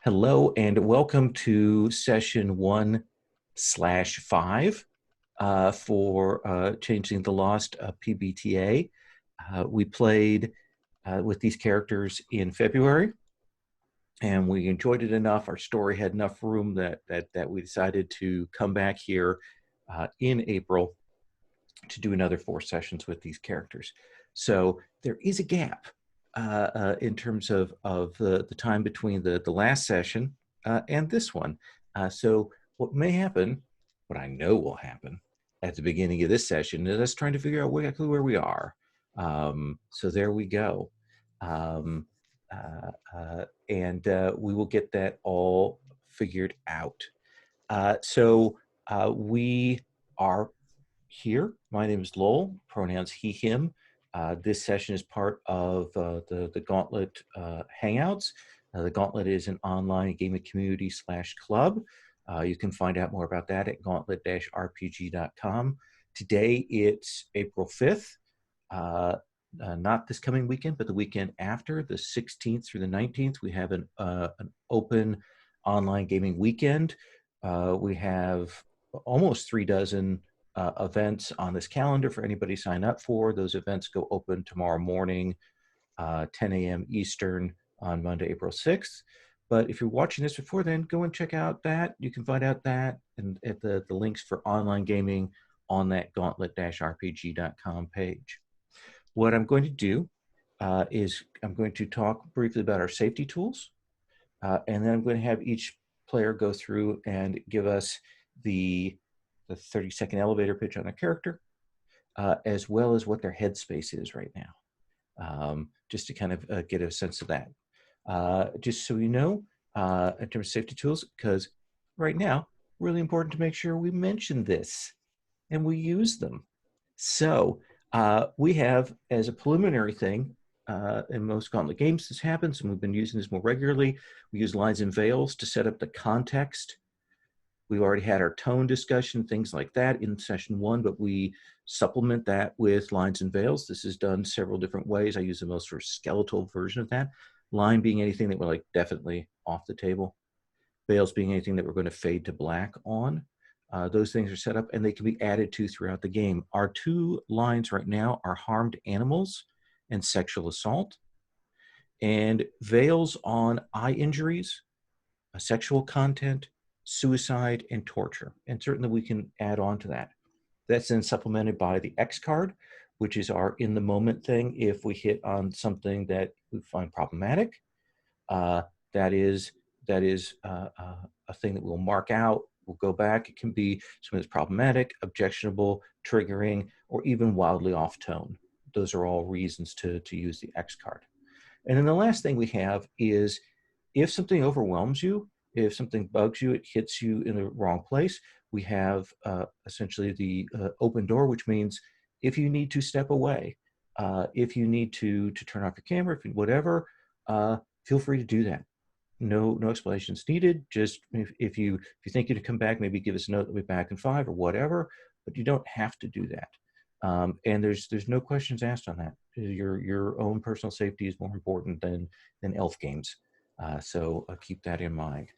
Hello and welcome to session 1/5 for Changeling the Lost PbtA. We played with these characters in February and we enjoyed it enough. Our story had enough room that we decided to come back here in April to do another 4 sessions with these characters. So there is a gap in terms of the time between the last session and this one. So what may happen, what I know will happen at the beginning of this session is us trying to figure out exactly where we are. So there we go. And we will get that all figured out. We are here. My name is Lowell, pronouns he, him. This session is part of the Gauntlet Hangouts. The Gauntlet is an online gaming community / club. You can find out more about that at gauntlet-rpg.com. Today it's April 5th. Not this coming weekend, but the weekend after, the 16th through the 19th, we have an open online gaming weekend. We have almost 3 dozen events on this calendar for anybody to sign up for. Those events go open tomorrow morning, 10 a.m. Eastern on Monday, April 6th. But if you're watching this before then, go and check out that. You can find out that and at the links for online gaming on that gauntlet-rpg.com page. What I'm going to do is I'm going to talk briefly about our safety tools, and then I'm going to have each player go through and give us the 30-second elevator pitch on their character, as well as what their headspace is right now, just to kind of get a sense of that. Just so you know, in terms of safety tools, because right now, really important to make sure we mention this and we use them. So we have, as a preliminary thing, in most Gauntlet games this happens, and we've been using this more regularly, we use lines and veils to set up the context. We've already had our tone discussion, things like that in session 1, but we supplement that with lines and veils. This is done several different ways. I use the most sort of skeletal version of that. Line being anything that we're like definitely off the table. Veils being anything that we're going to fade to black on. Those things are set up and they can be added to throughout the game. Our 2 lines right now are harmed animals and sexual assault. And veils on eye injuries, sexual content, suicide, and torture. And certainly we can add on to that. That's then supplemented by the X card, which is our in the moment thing. If we hit on something that we find problematic, that is a thing that we'll mark out. We'll go back. It can be something that's problematic, objectionable, triggering, or even wildly off tone. Those are all reasons to use the X card. And then the last thing we have is if something overwhelms you, if something bugs you, it hits you in the wrong place, we have essentially the open door, which means if you need to step away, if you need to turn off your camera, whatever, feel free to do that. No explanations needed. Just if you think you'd come back, maybe give us a note that we'll be back in 5 or whatever, but you don't have to do that. And there's no questions asked on that. Your own personal safety is more important than elf games. So keep that in mind.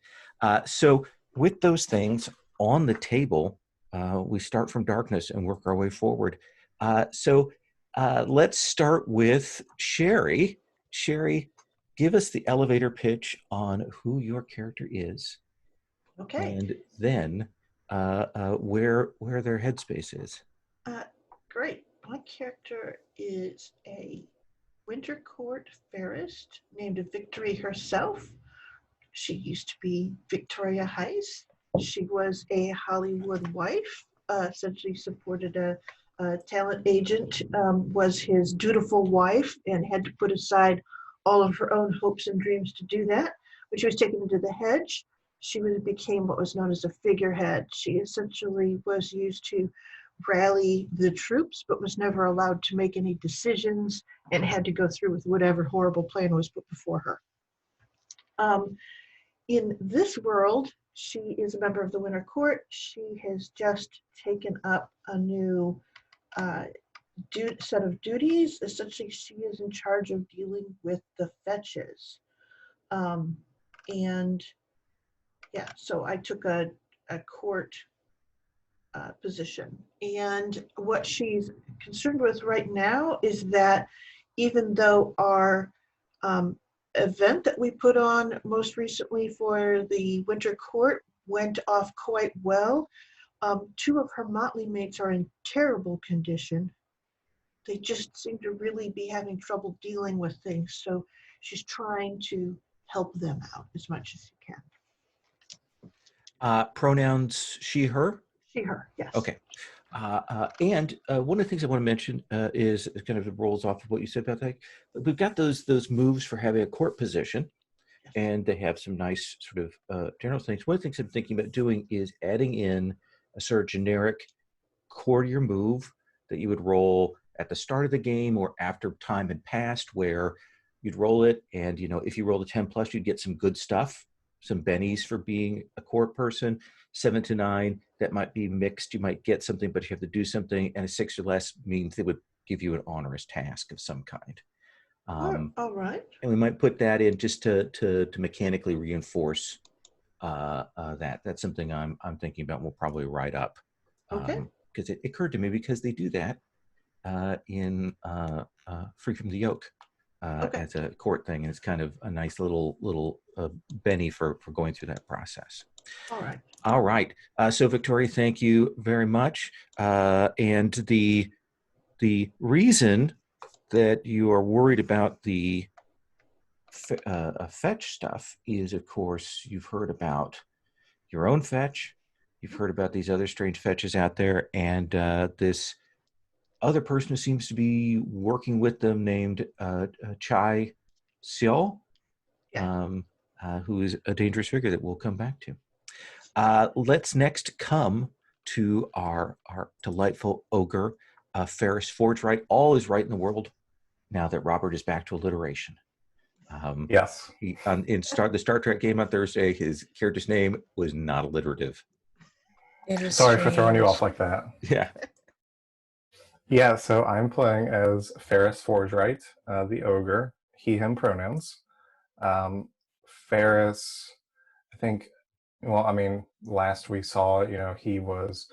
So with those things on the table, we start from darkness and work our way forward. So let's start with Sherry. Sherry, give us the elevator pitch on who your character is. Okay. And then where their headspace is. Great. My character is a Winter Court fairist named Victory herself. She used to be Victoria Heiss. She was a Hollywood wife, essentially supported a talent agent, was his dutiful wife, and had to put aside all of her own hopes and dreams to do that. When she was taken into the hedge, she became what was known as a figurehead. She essentially was used to rally the troops, but was never allowed to make any decisions and had to go through with whatever horrible plan was put before her. In this world, she is a member of the Winter Court. She has just taken up a new set of duties. Essentially, she is in charge of dealing with the fetches. And yeah, so I took a court position. And what she's concerned with right now is that even though our event that we put on most recently for the winter court went off quite well, two of her motley mates are in terrible condition. They just seem to really be having trouble dealing with things. So she's trying to help them out as much as she can. Pronouns she, her? She, her, yes. Okay. And one of the things I want to mention is it kind of rolls off of what you said about that. We've got those moves for having a court position, Yes. and they have some nice sort of general things. One of the things I'm thinking about doing is adding in a sort of generic courtier move that you would roll at the start of the game or after time had passed, where you'd roll it, and if you rolled a 10 plus, you'd get some good stuff, some bennies for being a court person. 7 to 9, that might be mixed. You might get something, but you have to do something, and a 6 or less means they would give you an onerous task of some kind. All right. And we might put that in just to mechanically reinforce that. That's something I'm thinking about. We'll probably write up Okay. because it occurred to me because they do that in Free from the Yoke Okay. as a court thing, and it's kind of a nice little Benny for going through that process. All right. All right. So Victoria, thank you very much. And the reason that you are worried about the fetch stuff is, of course, you've heard about your own fetch. You've heard about these other strange fetches out there, and this other person who seems to be working with them named Chai Xiao, Yeah. who is a dangerous figure that we'll come back to. Let's next come to our delightful ogre, Ferris Forgewright. All is right in the world now that Robert is back to alliteration. Yes. The Star Trek game on Thursday, his character's name was not alliterative. Sorry for throwing you off like that. Yeah. Yeah, so I'm playing as Ferris Forgewright, the ogre, he, him pronouns. Ferris, I think, well, I mean, last we saw, he was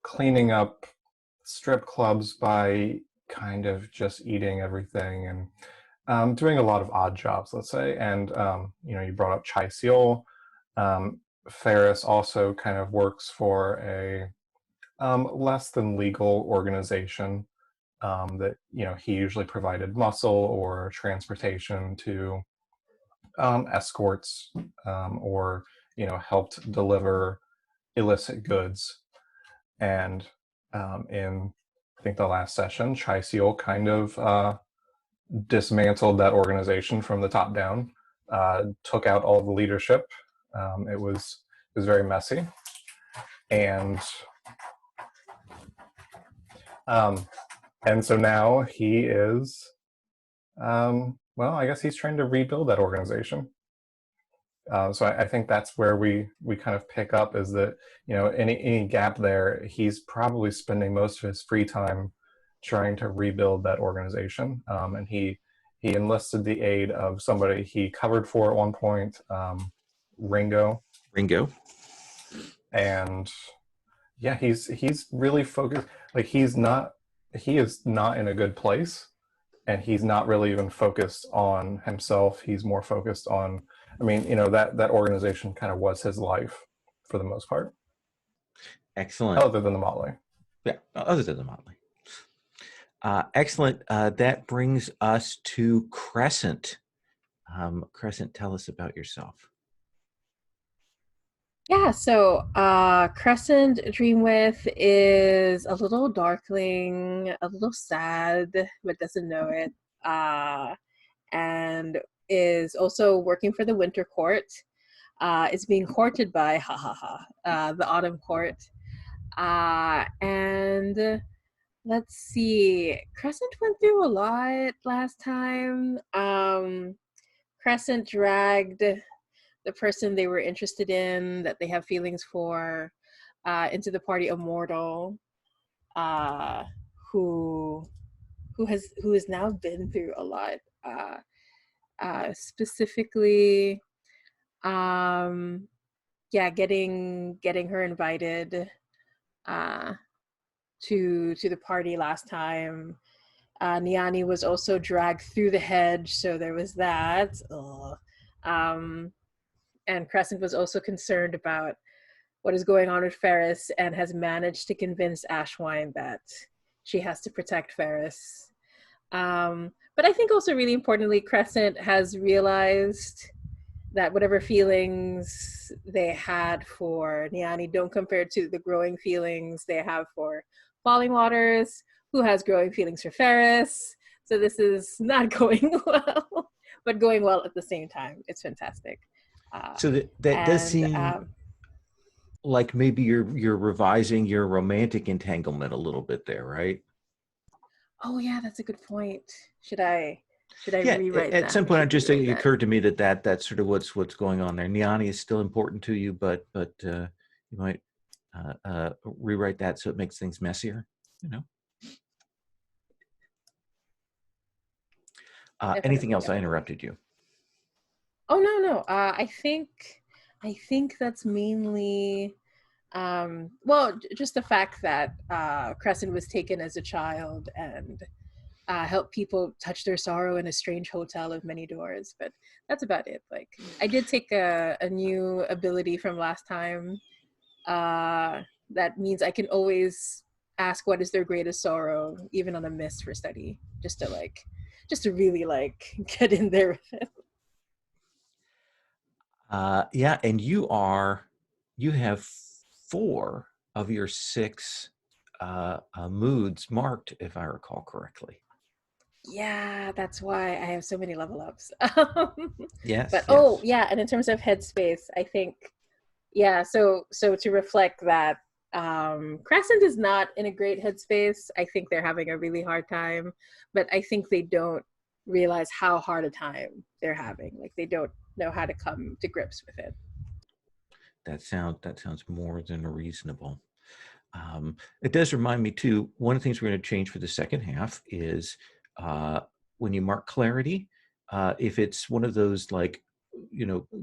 cleaning up strip clubs by kind of just eating everything and doing a lot of odd jobs, let's say. And, you brought up Chai Seol. Ferris also kind of works for a less than legal organization that he usually provided muscle or transportation to escorts or helped deliver illicit goods. And in I think the last session, Chai Seol kind of dismantled that organization from the top down, took out all the leadership. It was very messy, and so now he is, well, I guess he's trying to rebuild that organization. So I think that's where we kind of pick up, is that any gap there, he's probably spending most of his free time trying to rebuild that organization. And he enlisted the aid of somebody he covered for at one point, Ringo. And yeah, he's really focused. Like he is not in a good place, and he's not really even focused on himself. He's more focused on, I mean, that organization kind of was his life for the most part. Excellent. Other than the Motley. Yeah, other than the Motley. Excellent. That brings us to Crescent. Crescent, tell us about yourself. Yeah, so Crescent Dreamwith is a little darkling, a little sad, but doesn't know it, and is also working for the Winter Court. Is being courted by the Autumn Court. And let's see, Crescent went through a lot last time. Crescent dragged the person they were interested in, that they have feelings for, into the party Immortal, who has now been through a lot. Specifically, Yeah, getting her invited to the party last time. Niani was also dragged through the hedge, so there was that. And Crescent was also concerned about what is going on with Ferris and has managed to convince Ashwine that she has to protect Ferris. But I think also really importantly, Crescent has realized that whatever feelings they had for Niani don't compare to the growing feelings they have for Falling Waters, who has growing feelings for Ferris. So this is not going well, but going well at the same time. It's fantastic. So that does And seem like maybe you're revising your romantic entanglement a little bit there, right? oh yeah, that's a good point. Should I Yeah, rewrite at that? some I point, should it just rewrite that. occurred to me that's sort of what's going on there. Niani is still important to you, but you might rewrite that so it makes things messier. You know. Anything Definitely, else? I definitely. interrupted you. Oh no. I think that's mainly well, just the fact that Crescent was taken as a child and helped people touch their sorrow in a strange hotel of many doors. But that's about it. Like I did take a new ability from last time. That means I can always ask what is their greatest sorrow, even on a miss for study, just to really like get in there with it. Yeah, and you have 4 of your 6 moods marked, if I recall correctly. Yeah, that's why I have so many level ups. But Yes, oh yes. yeah, and in terms of headspace, I think yeah. So to reflect that, Crescent is not in a great headspace. I think they're having a really hard time, but I think they don't realize how hard a time they're having. Like they don't know how to come to grips with it. That sounds more than reasonable. It does remind me too. One of the things we're going to change for the second half is when you mark clarity. If it's one of those like,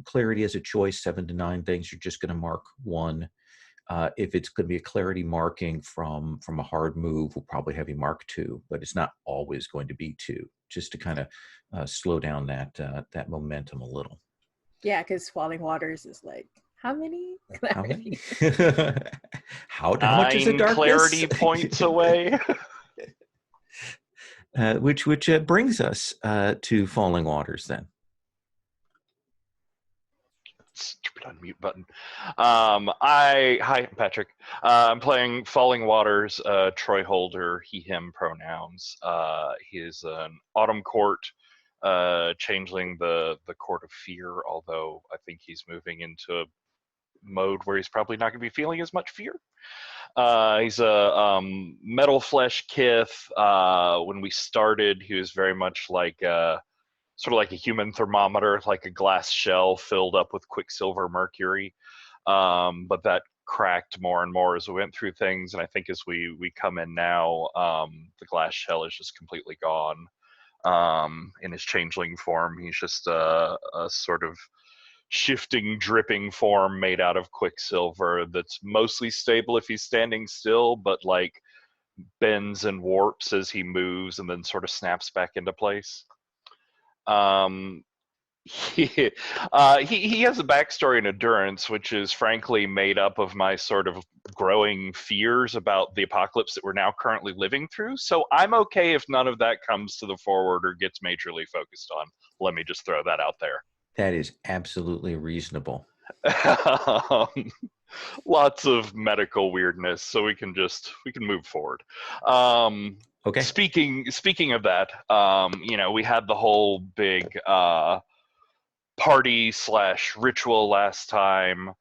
clarity as a choice, 7 to 9 things, you're just going to mark 1. If it's going to be a clarity marking from a hard move, we'll probably have you mark 2, but it's not always going to be 2, just to kind of slow down that momentum a little. Yeah, because Falling Waters is like how many How many? clarity? How much is the 9 darkness? clarity points away. Which brings us to Falling Waters then. Stupid unmute button. Hi, Patrick. I'm playing Falling Waters, Troy Holder, he, him pronouns. He is an Autumn Court, changeling the Court of Fear, although I think he's moving into a mode where he's probably not going to be feeling as much fear. He's a metal flesh kith. When we started, he was very much like sort of like a human thermometer, like a glass shell filled up with quicksilver mercury. But that cracked more and more as we went through things, and I think as we come in now, the glass shell is just completely gone. In his changeling form, he's just a sort of shifting, dripping form made out of quicksilver that's mostly stable if he's standing still, but like bends and warps as he moves and then sort of snaps back into place. Um, he, he has a backstory in endurance, which is frankly made up of my sort of growing fears about the apocalypse that we're now currently living through. So I'm okay if none of that comes to the forward or gets majorly focused on. Let me just throw that out there. That is absolutely reasonable. Lots of medical weirdness, so we can move forward. Okay. Speaking of that, we had the whole big party / ritual last time.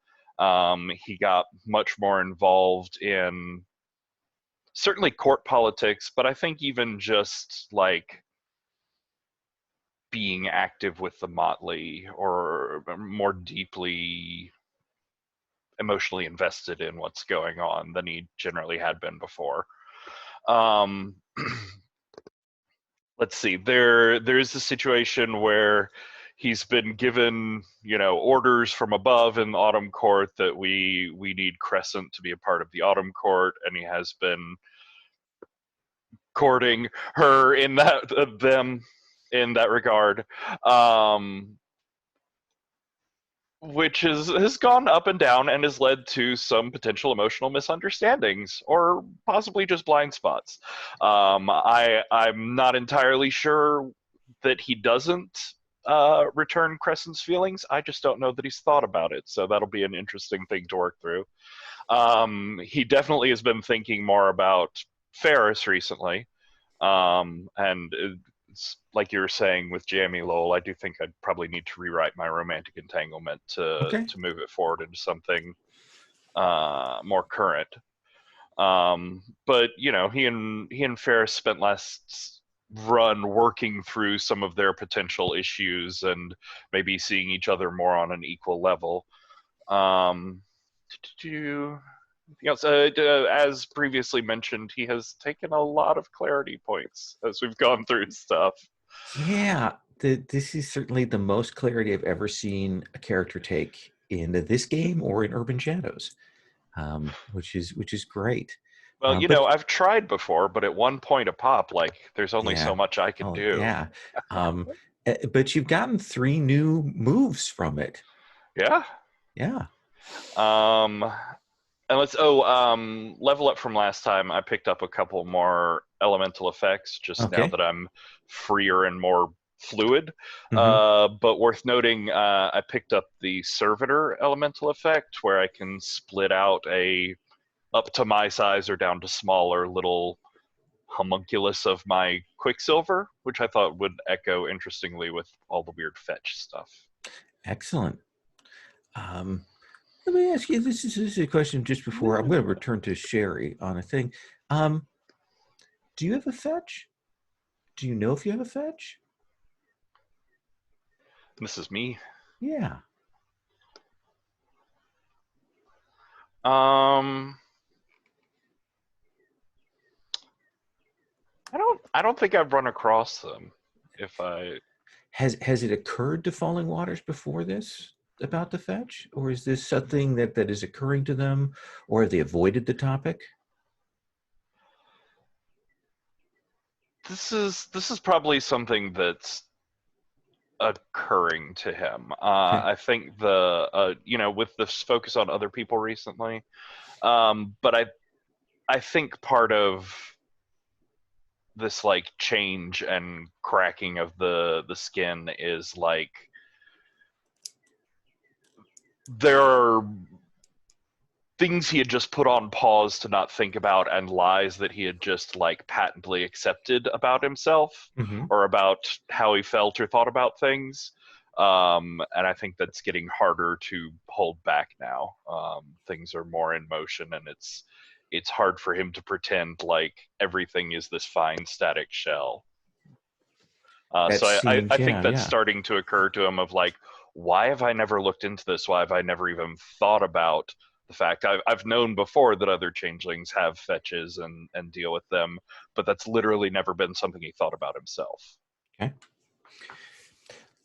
He got much more involved in certainly court politics, but I think even just like being active with the motley or more deeply emotionally invested in what's going on than he generally had been before. Let's see. There's a situation where he's been given, orders from above in the Autumn Court that we need Crescent to be a part of the Autumn Court, and he has been courting her in that regard, which has gone up and down and has led to some potential emotional misunderstandings or possibly just blind spots. I'm not entirely sure that he doesn't return Crescent's feelings. I just don't know that he's thought about it, so that'll be an interesting thing to work through. He definitely has been thinking more about Ferris recently, and it's like you were saying with Jamie Lowell, I do think I'd probably need to rewrite my romantic entanglement to move it forward into something more current. But he and Ferris spent last run working through some of their potential issues and maybe seeing each other more on an equal level. As previously mentioned, he has taken a lot of clarity points as we've gone through stuff. Yeah, this is certainly the most clarity I've ever seen a character take in this game or in Urban Shadows, which is great. Well, I've tried before, but at one point a pop, there's only so much I can do. Yeah, but you've gotten 3 new moves from it. Yeah. Yeah. And level up from last time. I picked up a couple more elemental effects just now that I'm freer and more fluid. But worth noting, I picked up the Servitor elemental effect, where I can split out a up to my size or down to smaller little homunculus of my Quicksilver, which I thought would echo interestingly with all the weird fetch stuff. Excellent. Let me ask you, this is a question just before I'm going to return to Sherry on a thing. Do you have a fetch? Do you know if you have a fetch? This is me. Yeah. I don't think I've run across them. Has it occurred to Falling Waters before this about the fetch, or is this something that is occurring to them, or have they avoided the topic? This is probably something that's occurring to him. I think with this focus on other people recently, but I think part of this change and cracking of the skin is there are things he had just put on pause to not think about, and lies that he had just patently accepted about himself or about how he felt or thought about things. And I think that's getting harder to hold back now. Things are more in motion, and it's hard for him to pretend everything is this fine static shell. I think that's starting to occur to him of why have I never looked into this? Why have I never even thought about the fact I've known before that other changelings have fetches and deal with them, but that's literally never been something he thought about himself. Okay.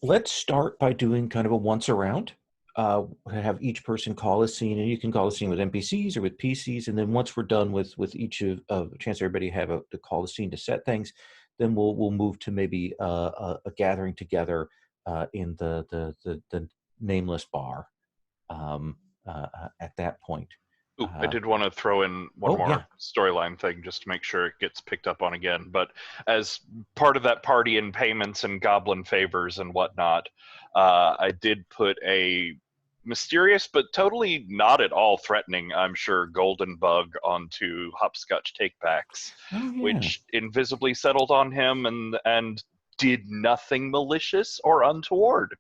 Let's start by doing kind of a once around. Have each person call a scene, and you can call a scene with NPCs or with PCs, and then once we're done with each of chance everybody have to call a scene to set things, then we'll move to maybe a gathering together in the nameless bar at that point. Ooh, I did want to throw in one more storyline thing just to make sure it gets picked up on again. But as part of that party and payments and goblin favors and whatnot, I did put a mysterious but totally not at all threatening, I'm sure, golden bug onto Hopscotch Takebacks, which invisibly settled on him and did nothing malicious or untoward.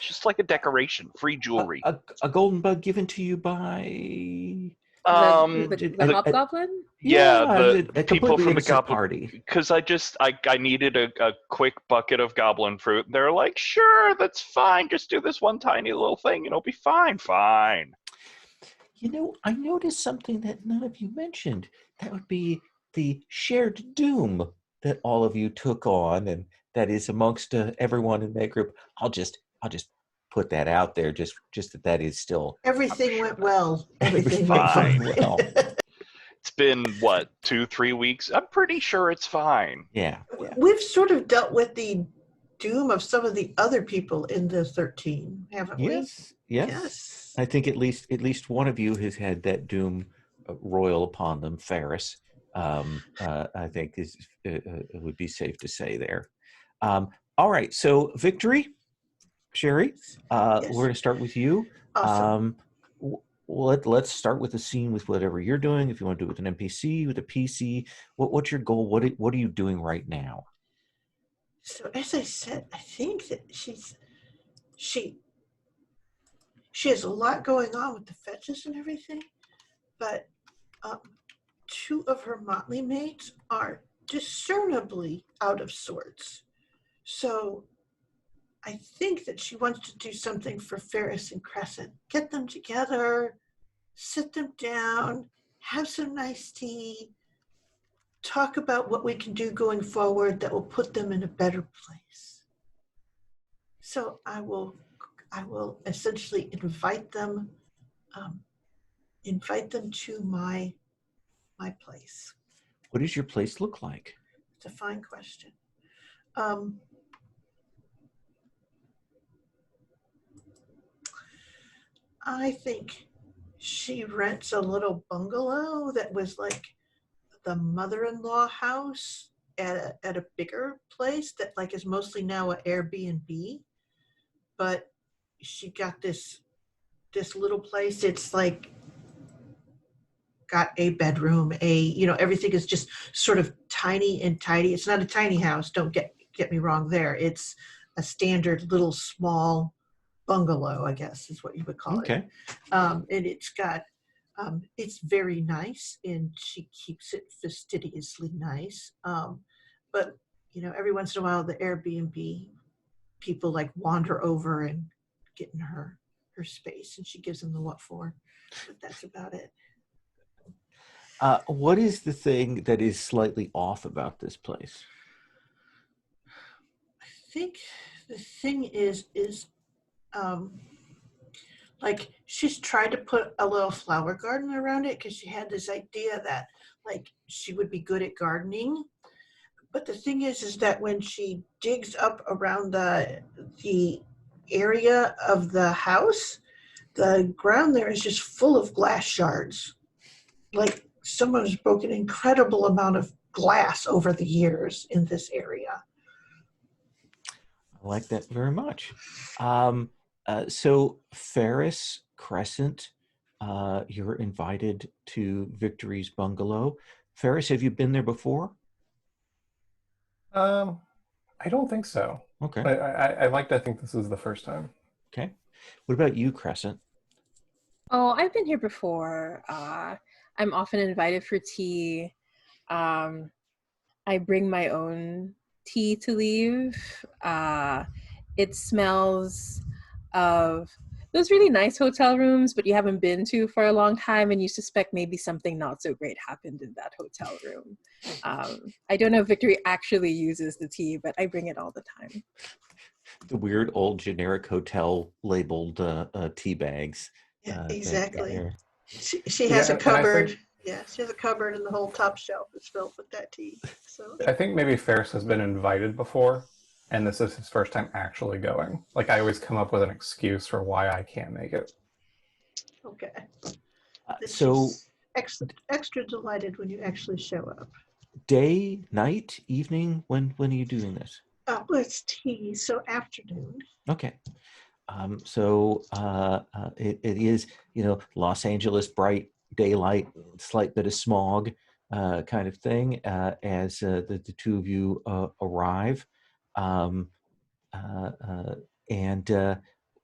Just like a decoration, free jewelry. A golden bug given to you by the hobgoblin? Yeah, the people from the goblin party. Because I needed a quick bucket of goblin fruit. They're like, sure, that's fine. Just do this one tiny little thing, and it'll be fine. Fine. I noticed something that none of you mentioned. That would be the shared doom that all of you took on, and that is amongst everyone in that group. I'll just I'll just put that out there, just that is still Everything went well. Everything Everything went fine. went well. It's been what, 2-3 weeks? I'm pretty sure it's fine. Yeah. We've sort of dealt with the doom of some of the other people in the 13, haven't we? Yes. I think at least one of you has had that doom royal upon them, Ferris. I think is it would be safe to say there. All right, so Victory, Sherry, Yes. we're going to start with you. Awesome. Let's start with the scene with whatever you're doing. If you want to do it with an NPC, with a PC, what's your goal? What are you doing right now? So as I said, I think that she has a lot going on with the fetches and everything, but two of her motley mates are discernibly out of sorts. So I think that she wants to do something for Ferris and Crescent. Get them together, sit them down, have some nice tea, talk about what we can do going forward that will put them in a better place. So I will essentially invite them to my place. What does your place look like? It's a fine question. I think she rents a little bungalow that was like the mother-in-law house at a bigger place that like is mostly now an Airbnb, but she got this little place. It's like got a bedroom, everything is just sort of tiny and tidy. It's not a tiny house, don't get me wrong there. It's a standard little small bungalow, I guess is what you would call it. And it's got it's very nice, and she keeps it fastidiously nice. But every once in a while the Airbnb people like wander over and get in her space, and she gives them the what for, but that's about it. What is the thing that is slightly off about this place? I think the thing is like she's tried to put a little flower garden around it because she had this idea that like she would be good at gardening. But the thing is that when she digs up around the area of the house, the ground there is just full of glass shards. Like someone's broken an incredible amount of glass over the years in this area. I like that very much. So Ferris, Crescent, you're invited to Victory's bungalow. Ferris, have you been there before? I don't think so. Okay. I like to think this is the first time. Okay. What about you, Crescent? Oh, I've been here before. I'm often invited for tea. I bring my own tea to leave. It smells of those really nice hotel rooms, but you haven't been to for a long time, and you suspect maybe something not so great happened in that hotel room. I don't know if Victory actually uses the tea, but I bring it all the time. The weird old generic hotel labeled tea bags. Yeah, exactly. She has a cupboard. She has a cupboard, and the whole top shelf is filled with that tea. So I think maybe Ferris has been invited before, and this is his first time actually going. Like I always come up with an excuse for why I can't make it. Okay. So extra delighted when you actually show up. Day, night, evening? When are you doing this? Well, it's tea, so afternoon. Okay. It is, Los Angeles, bright daylight, slight bit of smog kind of thing as the two of you arrive.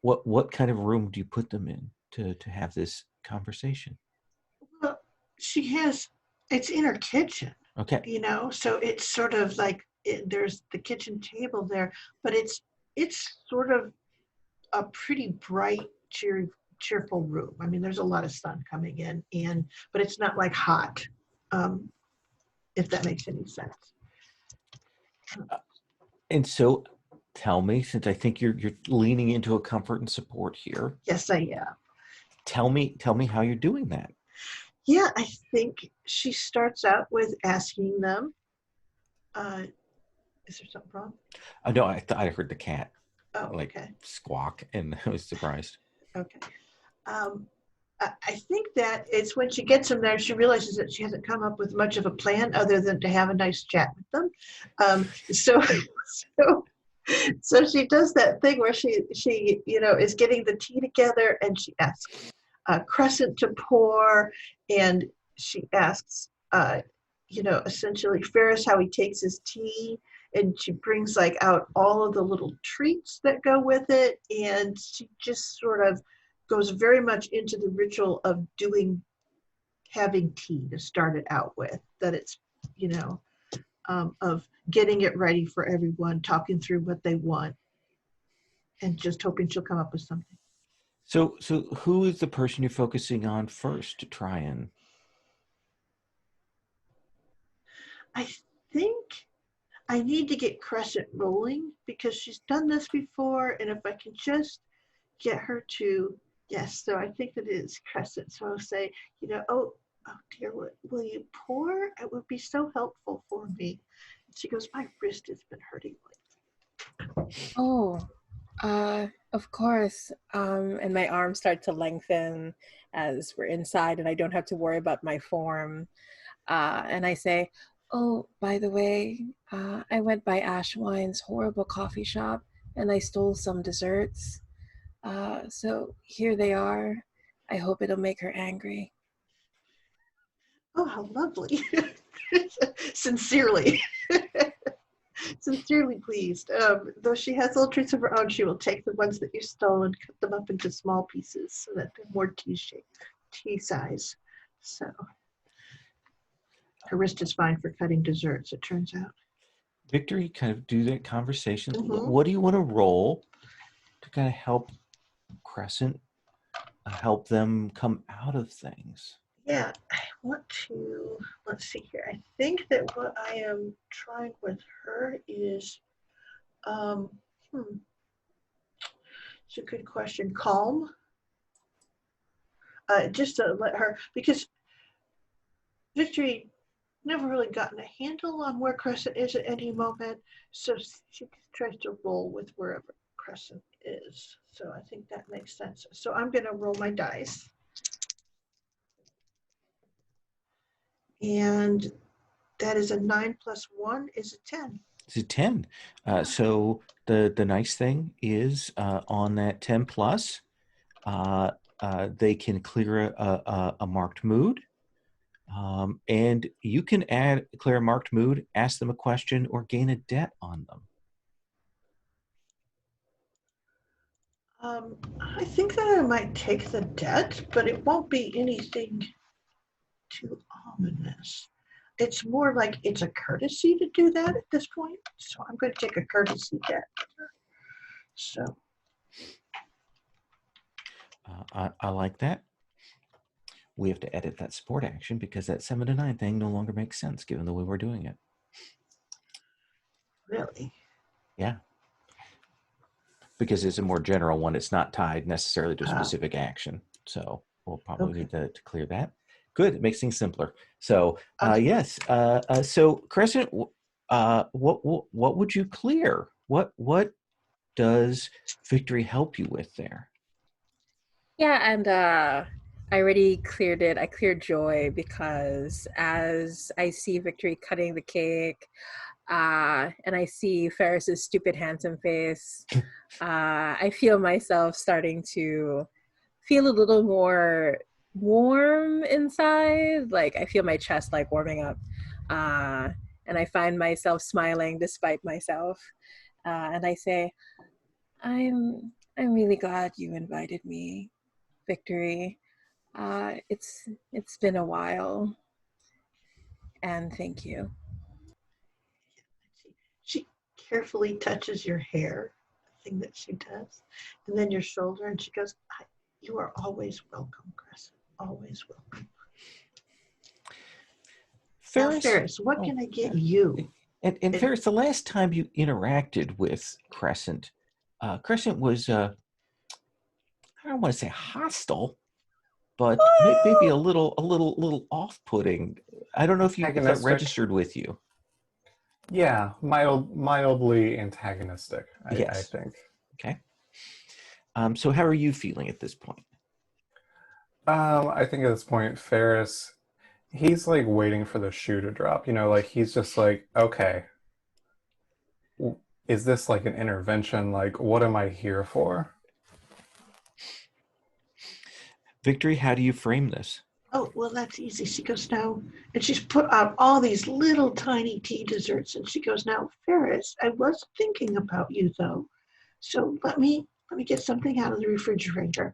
What kind of room do you put them in to have this conversation? Well, it's in her kitchen. Okay. So it's sort of like there's the kitchen table there, but it's sort of a pretty bright, cheerful room. I mean, there's a lot of sun coming in, but it's not like hot, if that makes any sense. And so tell me, since I think you're leaning into a comfort and support here. Yes, I am. Tell me how you're doing that. Yeah, I think she starts out with asking them, is there something wrong? No, I heard the cat Oh, like okay. squawk, and I was surprised. Okay. I think that it's when she gets them there, she realizes that she hasn't come up with much of a plan other than to have a nice chat with them. So, so she does that thing where she is getting the tea together, and she asks Crescent to pour, and she asks essentially Ferris how he takes his tea, and she brings like out all of the little treats that go with it, and she just sort of goes very much into the ritual of having tea to start it out with, that it's of getting it ready for everyone, talking through what they want, and just hoping she'll come up with something. So who is the person you're focusing on first to try and? I think I need to get Crescent rolling because she's done this before, and if I can just get her to, yes, so I think it is Crescent. So I'll say, oh dear, will you pour? It would be so helpful for me. And she goes, my wrist has been hurting lately. Oh, of course. And my arms start to lengthen as we're inside and I don't have to worry about my form. And I say, oh, by the way, I went by Ashwine's horrible coffee shop and I stole some desserts. So here they are. I hope it'll make her angry. Oh, how lovely. Sincerely. Sincerely pleased. Though she has little treats of her own, she will take the ones that you stole and cut them up into small pieces so that they're more tea size. So her wrist is fine for cutting desserts, it turns out. Victory, kind of do that conversation. Mm-hmm. What do you want to roll to kind of help Crescent help them come out of things? Yeah, I want to, let's see here. I think that what I am trying with her is, it's a good question, calm. Just to let her, because Victory never really gotten a handle on where Crescent is at any moment, so she tries to roll with wherever Crescent is. So I think that makes sense. So I'm going to roll my dice. And that is a 9 plus 1 is a 10. It's a 10. So the nice thing is on that 10 plus, they can clear a marked mood. And you can clear a marked mood, ask them a question, or gain a debt on them. I think that I might take the debt, but it won't be anything too ominous. It's more like it's a courtesy to do that at this point. So I'm going to take a courtesy debt. So I like that. We have to edit that support action because that 7 to 9 thing no longer makes sense given the way we're doing it. really? Yeah. Because it's a more general one. It's not tied necessarily to a specific action. So we'll probably need to clear that. Good. It makes things simpler. So yes. So Crescent, what would you clear? What does Victory help you with there? Yeah, and I already cleared it. I cleared joy because as I see Victory cutting the cake, and I see Ferris's stupid handsome face, I feel myself starting to feel a little more warm inside. Like I feel my chest like warming up, and I find myself smiling despite myself. And I say, I'm really glad you invited me, Victory. It's been a while, and thank you. She carefully touches your hair, the thing that she does, and then your shoulder, and she goes, you are always welcome, Crescent. Always welcome. Ferris, now, Ferris, what can I get you? And Ferris, the last time you interacted with Crescent, Crescent was I don't want to say hostile, but maybe a little off-putting. I don't know if that Antagonistic. registered with you. Yeah, mildly antagonistic, I Yes. think. Okay. So how are you feeling at this point? I think at this point, Ferris, he's like waiting for the shoe to drop. You know, like he's just like, okay, is this like an intervention? Like, what am I here for? Victory, how do you frame this? Oh, well, that's easy. She goes, now, and she's put out all these little tiny tea desserts. And she goes, now, Ferris, I was thinking about you, though. So let me get something out of the refrigerator.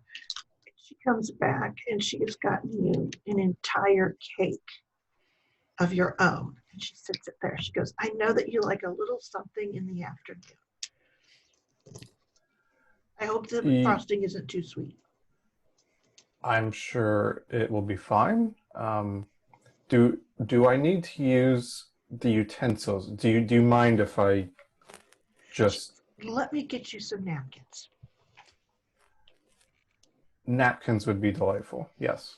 She comes back and she has gotten you an entire cake of your own. And she sits it there. She goes, I know that you like a little something in the afternoon. I hope the frosting isn't too sweet. I'm sure it will be fine. Do I need to use the utensils? Do you mind if I just... Let me get you some napkins. Napkins would be delightful, yes.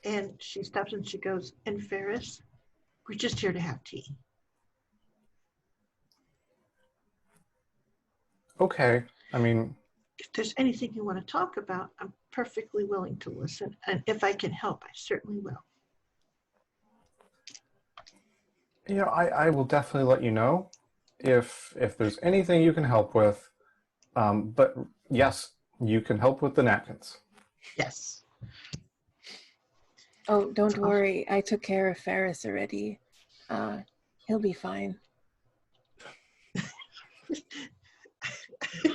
And she stops and she goes, and Ferris, we're just here to have tea. Okay, I mean... If there's anything you want to talk about, I'm perfectly willing to listen. And if I can help, I certainly will. You know, I will definitely let you know if there's anything you can help with. But yes, you can help with the napkins. Yes. Oh, don't worry. I took care of Ferris already. He'll be fine.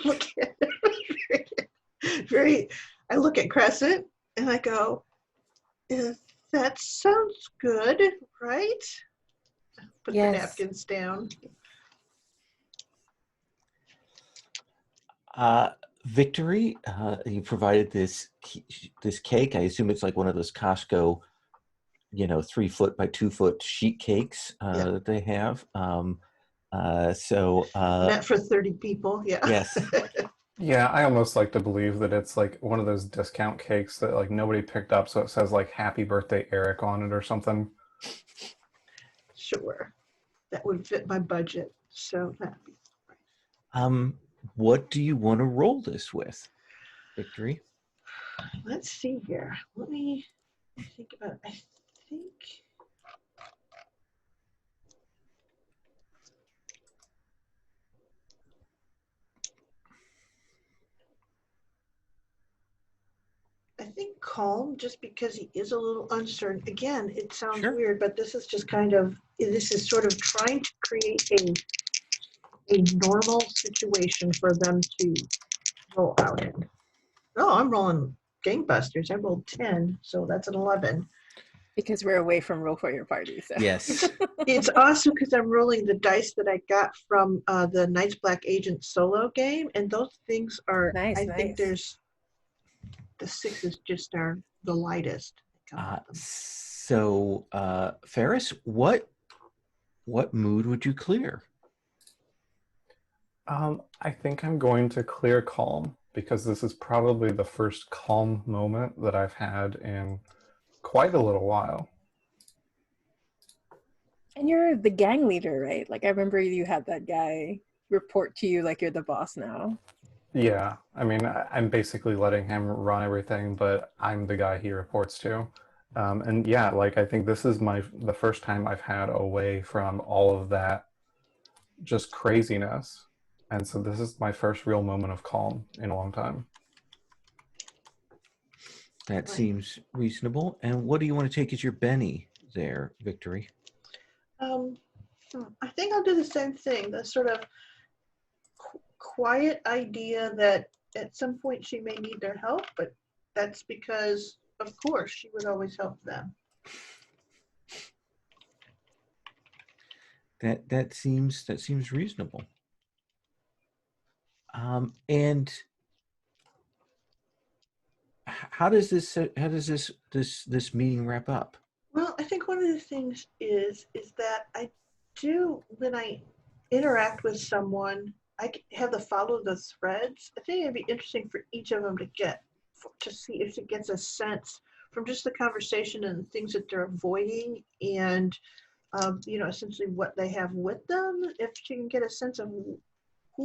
Look at I look at Crescent and I go, that sounds good, right? Put the napkins down. Victory, you provided this cake. I assume it's like one of those Costco, 3 foot by 2 foot sheet cakes that they have. Meant for 30 people, yeah. Yes. Yeah, I almost like to believe that it's like one of those discount cakes that like nobody picked up, so it says like "Happy Birthday, Eric" on it or something. Sure, that would fit my budget. So that'd be right. What do you want to roll this with, Victory? Let's see here. Let me think about it. I think calm, just because he is a little uncertain. Again, it sounds weird, but this is just this is sort of trying to create a normal situation for them to roll out in. Oh, I'm rolling gangbusters. I rolled 10, so that's an 11. Because we're away from Roll for Your Party. So. Yes. It's awesome because I'm rolling the dice that I got from the Night's Black Agent solo game, and those things are, I think there's, the 6s just are the lightest. So, Ferris, what mood would you clear? I think I'm going to clear calm because this is probably the first calm moment that I've had in quite a little while. And you're the gang leader, right? Like I remember you had that guy report to you like you're the boss now. Yeah, I mean, I'm basically letting him run everything, but I'm the guy he reports to. And yeah, like I think this is the first time I've had away from all of that just craziness. And so this is my first real moment of calm in a long time. That seems reasonable. And what do you want to take as your Benny there, Victory? I think I'll do the same thing. The sort of quiet idea that at some point she may need their help, but that's because, of course, she would always help them. That seems reasonable. And how does this meeting wrap up? Well, I think one of the things is that do, when I interact with someone, have to follow the threads. I think it'd be interesting for each of them to see if it gets a sense from just the conversation and things that they're avoiding, and essentially what they have with them. If you can get a sense of who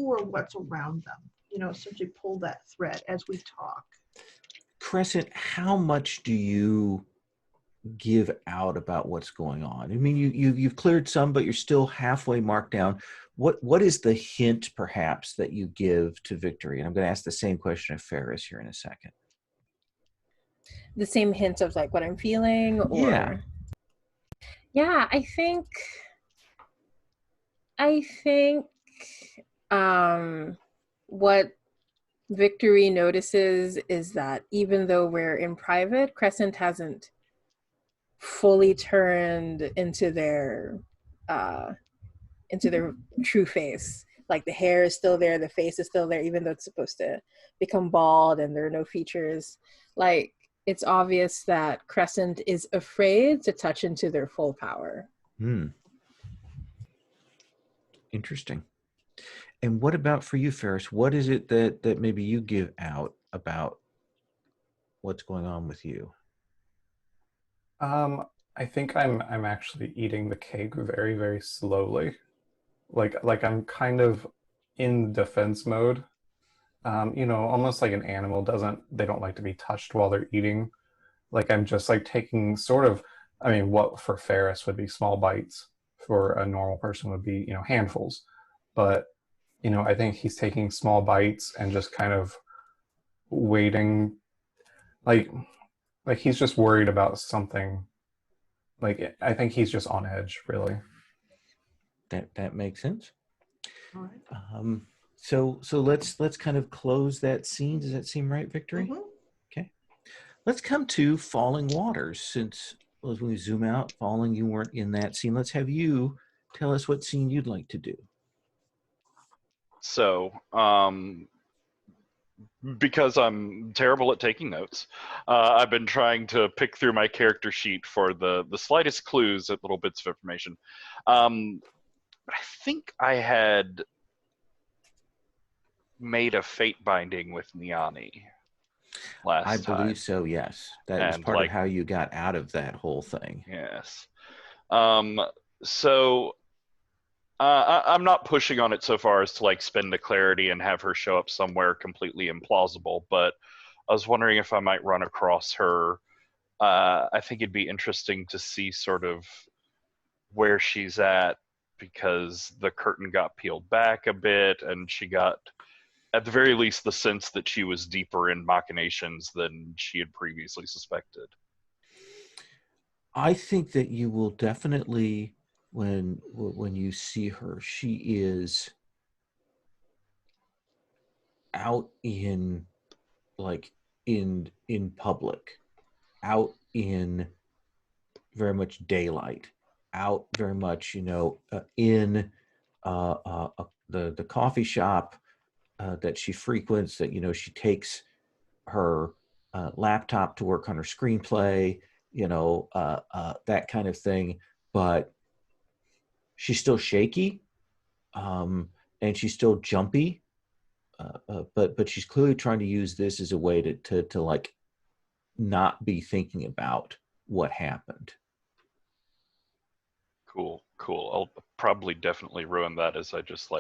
or what's around them, essentially pull that thread as we talk. Crescent, how much do you give out about what's going on? I mean, you've cleared some, but you're still halfway marked down. What is the hint, perhaps, that you give to Victory? And I'm going to ask the same question of Ferris here in a second. The same hint of like what I'm feeling, or yeah, I think what Victory notices is that even though we're in private, Crescent hasn't fully turned into their true face. Like the hair is still there, the face is still there, even though it's supposed to become bald and there are no features. Like, it's obvious that Crescent is afraid to touch into their full power. Interesting. And what about for you, Ferris? What is it that maybe you give out about what's going on with you? I think I'm actually eating the cake very, very slowly. Like I'm kind of in defense mode. Almost like an animal they don't like to be touched while they're eating. Like I'm just like taking sort of, I mean, what for Ferris would be small bites, for a normal person would be, handfuls. But, I think he's taking small bites and just kind of waiting, like he's just worried about something. Like I think he's just on edge, really. That makes sense. All right. So let's kind of close that scene. Does that seem right, Victory? Mm-hmm. Okay. Let's come to Falling Waters. Since as we zoom out, Falling, you weren't in that scene. Let's have you tell us what scene you'd like to do. So, because I'm terrible at taking notes, I've been trying to pick through my character sheet for the slightest clues at little bits of information. But I think I had made a fate binding with Niani last time. I believe so, yes. That was part of how you got out of that whole thing. Yes. So I'm not pushing on it so far as to like spend a clarity and have her show up somewhere completely implausible, but I was wondering if I might run across her. I think it'd be interesting to see sort of where she's at, because the curtain got peeled back a bit and she got, at the very least, the sense that she was deeper in machinations than she had previously suspected. I think that you will definitely, when you see her, she is out in, like, in public, out in very much daylight, out very much, in the coffee shop that she frequents, that, she takes her laptop to work on her screenplay, that kind of thing. But she's still shaky, and she's still jumpy. But she's clearly trying to use this as a way to like not be thinking about what happened. Cool. I'll probably definitely ruin that as I just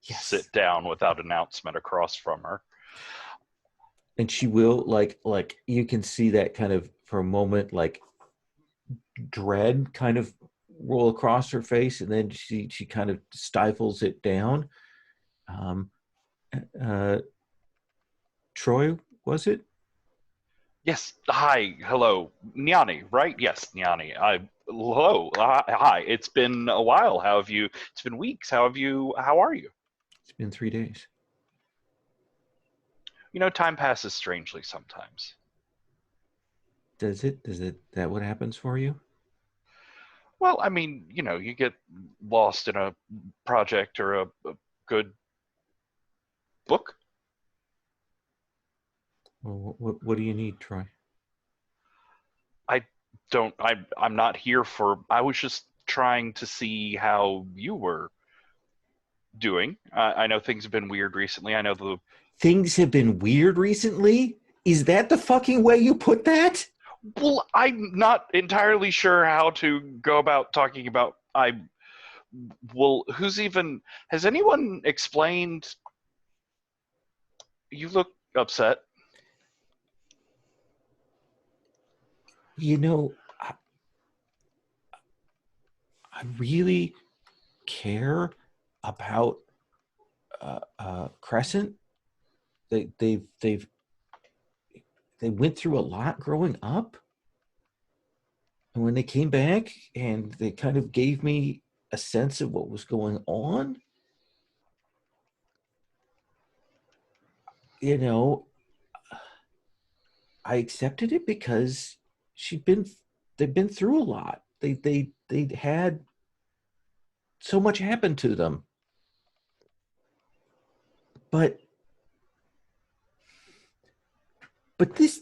Yes. sit down without announcement across from her. And she will like you can see that kind of for a moment, like dread kind of roll across her face, and then she kind of stifles it down. Troy, was it? Yes. Hi. Hello. Niani, right? Yes, Niani. Hello. Hi. It's been a while. It's been weeks. How are you? It's been 3 days. Time passes strangely sometimes. Does it? That what happens for you? Well, I mean, you get lost in a project or a good book. Well, what do you need, Troy? I'm not here for. I was just trying to see how you were doing. I know things have been weird recently. I know the Things have been weird recently? Is that the fucking way you put that? well, I'm not entirely sure how to go about talking about. Has anyone explained? You look upset. You know, I really care about Crescent. They went through a lot growing up, and when they came back and they kind of gave me a sense of what was going on, you know, I accepted it because they've been through a lot. They had so much happen to them. But this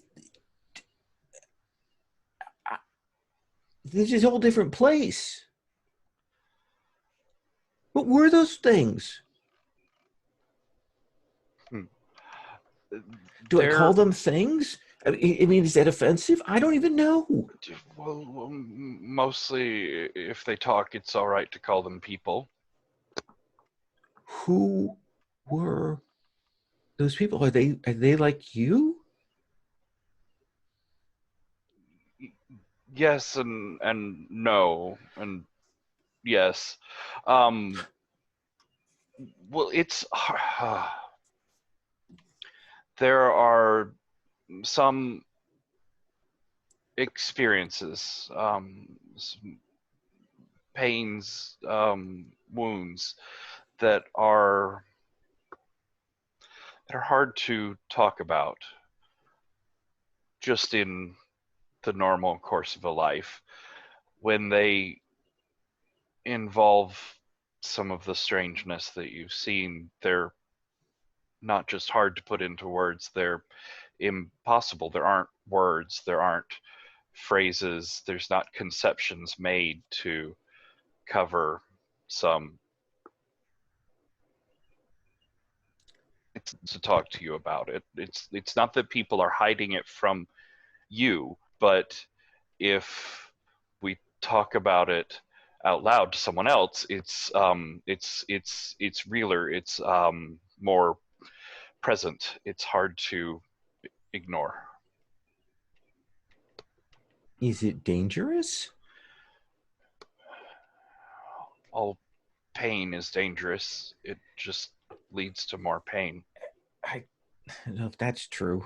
is a whole different place. What were those things? Do I call them things? I mean, is that offensive? I don't even know. Well, mostly if they talk, it's all right to call them people. Who were those people? Are they like you? Yes and no and yes. Well, it's there are some experiences, some pains, wounds that are hard to talk about just in the normal course of a life. When they involve some of the strangeness that you've seen, they're not just hard to put into words, they're impossible. There aren't words, there aren't phrases, there's not conceptions made to cover some, to talk to you about it. It's not that people are hiding it from you, but if we talk about it out loud to someone else, it's realer, it's more present. It's hard to ignore. Is it dangerous? All pain is dangerous. It just leads to more pain. I don't know if that's true.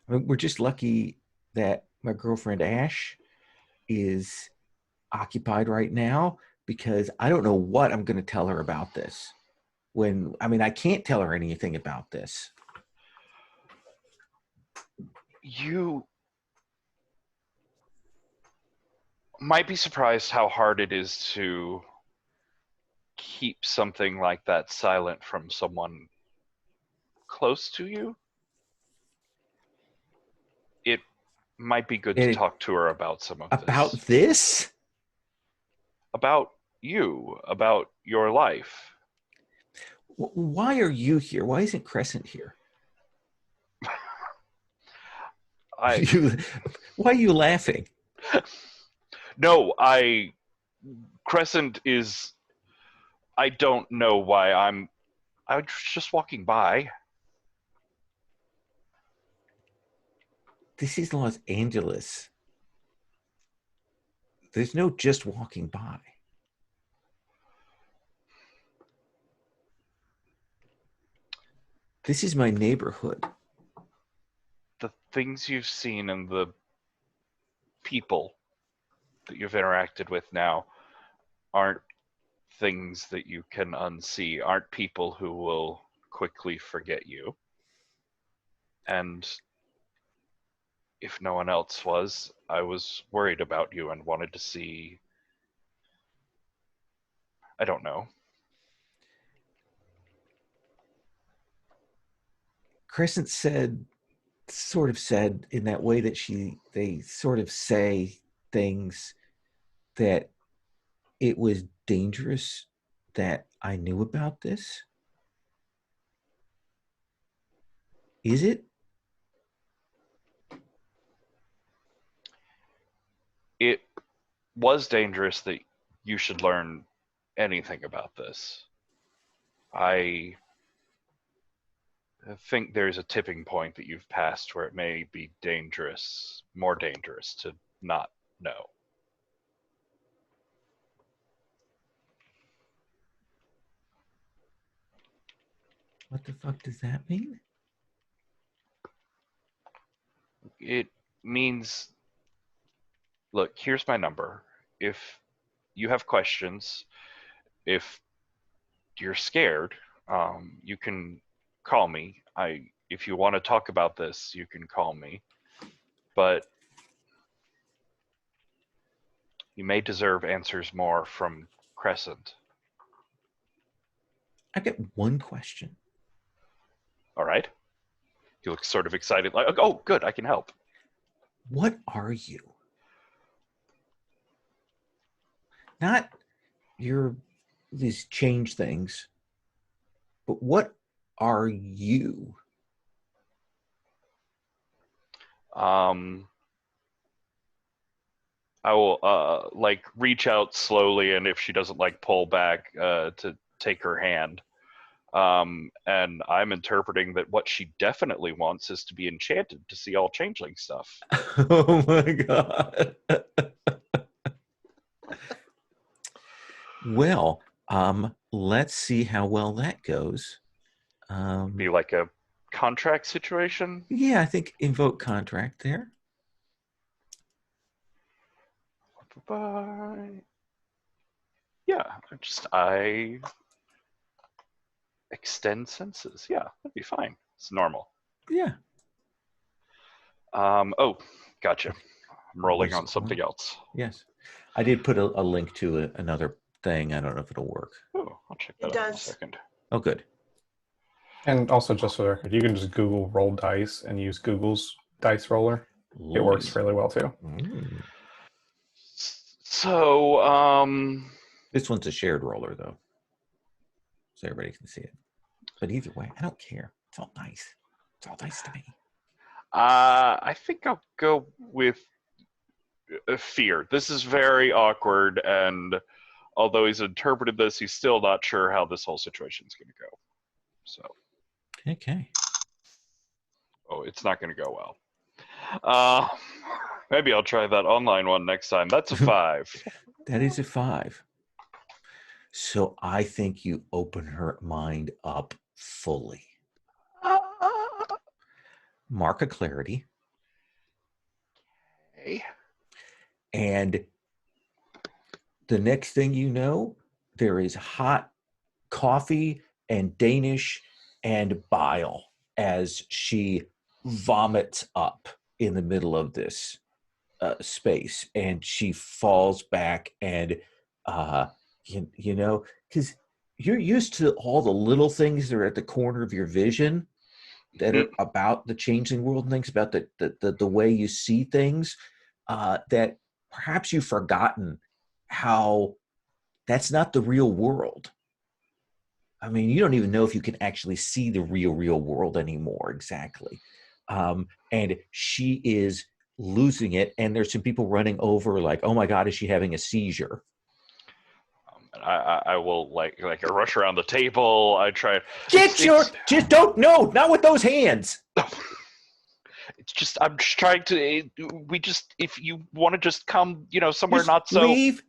I mean, we're just lucky that my girlfriend Ash is occupied right now, because I don't know what I'm going to tell her about this. I can't tell her anything about this. You might be surprised how hard it is to keep something like that silent from someone close to you. It might be good to talk to her about some of this. About this? About you, about your life. Why are you here? Why isn't Crescent here? Why are you laughing? No, Crescent is, I don't know why I was just walking by. This is Los Angeles. There's no just walking by. This is my neighborhood. The things you've seen and the people that you've interacted with now aren't things that you can unsee, aren't people who will quickly forget you. And if no one else was, I was worried about you and wanted to see, I don't know. Crescent sort of said in that way that they sort of say things that it was dangerous that I knew about this? Is it? It was dangerous that you should learn anything about this. I think there's a tipping point that you've passed where it may be dangerous, more dangerous to not know. What the fuck does that mean? It means, look, here's my number. If you have questions, if you're scared, you can call me. If you want to talk about this, you can call me. But you may deserve answers more from Crescent. I got one question. All right? He looks sort of excited, like, oh, good, I can help. What are you? Not these change things, but what are you? I will like reach out slowly, and if she doesn't like pull back, to take her hand. And I'm interpreting that what she definitely wants is to be enchanted to see all changeling stuff. Oh my god. Well, let's see how well that goes. Be like a contract situation. Yeah, I think invoke contract there. Bye. Yeah, I extend senses. Yeah, that'd be fine. It's normal. Yeah. Oh, gotcha. I'm rolling on Where's- something else. Yes. I did put a link to another thing. I don't know if it'll work. Oh, I'll check It that out in a does. second. Oh, good. And also, just for the record, you can just Google roll dice and use Google's dice roller. It works Nice. really well too. Mm. So, This one's a shared roller, though, so everybody can see it. But either way, I don't care. It's all nice. It's all nice to me. I think I'll go with fear. This is very awkward, and although he's interpreted this, he's still not sure how this whole situation is going to go. So, Okay. oh, it's not going to go well. Maybe I'll try that online one next time. That's a 5. That is a 5. So I think you open her mind up fully. Mark a clarity. Okay. And the next thing you know, there is hot coffee and Danish and bile as she vomits up in the middle of this space, and she falls back, and you know, because you're used to all the little things that are at the corner of your vision that are about the changing world and things, about the way you see things, that perhaps you've forgotten how that's not the real world. I mean, you don't even know if you can actually see the real world anymore exactly. And she is losing it, and there's some people running over like, oh my god, is she having a seizure? I will like I rush around the table. I try. Just don't, no, not with those hands. It's just I'm just trying to. We just if you want to just come, somewhere Just not so leave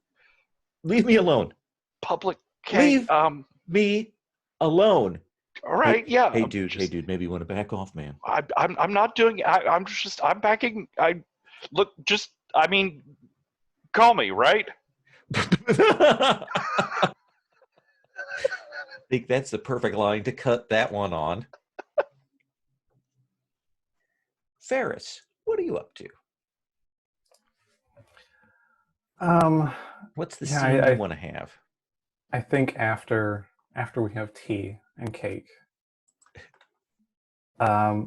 me alone. public. Okay, Leave me alone. all right, Hey, yeah. hey dude, maybe you want to back off, man. I'm not doing. I'm backing. I mean, call me, right? I think that's the perfect line to cut that one on. Ferris, what are you up to? What's the scene you want to have? I think after we have tea and cake, I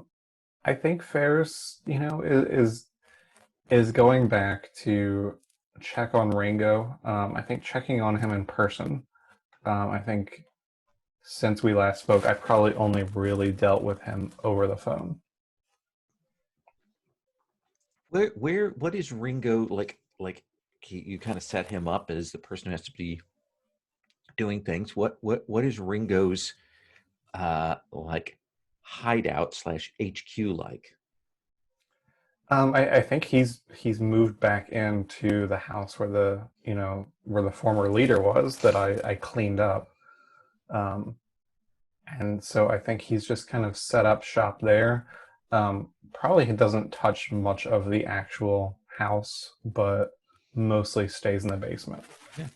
think Ferris, is going back to check on Ringo. I think checking on him in person. I think since we last spoke, I probably only really dealt with him over the phone. What is Ringo like? Like you kind of set him up as the person who has to be doing things. What is Ringo's like hideout slash HQ like? I think he's moved back into the house where the former leader was that I cleaned up. Um, and so I think he's just kind of set up shop there. Probably he doesn't touch much of the actual house, but mostly stays in the basement. Yeah,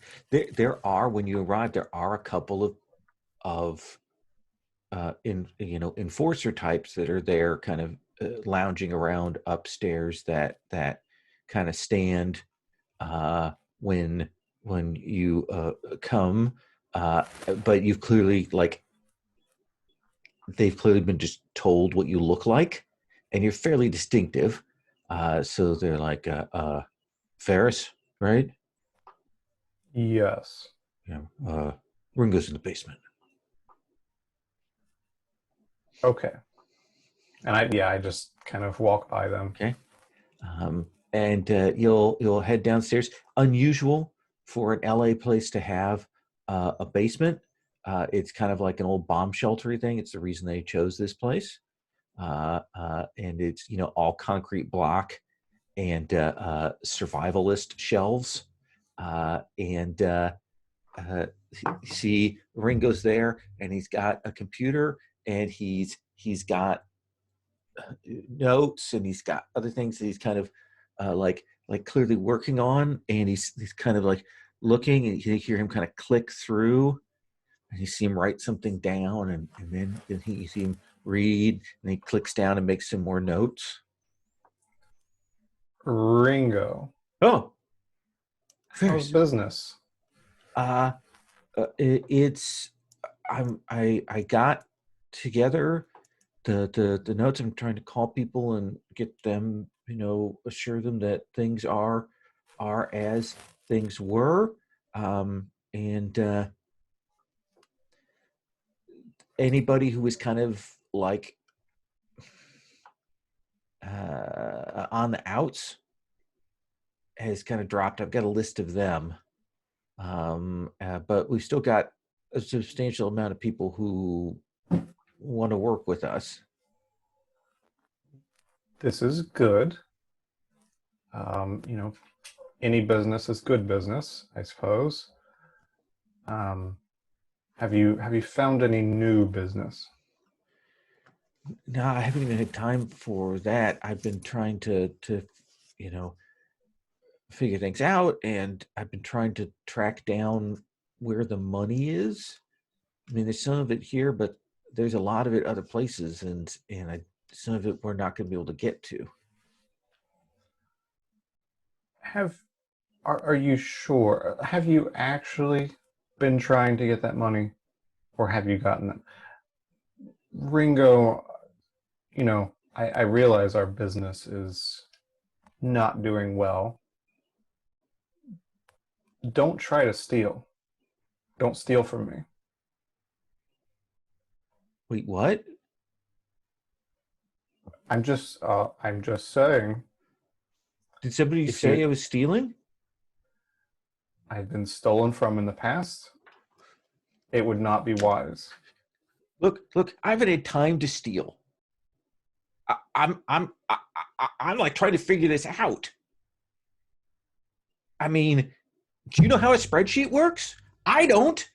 there are when you arrive, there are a couple of enforcer types that are there, kind of lounging around upstairs that kind of stand when you come, but you've clearly like they've clearly been just told what you look like, and you're fairly distinctive. So they're like, Ferris, right? Yes. Yeah. Ringo's in the basement. Okay. And I just kind of walk by them. Okay. And you'll head downstairs. Unusual for an LA place to have a basement. It's kind of like an old bomb sheltery thing. It's the reason they chose this place. And it's all concrete block and survivalist shelves. And you see Ringo's there, and he's got a computer, and he's got notes, and he's got other things that he's kind of like clearly working on, and he's kind of like looking, and you hear him kind of click through, and you see him write something down, and then you see him read, and he clicks down and makes some more notes. Ringo. Oh, How's business? It's I got together the notes. I'm trying to call people and get them, assure them that things are as things were, and anybody who is kind of like on the outs has kind of dropped. I've got a list of them, but we've still got a substantial amount of people who want to work with us. This is good. Any business is good business, I suppose. Have you found any new business? No, I haven't even had time for that. I've been trying to figure things out, and I've been trying to track down where the money is. I mean, there's some of it here, but there's a lot of it other places, and some of it we're not going to be able to get to. Are you sure? Have you actually been trying to get that money, or have you gotten it? Ringo, I realize our business is not doing well. Don't try to steal. Don't steal from me. Wait, what? I'm just saying. Did somebody say I was stealing? I've been stolen from in the past. It would not be wise. Look! I haven't had time to steal. I'm like trying to figure this out. I mean, do you know how a spreadsheet works? I don't.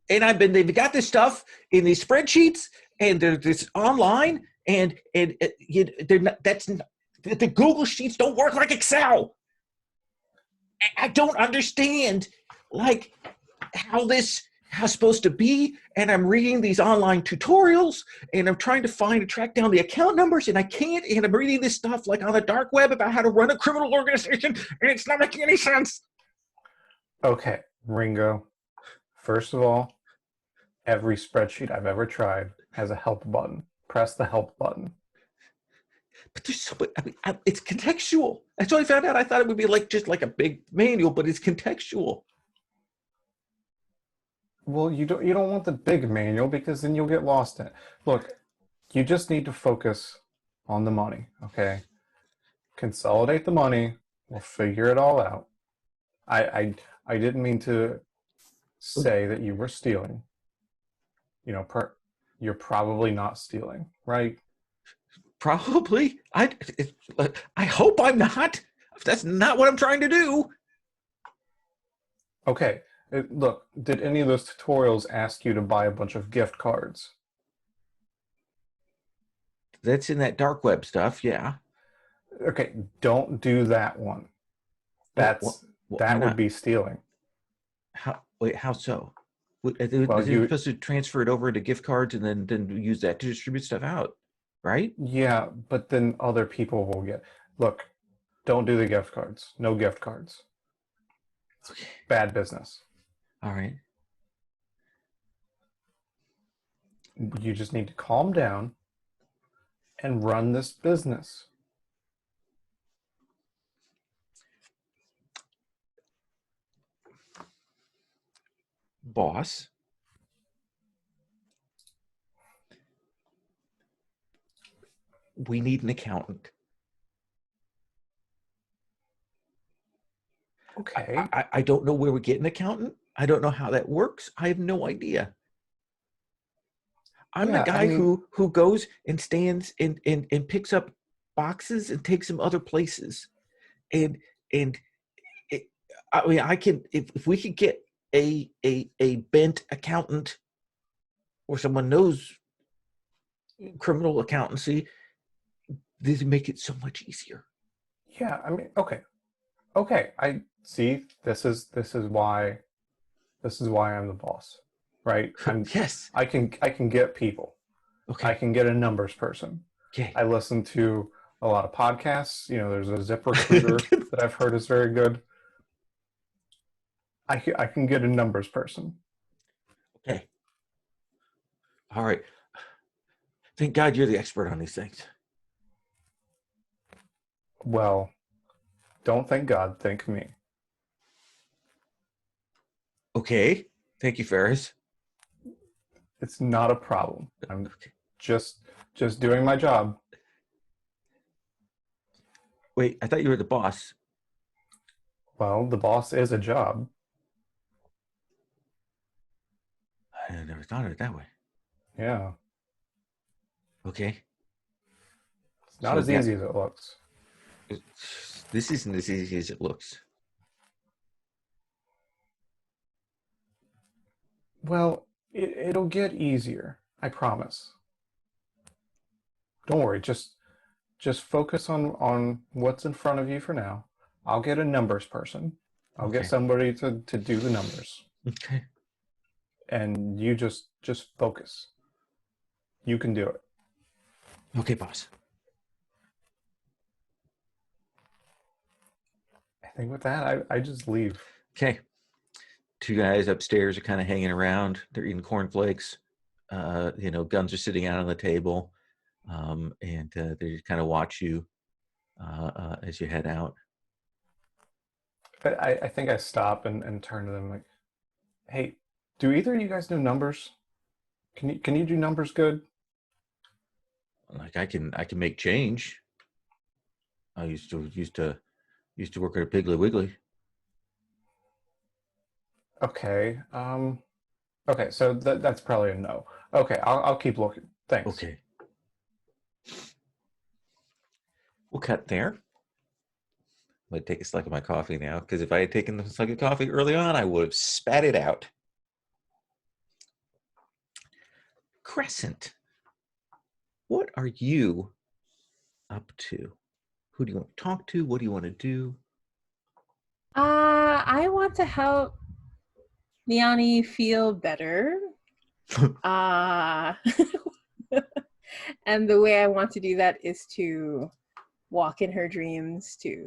And they've got this stuff in these spreadsheets, and they're this online, and they're not, the Google Sheets don't work like Excel. I don't understand like how this is supposed to be, and I'm reading these online tutorials, and I'm trying to track down the account numbers, and I can't, and I'm reading this stuff like on the dark web about how to run a criminal organization, and it's not making any sense. Okay, Ringo. First of all, every spreadsheet I've ever tried has a help button. Press the help button. But there's so much, it's contextual. That's what I found out. I thought it would be like just like a big manual, but it's contextual. Well, you don't want the big manual because then you'll get lost in it. Look, you just need to focus on the money, okay? Consolidate the money. We'll figure it all out. I didn't mean to say that you were stealing. You know, you're probably not stealing, right? Probably. I hope I'm not. That's not what I'm trying to do. Okay, look, did any of those tutorials ask you to buy a bunch of gift cards? That's in that dark web stuff. Yeah. Okay, don't do that one. Why That would not? be stealing. How so? Is Well, it supposed to transfer it over into gift cards and then use that to distribute stuff out, right? yeah, but then other people will get. Look, don't do the gift cards. No gift cards. Okay. Bad business. All right. You just need to calm down and run this business. Boss. We need an accountant. Okay. I don't know where we get an accountant. I don't know how that works. I have no idea. I'm the Yeah, guy who goes and stands and picks up boxes and takes them other places. And it, I mean, I can if we could get a bent accountant or someone knows criminal accountancy, this would make it so much easier. Yeah, I mean, okay. I see. This is why I'm the boss, right? Yes. I can get people. Okay. I can get a numbers person. Okay. I listen to a lot of podcasts. You know, there's a ZipRecruiter that I've heard is very good. I can get a numbers person. Okay. All right. Thank God you're the expert on these things. Well, don't thank God, thank me. Okay. Thank you, Ferris. It's not a problem. I'm Okay. just doing my job. Wait, I thought you were the boss. Well, the boss is a job. I never thought of it that way. Yeah. Okay. It's not as easy as it looks. This isn't as easy as it looks. Well, it'll get easier. I promise. Don't worry. Just focus on what's in front of you for now. I'll get a numbers person. I'll Okay. get somebody to do the numbers. Okay. And you just focus. You can do it. Okay, boss. I think with that, I just leave. Okay. Two guys upstairs are kind of hanging around. They're eating cornflakes. Guns are sitting out on the table. And they just kind of watch you as you head out. I think I stop and turn to them like, hey, do either of you guys know numbers? Can you do numbers good? Like I can make change. I used to work at a Piggly Wiggly. Okay. Okay, so that's probably a no. Okay, I'll keep looking. Thanks. Okay. We'll cut there. I'm going to take a slug of my coffee now, because if I had taken a slug of coffee early on, I would have spat it out. Crescent, what are you up to? Who do you want to talk to? What do you want to do? I want to help Liani feel better. And the way I want to do that is to walk in her dreams to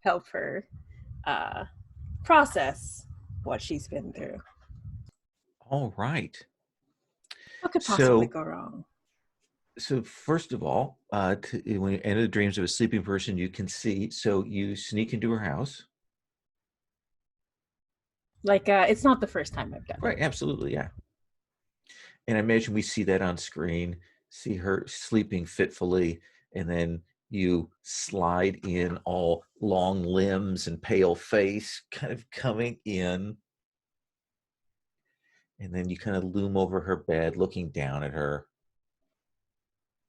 help her process what she's been through. All right. What could possibly go wrong? So first of all, when you enter the dreams of a sleeping person, you can see. So you sneak into her house. Like, it's not the first time I've done Right. it. Absolutely. Yeah. And I imagine we see that on screen, see her sleeping fitfully, and then you slide in all long limbs and pale face kind of coming in. And then you kind of loom over her bed, looking down at her.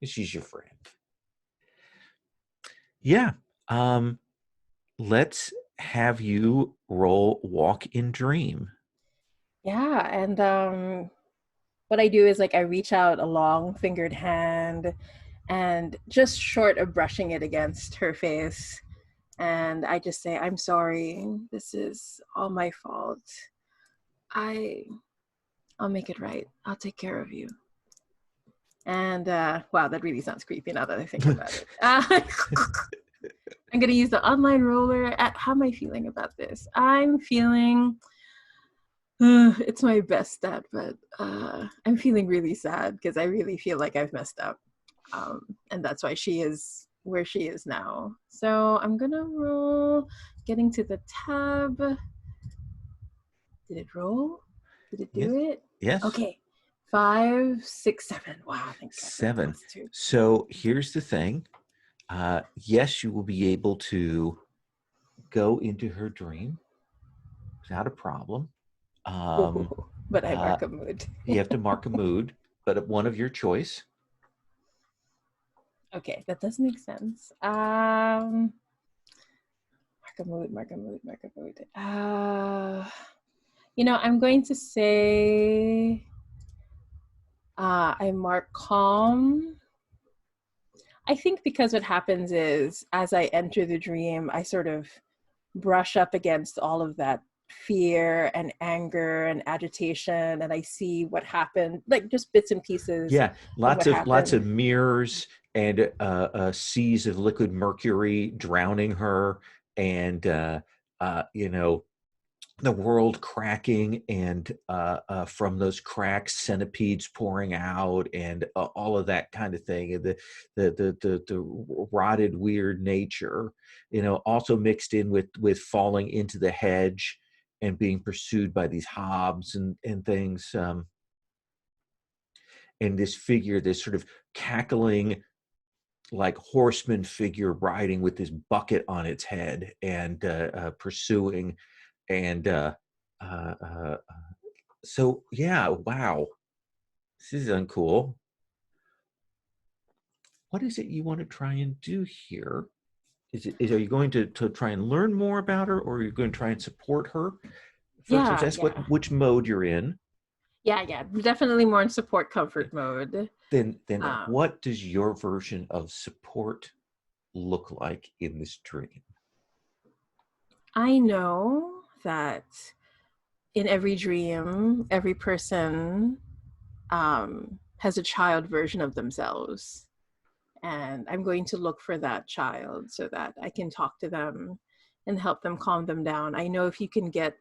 She's your friend. Yeah. Let's have you roll walk in dream. Yeah, and what I do is like I reach out a long fingered hand and just short of brushing it against her face. And I just say, I'm sorry. This is all my fault. I'll make it right. I'll take care of you. And wow, that really sounds creepy now that I think about it. I'm going to use the online roller. How am I feeling about this? I'm feeling, it's my best stat, but I'm feeling really sad because I really feel like I've messed up. And that's why she is where she is now. So I'm going to roll, getting to the tab. Did it roll? Did it do it? Yes. Okay. 5, 6, 7. Wow, thank God. 7. +2. So here's the thing. Yes, you will be able to go into her dream without a problem. But I mark a mood. You have to mark a mood, but one of your choice. Okay, that does make sense. Mark a mood. I'm going to say I mark calm. I think because what happens is as I enter the dream, I sort of brush up against all of that fear and anger and agitation, and I see what happened, like just bits and pieces. Yeah, lots of of mirrors and seas of liquid mercury drowning her, and the world cracking, and from those cracks centipedes pouring out, and all of that kind of thing, and the rotted weird nature, also mixed in with falling into the hedge and being pursued by these hobs and things, and this figure, this sort of cackling like horseman figure riding with this bucket on its head and pursuing, and uh, uh, so yeah, wow, this is uncool. What is it you want to try and do here? Are you going to try and learn more about her, or are you going to try and support her? First, let's ask which mode you're in. Yeah, definitely more in support comfort mode. Then what does your version of support look like in this dream? I know that in every dream, every person has a child version of themselves. And I'm going to look for that child so that I can talk to them and help them calm them down. I know if you can get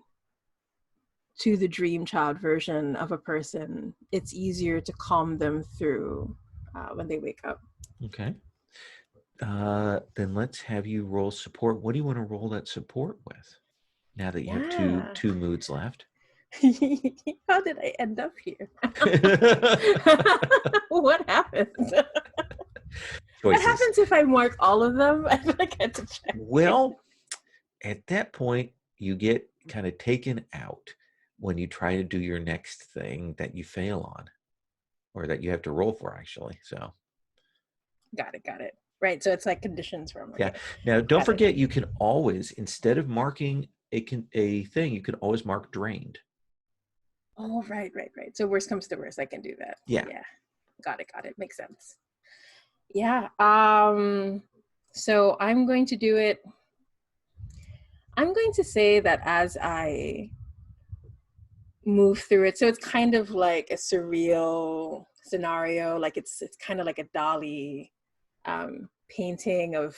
to the dream child version of a person, it's easier to calm them through when they wake up. Okay. Then let's have you roll support. What do you want to roll that support with? Now that you have two moods left. How did I end up here? What happens? What happens if I mark all of them? I feel like I had to check. Well, at that point, you get kind of taken out when you try to do your next thing that you fail on, or that you have to roll for, actually. So got it. Right, so it's like conditions from. Yeah. Now, don't forget, you can always, instead of marking a thing, you can always mark drained. Oh, right. So worst comes to worst, I can do that. Yeah. Got it. Makes sense. Yeah. So I'm going to do it. I'm going to say that as I move through it, so it's kind of like a surreal scenario, like it's kind of like a Dali painting of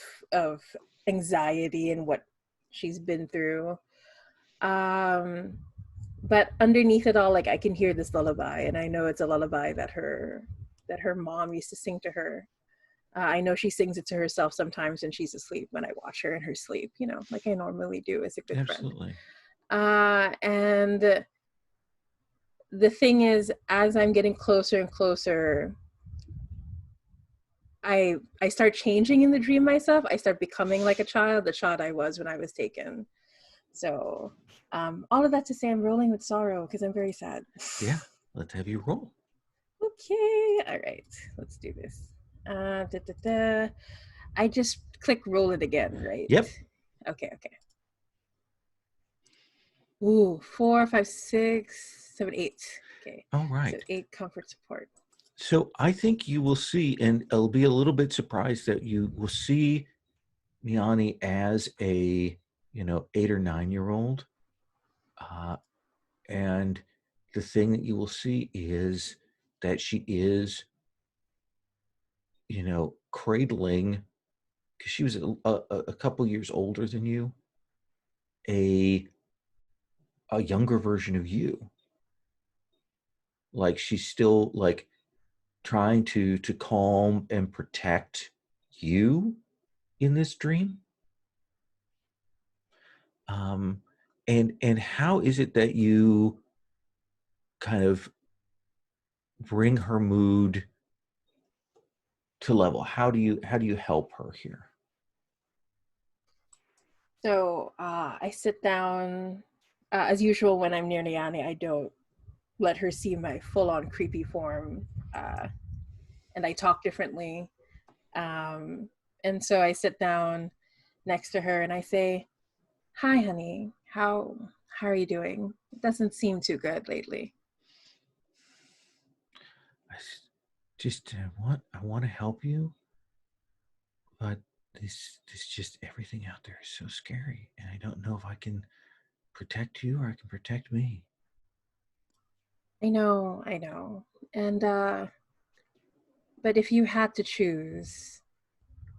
anxiety and what she's been through. But underneath it all, like I can hear this lullaby, and I know it's a lullaby that her that her mom used to sing to her. I know she sings it to herself sometimes when she's asleep, when I watch her in her sleep, you know, like I normally do as a good Absolutely. friend. And the thing is, as I'm getting closer and closer, I start changing in the dream myself. I start becoming like a child, the child I was when I was taken. So all of that to say, I'm rolling with sorrow because I'm very sad. Yeah, let's have you roll. Okay, all right, let's do this. I just click roll it again, right? Yep. Okay. Ooh, 4, 5, 6, 7, 8. Okay. All right. So 8 comfort support. So I think you will see, and I'll be a little bit surprised that you will see Niani as a 8 or 9-year-old, and the thing that you will see is that she is, cradling, because she was a couple years older than you, a younger version of you. Like she's still like trying to calm and protect you in this dream. And how is it that you kind of bring her mood to level? How do you help her here? So I sit down, as usual when I'm near Niani, I don't let her see my full-on creepy form, and I talk differently. And so I sit down next to her and I say, "Hi, honey. How are you doing? It doesn't seem too good lately." I want to help you, but this just everything out there is so scary, and I don't know if I can protect you or I can protect me. I know. And but if you had to choose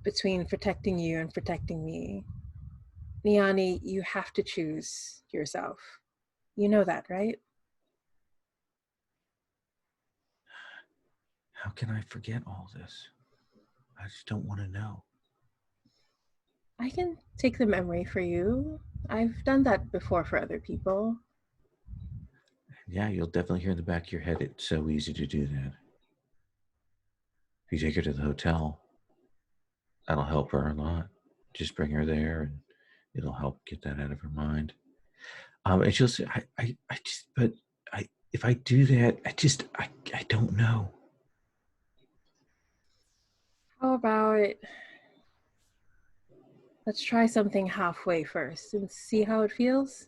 between protecting you and protecting me, Niani, you have to choose yourself. You know that, right? How can I forget all this? I just don't want to know. I can take the memory for you. I've done that before for other people. Yeah, you'll definitely hear in the back of your head, it's so easy to do that. If you take her to the hotel, that'll help her a lot. Just bring her there and it'll help get that out of her mind. And she'll say, if I do that, I don't know. How about let's try something halfway first and see how it feels?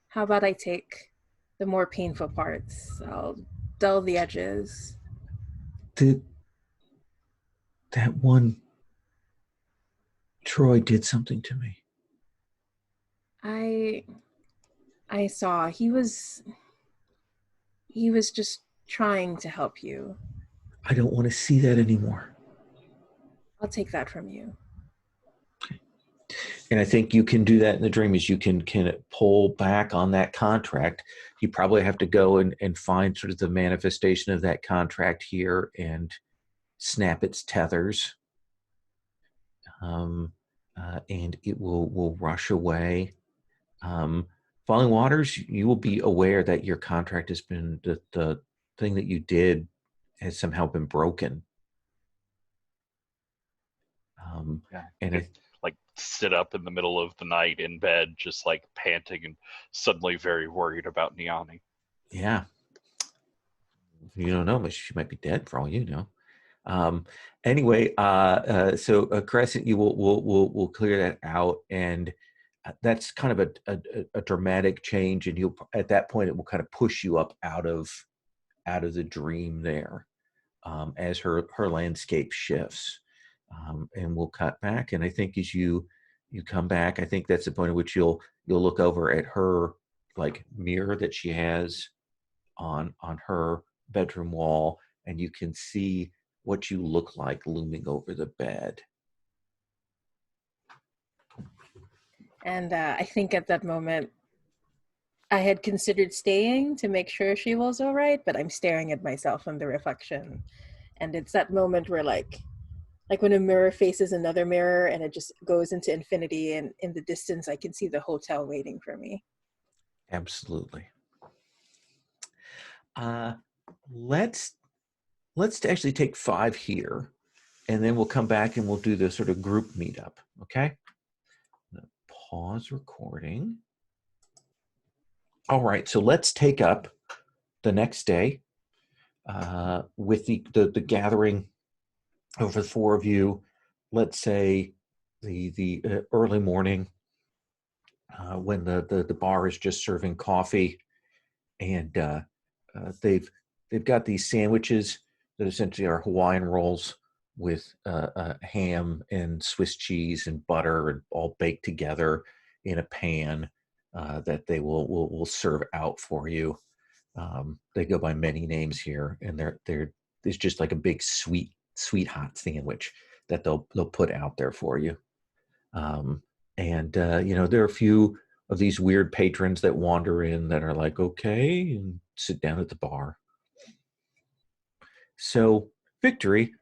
How about I take the more painful parts? I'll dull the edges. That one Troy did something to me. I saw he was just trying to help you. I don't want to see that anymore. I'll take that from you. And I think you can do that in the dream, is you can pull back on that contract. You probably have to go and find sort of the manifestation of that contract here and snap its tethers. And it will rush away. Falling Waters, you will be aware that your contract has been, the thing that you did has somehow been broken. Yeah. And Like sit up in the middle of the night in bed, just like panting and suddenly very worried about Niani. yeah, you don't know, but she might be dead for all you know. Anyway, so Crescent, you will clear that out, and that's kind of a dramatic change, and you'll at that point it will kind of push you up out of the dream there, as her landscape shifts, and we'll cut back. And I think as you come back, I think that's the point at which you'll look over at her like mirror that she has on her bedroom wall, and you can see what you look like looming over the bed. And I think at that moment, I had considered staying to make sure she was all right, but I'm staring at myself in the reflection. And it's that moment where like when a mirror faces another mirror and it just goes into infinity, and in the distance I can see the hotel waiting for me. Absolutely. Let's actually take 5 here, and then we'll come back and we'll do the sort of group meetup. Okay. Pause recording. All right. So let's take up the next day with the gathering of the 4 of you. Let's say the early morning when the bar is just serving coffee, and they've got these sandwiches that essentially are Hawaiian rolls with ham and Swiss cheese and butter, and all baked together in a pan that they will serve out for you. They go by many names here, and there's just like a big sweet hot sandwich that they'll put out there for you. And there are a few of these weird patrons that wander in that are like, okay, and sit down at the bar. So, Victory,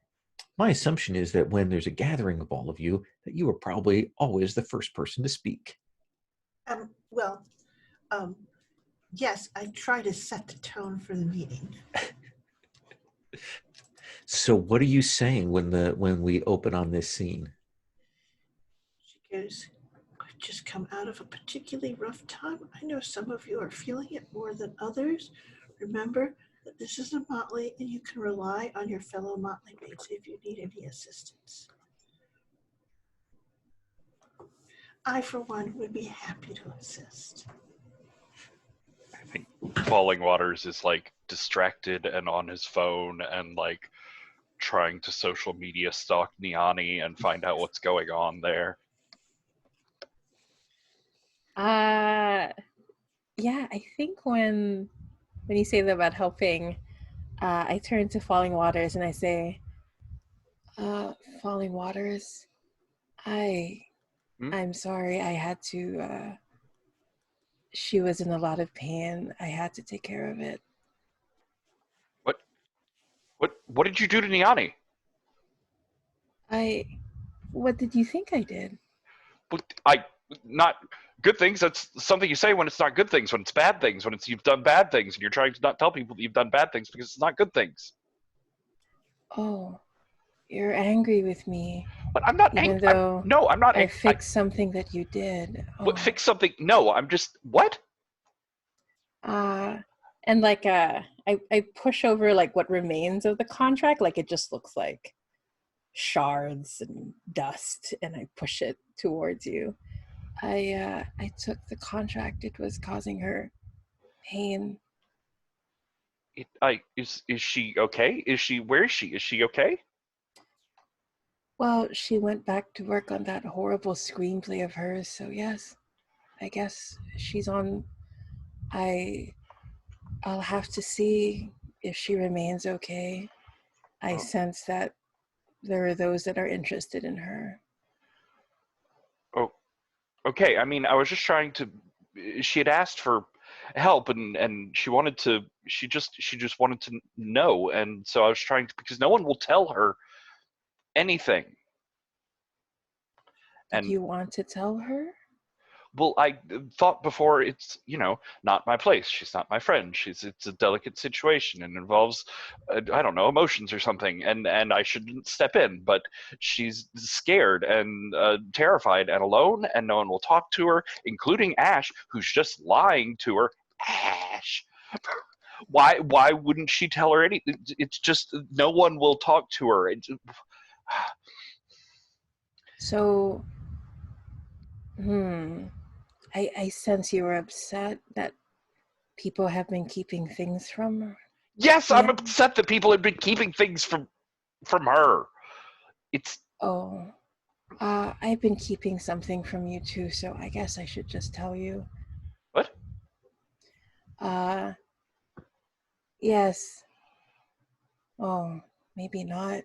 my assumption is that when there's a gathering of all of you, that you are probably always the first person to speak. Yes, I try to set the tone for the meeting. So what are you saying when we open on this scene? She goes, I've just come out of a particularly rough time. I know some of you are feeling it more than others. Remember that this is a motley, and you can rely on your fellow motley mates if you need any assistance. I, for one, would be happy to assist. I think Falling Waters is like distracted and on his phone and like trying to social media stalk Niani and find out what's going on there. Yeah, I think when you say that about helping, I turn to Falling Waters and I say, Falling Waters, I'm sorry, I had to, she was in a lot of pain. I had to take care of it. What did you do to Niani? What did you think I did? Not good things. That's something you say when it's not good things, when it's bad things, when it's you've done bad things, and you're trying to not tell people that you've done bad things because it's not good things. Oh, you're angry with me. But I'm not angry. No, I'm not angry. I fixed something that you did. What, fix something? No, I'm just, what? And like, I push over like what remains of the contract. Like it just looks like shards and dust, and I push it towards you. I took the contract. It was causing her pain. Is she okay? Where is she? Is she okay? Well, she went back to work on that horrible screenplay of hers, so yes, I guess she's on. I'll have to see if she remains okay. I sense that there are those that are interested in her. Oh, okay. I mean, I was just trying to. She had asked for help, and she wanted to. She just wanted to know, and so I was trying to, because no one will tell her anything. And do you want to tell her? Well, I thought before, it's, not my place. She's not my friend. It's a delicate situation and involves, I don't know, emotions or something, and I shouldn't step in. But she's scared and terrified and alone, and no one will talk to her, including Ash, who's just lying to her. Ash, why wouldn't she tell her anything? It's just no one will talk to her. So, I sense you were upset that people have been keeping things from her. Yes, I'm upset that people have been keeping things from her. I've been keeping something from you too, so I guess I should just tell you. What? Yes. Oh, maybe not.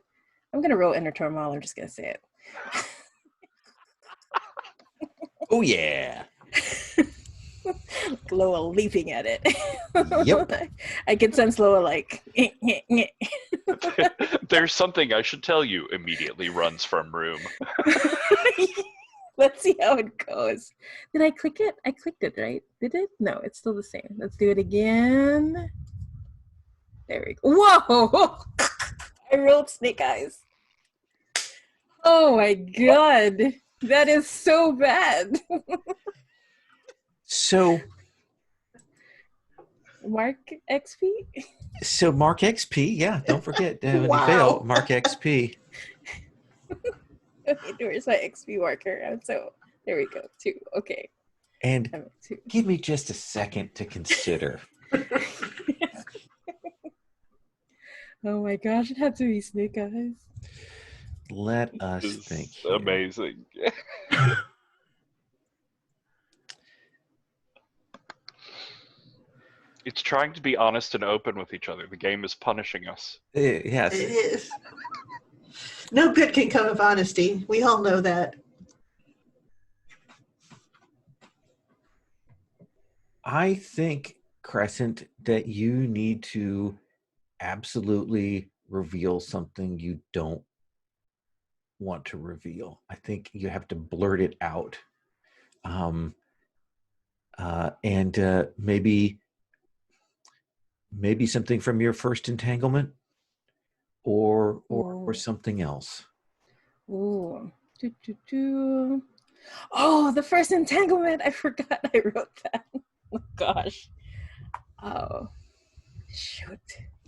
I'm gonna roll inner turmoil. I'm just gonna say it. Oh yeah. Lowell leaping at it. Yep. I can sense Lowell like. There's something I should tell you. Immediately runs from room. Let's see how it goes. Did I click it? I clicked it, right? Did it? No, it's still the same. Let's do it again. There we go. Whoa! I rolled snake eyes. Oh my god. That is so bad. So Mark XP? So Mark XP, yeah, don't forget when you Wow. fail, Mark XP. Okay, where's my XP marker? So there we go. 2. Okay. And I'm at 2. give me just a second to consider. Oh my gosh, it had to be snake eyes. Let us This think. is Here. amazing. It's trying to be honest and open with each other. The game is punishing us. Yes. It is. No good can come of honesty. We all know that. I think, Crescent, that you need to absolutely reveal something you don't want to reveal. I think you have to blurt it out. And maybe something from your first entanglement or something else. Ooh. Oh, the first entanglement. I forgot I wrote that. Oh gosh. Oh, shoot.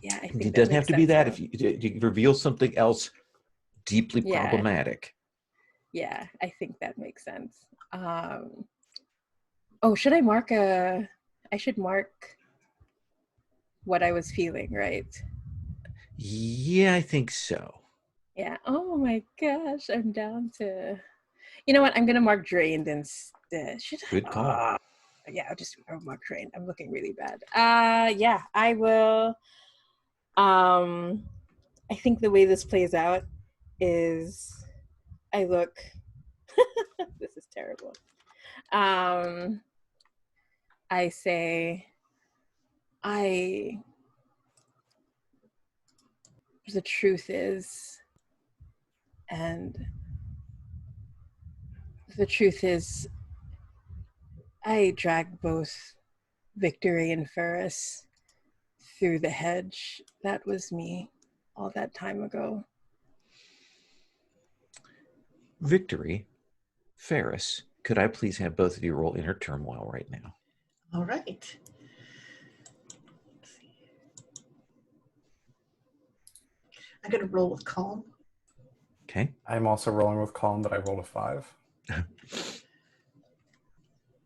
Yeah, I think It doesn't have to be that. Though. If you reveal something else deeply problematic. Yeah, I think that makes sense. Oh, should I mark I should mark what I was feeling, right? Yeah, I think so. Yeah. Oh my gosh, I'm down to. You know what? I'm gonna mark drained instead. Should I? Good call. Yeah, I'll mark drained. I'm looking really bad. Yeah, I will. I think the way this plays out is I look. This is terrible. I say, the truth is, and the truth is, I dragged both Victory and Ferris through the hedge. That was me all that time ago. Victory, Ferris, could I please have both of you roll inner turmoil right now? All right. I'm going to roll with calm. Okay. I'm also rolling with calm, but I rolled a 5.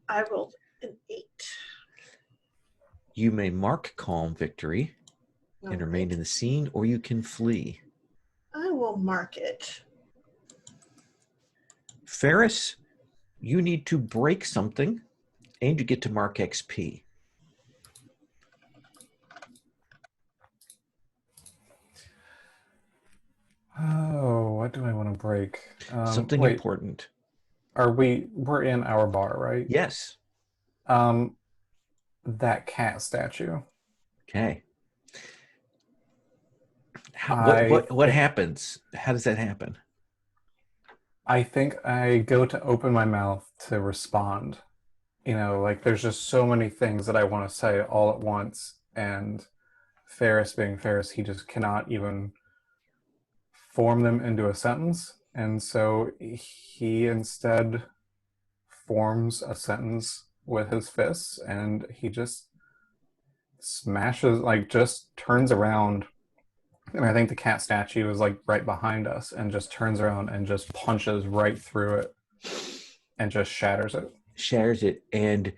I rolled an 8. You may mark calm, Victory, and All remain right. in the scene, or you can flee. I will mark it. Ferris, you need to break something, and you get to mark XP. Oh, what do I want to break? Something wait, important. we're in our bar, right? Yes. That cat statue. Okay. What happens? How does that happen? I think I go to open my mouth to respond. You know, like there's just so many things that I want to say all at once, and Ferris being Ferris, he just cannot even form them into a sentence, and so he instead forms a sentence with his fists, and he just smashes, like just turns around, and I think the cat statue is like right behind us, and just turns around and just punches right through it and just shatters it. Shatters it, and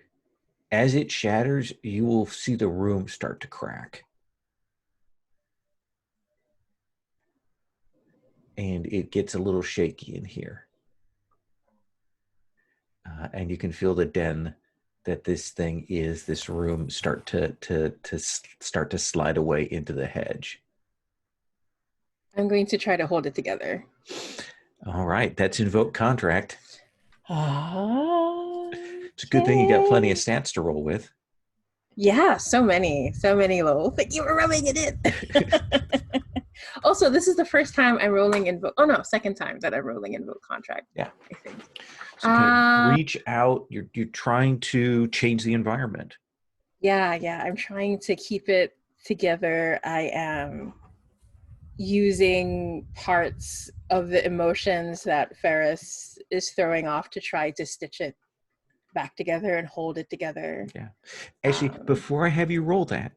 as it shatters, you will see the room start to crack. And it gets a little shaky in here. And you can feel the den that this room start to slide away into the hedge. I'm going to try to hold it together. All right, that's invoke contract. Okay. It's a good thing you got plenty of stats to roll with. Yeah, so many lol. But you were rubbing it in. Also, this is the first time I'm rolling Invoke. Oh no, second time that I'm rolling Invoke Contract. Yeah. I think. So kind of reach out. You're trying to change the environment. Yeah. I'm trying to keep it together. I am using parts of the emotions that Ferris is throwing off to try to stitch it back together and hold it together. Yeah. Actually, before I have you roll that,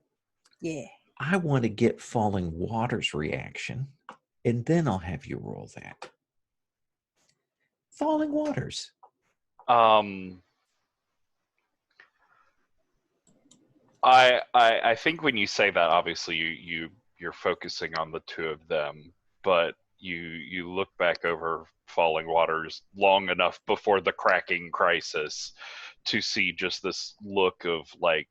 Yeah. I want to get Falling Waters' reaction, and then I'll have you roll that. Falling Waters. I think when you say that, obviously you're focusing on the two of them, but you look back over Falling Waters long enough before the cracking crisis to see just this look of like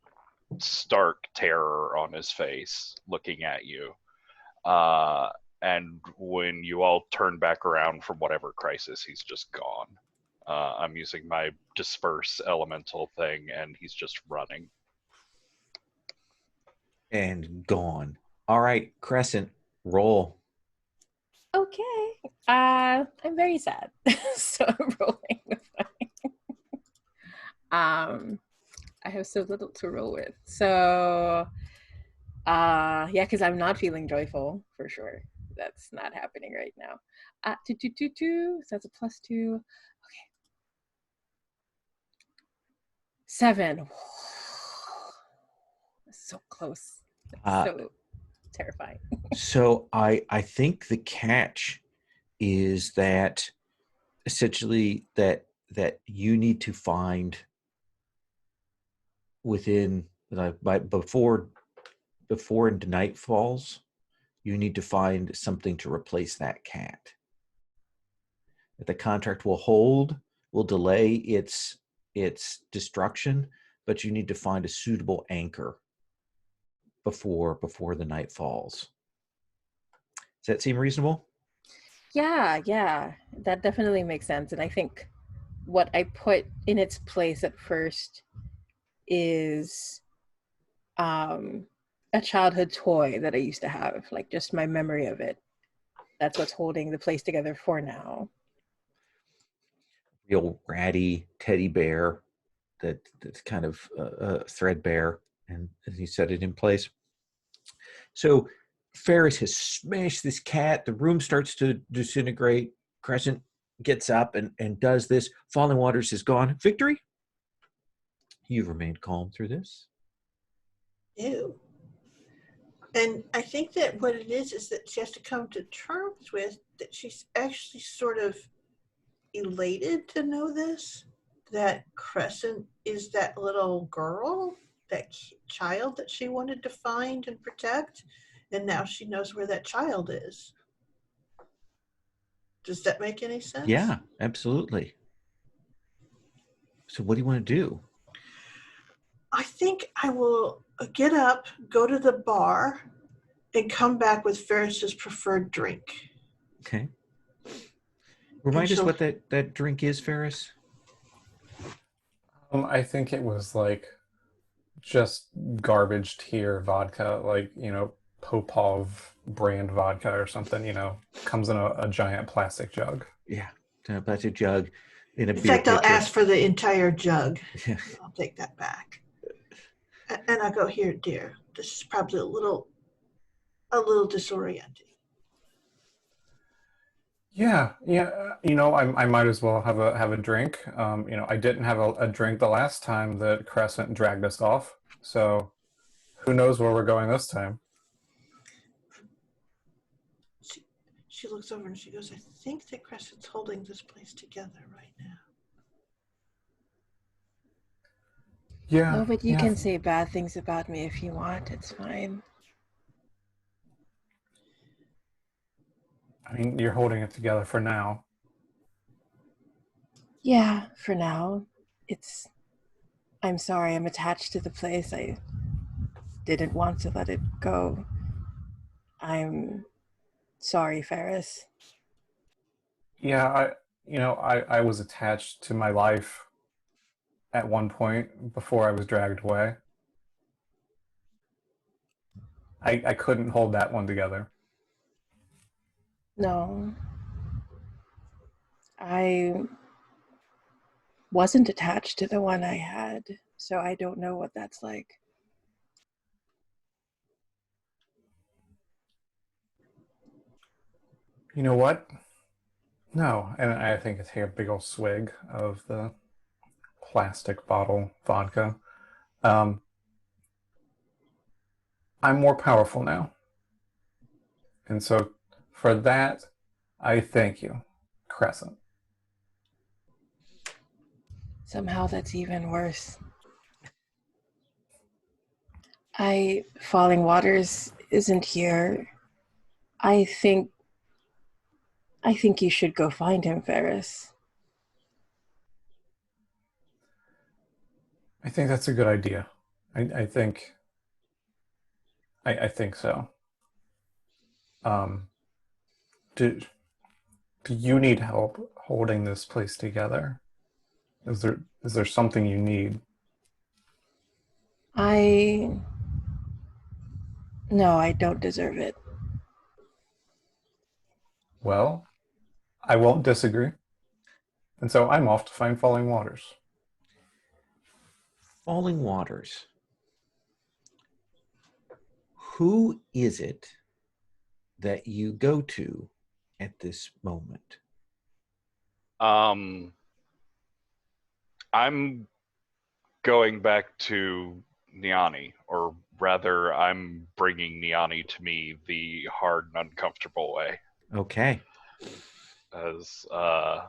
stark terror on his face looking at you. And when you all turn back around from whatever crisis, he's just gone. I'm using my disperse elemental thing, and he's just running. And gone. All right, Crescent, roll. Okay. I'm very sad. So I'm rolling with mine. I have so little to roll with. So yeah, because I'm not feeling joyful for sure. That's not happening right now. 2. So that's a +2. Okay. 7. So close. So terrifying. So I think the catch is that essentially that you need to find within before into night falls, you need to find something to replace that cat. That the contract will delay its destruction, but you need to find a suitable anchor before the night falls. Does that seem reasonable? Yeah, that definitely makes sense. And I think what I put in its place at first is a childhood toy that I used to have, like just my memory of it. That's what's holding the place together for now. Real ratty teddy bear that's kind of threadbare, and he set it in place. So Ferris has smashed this cat. The room starts to disintegrate. Crescent gets up and does this. Falling Waters is gone. Victory? You've remained calm through this. Ew. And I think that what it is that she has to come to terms with that she's actually sort of elated to know this, that Crescent is that little girl, that child that she wanted to find and protect, and now she knows where that child is. Does that make any sense? Yeah, absolutely. So what do you want to do? I think I will get up, go to the bar, and come back with Ferris's preferred drink. Okay. Remind us what that drink is, Ferris. I think it was like just garbage tier vodka, like, Popov brand vodka or something, comes in a giant plastic jug. Yeah, a plastic jug in a In beer fact, I'll pitcher. ask for the entire jug. Yeah. I'll take that back. And I go, here, dear, this is probably a little disorienting. Yeah. I might as well have a drink. I didn't have a drink the last time that Crescent dragged us off, so who knows where we're going this time. She looks over and she goes, I think that Crescent's holding this place together right now. Yeah. Oh, but you can say bad things about me if you want. It's fine. I mean, you're holding it together for now. Yeah, for now. I'm sorry, I'm attached to the place. I didn't want to let it go. I'm sorry, Ferris. Yeah, I was attached to my life at one point before I was dragged away. I couldn't hold that one together. No. I wasn't attached to the one I had, so I don't know what that's like. You know what? No, and I think I take a big old swig of the plastic bottle vodka. Um, I'm more powerful now. And so for that, I thank you, Crescent. Somehow that's even worse. Falling Waters isn't here. I think you should go find him, Ferris. I think that's a good idea. I think I think so. Um, do do you need help holding this place together? Is there something you need? I No, I don't deserve it. Well, I won't disagree. And so I'm off to find Falling Waters. Falling Waters. Who is it that you go to at this moment? I'm going back to Niani, or rather, I'm bringing Niani to me the hard and uncomfortable way. Okay. As I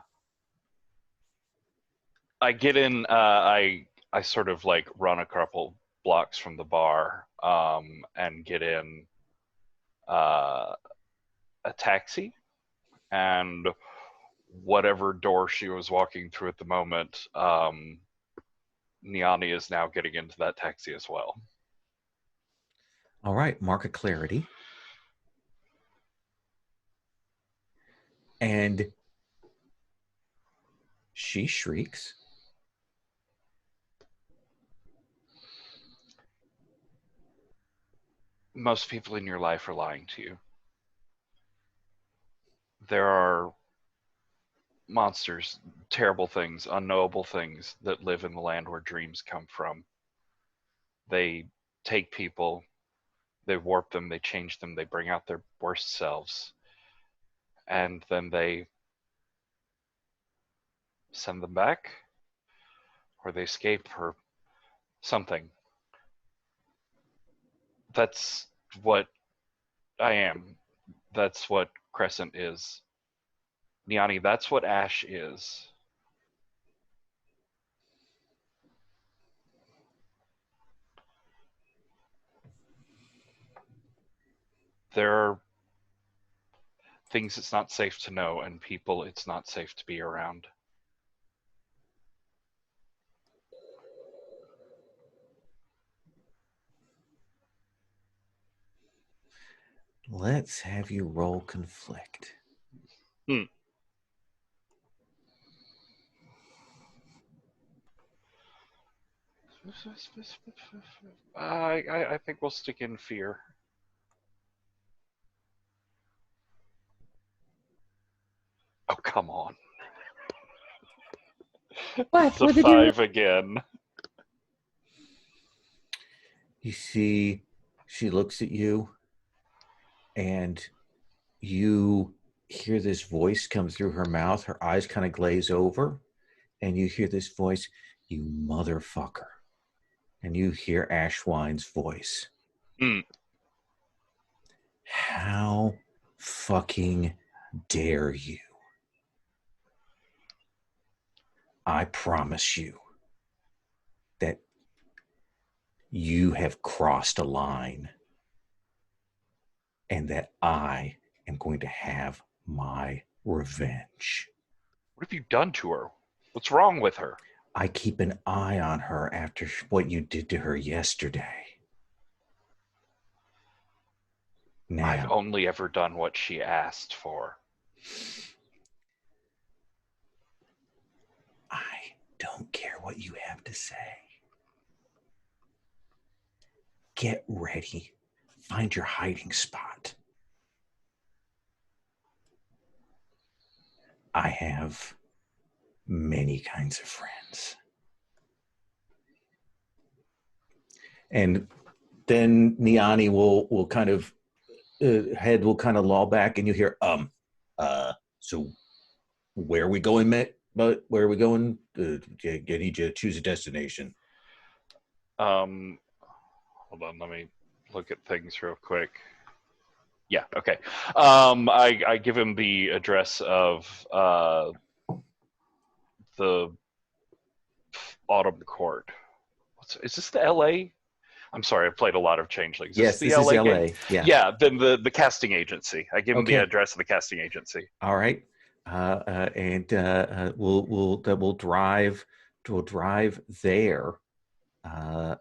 get in, I sort of like run a couple blocks from the bar, and get in a taxi, and whatever door she was walking through at the moment, Niani is now getting into that taxi as well. All right. Mark a clarity. And she shrieks. Most people in your life are lying to you. There are monsters, terrible things, unknowable things that live in the land where dreams come from. They take people, they warp them, they change them, they bring out their worst selves, and then they send them back, or they escape, or something. That's what I am. That's what Crescent is. Niani, that's what Ash is. There are things it's not safe to know, and people it's not safe to be around. Let's have you roll conflict. I think we'll stick in fear. Oh, come on. What? It's a What did you? 5 again. You see, she looks at you, and you hear this voice come through her mouth. Her eyes kind of glaze over, and you hear this voice, "You motherfucker." And you hear Ashwine's voice. Mm. How fucking dare you? I promise you that you have crossed a line and that I am going to have my revenge. What have you done to her? What's wrong with her? I keep an eye on her after what you did to her yesterday. I've Now, only ever done what she asked for. I don't care what you have to say. Get ready. Find your hiding spot. I have many kinds of friends. And then Niani will kind of head will kind of loll back, and you hear so where are we going, Matt? But where are we going? I need you to choose a destination. Hold on, let me look at things real quick. Yeah, okay. I give him the address of the Autumn Court. Is this the LA? I'm sorry, I've played a lot of Changelings. Yes, Is this this the is LA LA. game? Yeah. Yeah, then the casting agency. I give him the Okay. address of the casting agency. All right. And we'll drive there. And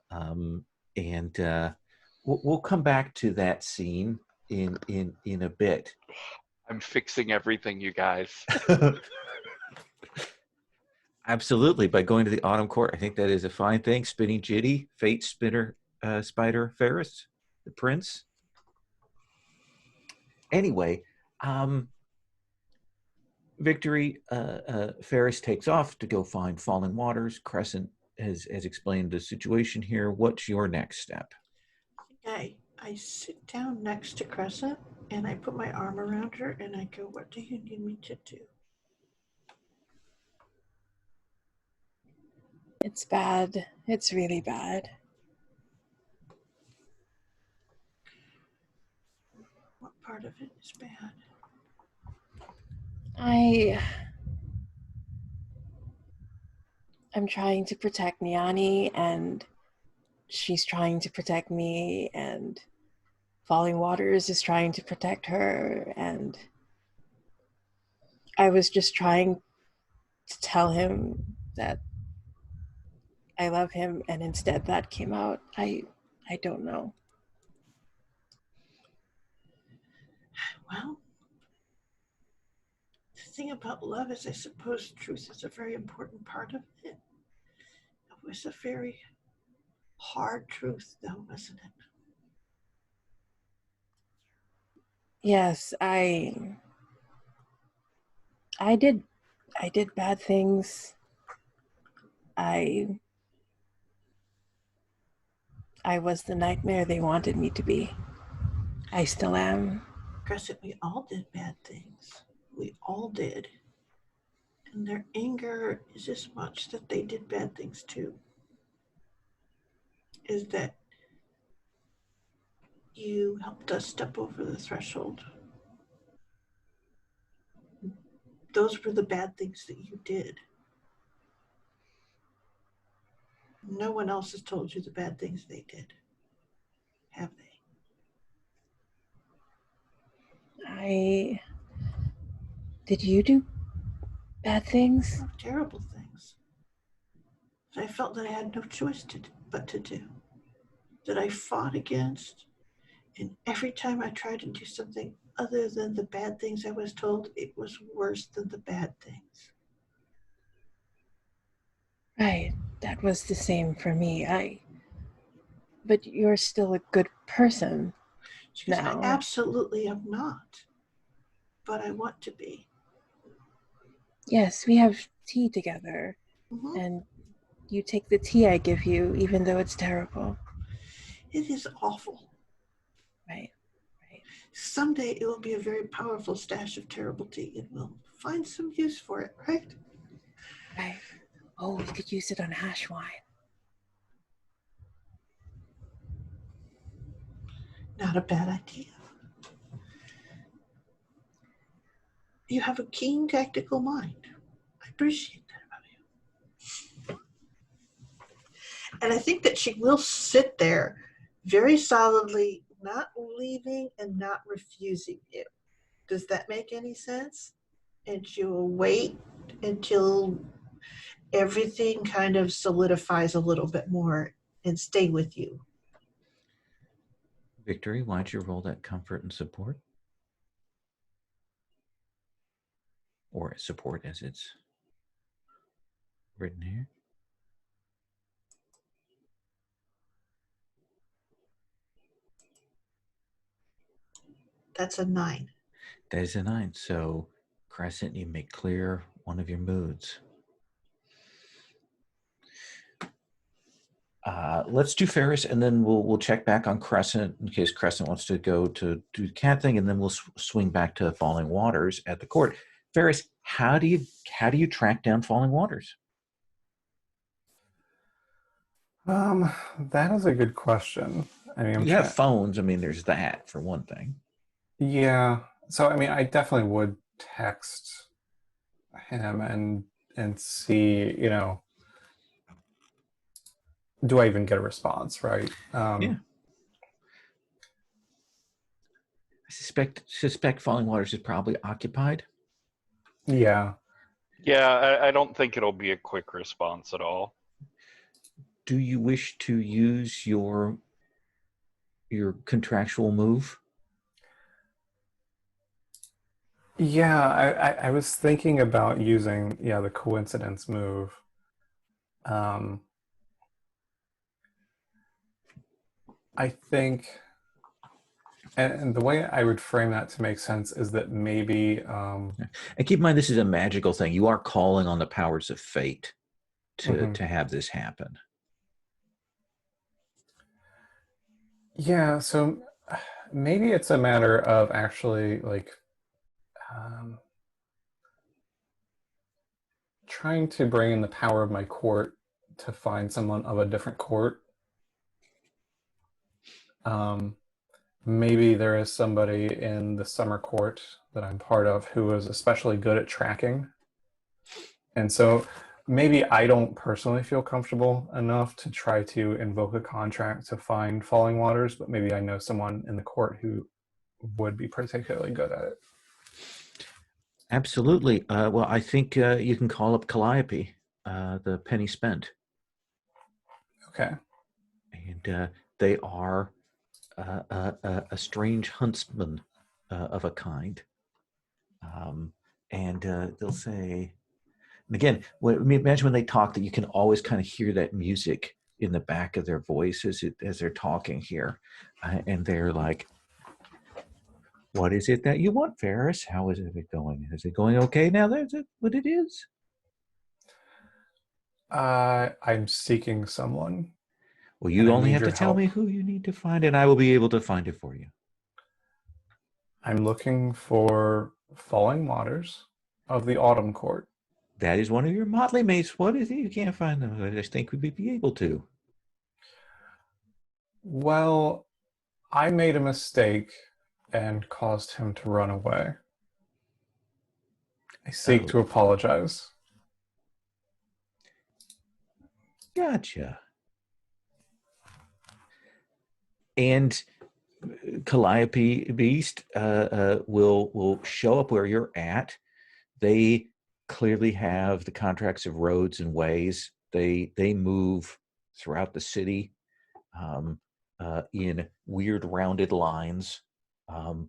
we'll come back to that scene in a bit. I'm fixing everything, you guys. Absolutely. By going to the Autumn Court, I think that is a fine thing. Spinning Jitty, Fate Spinner, Spider Ferris, the Prince. Anyway, Victory, Ferris takes off to go find Falling Waters. Crescent has explained the situation here. What's your next step? I sit down next to Crescent and I put my arm around her and I go, what do you need me to do? It's bad. It's really bad. What part of it is bad? I'm trying to protect Niani, and she's trying to protect me, and Falling Waters is trying to protect her, and I was just trying to tell him that I love him, and instead that came out. I don't know. Well, the thing about love is I suppose truth is a very important part of it. It was a very hard truth, though, wasn't it? Yes, I did bad things. I was the nightmare they wanted me to be. I still am. Crescent, we all did bad things. We all did. And their anger is as much that they did bad things too. Is that you helped us step over the threshold. Those were the bad things that you did. No one else has told you the bad things they did, have they? Did you do bad things? Terrible things. That I felt that I had no choice but to do. That I fought against. And every time I tried to do something other than the bad things I was told, it was worse than the bad things. Right. That was the same for me. But you're still a good person now. I absolutely am not. But I want to be. Yes, we have tea together. Mm-hmm. And you take the tea I give you, even though it's terrible. It is awful. Right. Someday it will be a very powerful stash of terrible tea and we'll find some use for it, right? Right. Oh, we could use it on hash wine. Not a bad idea. You have a keen tactical mind. I appreciate that about you. And I think that she will sit there very solidly, not leaving and not refusing you. Does that make any sense? And she will wait until everything kind of solidifies a little bit more and stay with you. Victory, why don't you roll that comfort and support? Or support as it's written here. That's a 9. That is a 9. So Crescent, you make clear one of your moods. Let's do Ferris, and then we'll check back on Crescent in case Crescent wants to go to do the cat thing, and then we'll swing back to Falling Waters at the court. Ferris, how do you track down Falling Waters? That is a good question. I mean, I'm You have trying. phones. I mean, there's that for one thing. Yeah. So I mean, I definitely would text him and see, do I even get a response, right? Yeah. I suspect Falling Waters is probably occupied. Yeah. Yeah, I don't think it'll be a quick response at all. Do you wish to use your contractual move? Yeah, I was thinking about using the coincidence move. I think, and the way I would frame that to make sense is that maybe. And keep in mind, this is a magical thing. You are calling on the powers of fate to have this happen. Yeah, so maybe it's a matter of actually trying to bring in the power of my court to find someone of a different court. Maybe there is somebody in the summer court that I'm part of who is especially good at tracking. And so maybe I don't personally feel comfortable enough to try to invoke a contract to find Falling Waters, but maybe I know someone in the court who would be particularly good at it. Absolutely. Well, I think you can call up Calliope, the penny spent. Okay. And they are a strange huntsman of a kind. And they'll say, and again, imagine when they talk that you can always kind of hear that music in the back of their voices as they're talking here. And they're like, what is it that you want, Ferris? How is it going? Is it going okay now? That's what it is. I'm seeking someone. Well, you only have to tell me who you need to find, and I will be able to find it for you. I'm looking for Falling Waters of the Autumn Court. That is one of your motley mates. What is it? You can't find them. I just think we'd be able to. Well, I made a mistake and caused him to run away. I seek to apologize. Gotcha. And Calliope Beast will show up where you're at. They clearly have the contracts of roads and ways. They move throughout the city in weird rounded lines,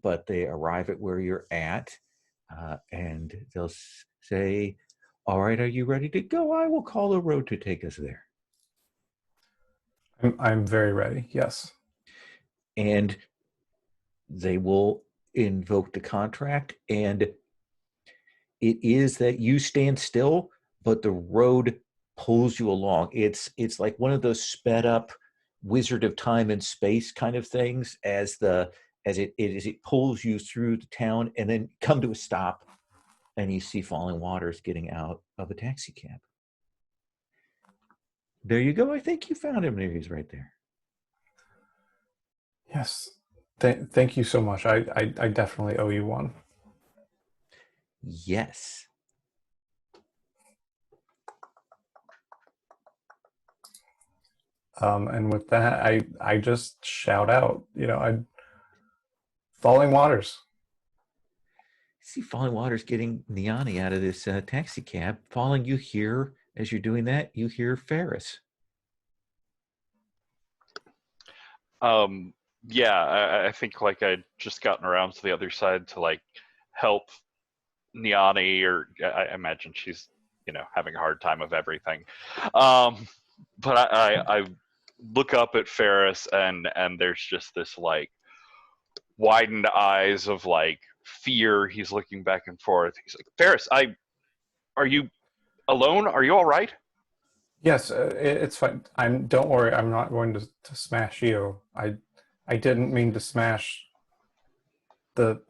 but they arrive at where you're at, and they'll say, "All right, are you ready to go? I will call a road to take us there." I'm very ready. Yes. And they will invoke the contract, and it is that you stand still, but the road pulls you along. It's like one of those sped up Wizard of Time and Space kind of things as it pulls you through the town, and then come to a stop, and you see Falling Waters getting out of a taxi cab. There you go. I think you found him. There, he's right there. Yes. Thank you so much. I definitely owe you one. Yes. And with that, I just shout out, Falling Waters. See Falling Waters getting Niani out of this taxi cab. Falling, you hear, as you're doing that, you hear Ferris. Yeah, I think I'd just gotten around to the other side to help Niani, or I imagine she's having a hard time of everything. But I look up at Ferris, and there's just this widened eyes of fear, he's looking back and forth. He's like, Ferris, are you alone? Are you all right? Yes, it's fine. Don't worry. I'm not going to smash you. I didn't mean to smash the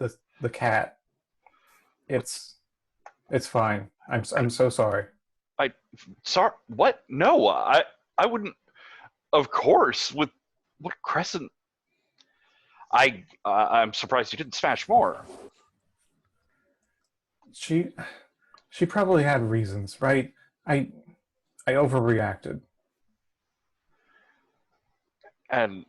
cat. It's fine. I'm so sorry. Sorry, what? No, I wouldn't. Of course, with what Crescent? I'm surprised you didn't smash more. She probably had reasons, right? I overreacted. And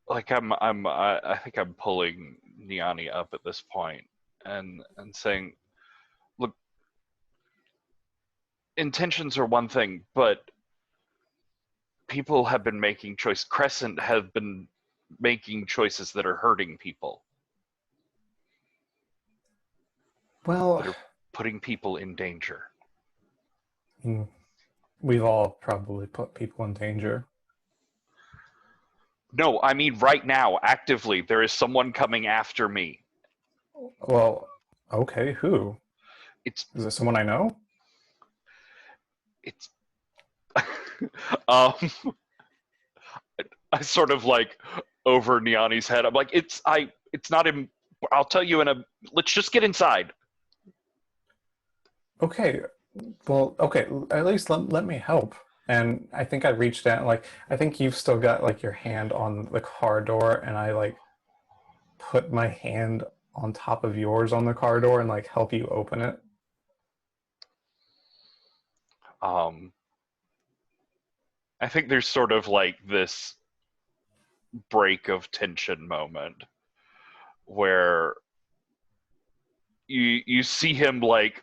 like I think I'm pulling Niani up at this point and saying, look, intentions are one thing, but people have been making choices. Crescent have been making choices that are hurting people, Well, that are putting people in danger. we've all probably put people in danger. No, I mean right now, actively, there is someone coming after me. Well, okay, who? Is it someone I know? It's I sort of like over Niani's head. I'm like, it's not him. I'll tell you let's just get inside. Okay, well, okay, at least let me help. And I think I reached out, like, I think you've still got, like, your hand on the car door, and I, like, put my hand on top of yours on the car door and, like, help you open it. I think there's sort of like this break of tension moment where you see him like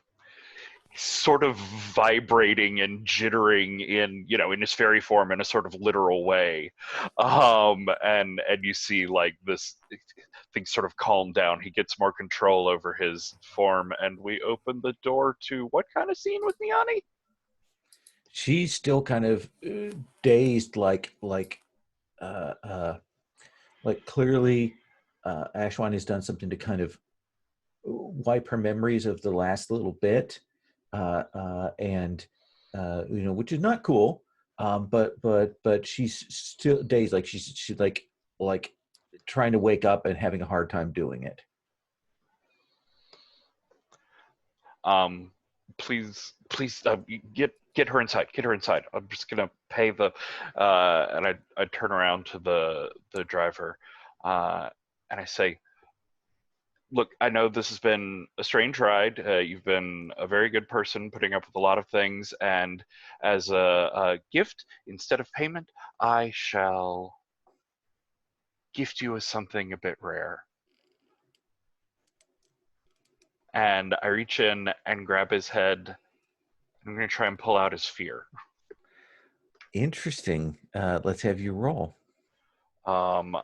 sort of vibrating and jittering in his fairy form in a sort of literal way, and you see like this things sort of calm down. He gets more control over his form, and we open the door to what kind of scene with Niani? She's still kind of dazed, like clearly Ashwine has done something to kind of wipe her memories of the last little bit, and which is not cool. But she's still dazed, like she's like trying to wake up and having a hard time doing it. Please, get her inside. Get her inside. I'm just gonna pay the, and I turn around to the driver, and I say, look, I know this has been a strange ride. You've been a very good person, putting up with a lot of things, and as a gift, instead of payment, I shall gift you with something a bit rare. And I reach in and grab his head. I'm going to try and pull out his fear. Interesting. Let's have you roll. I'm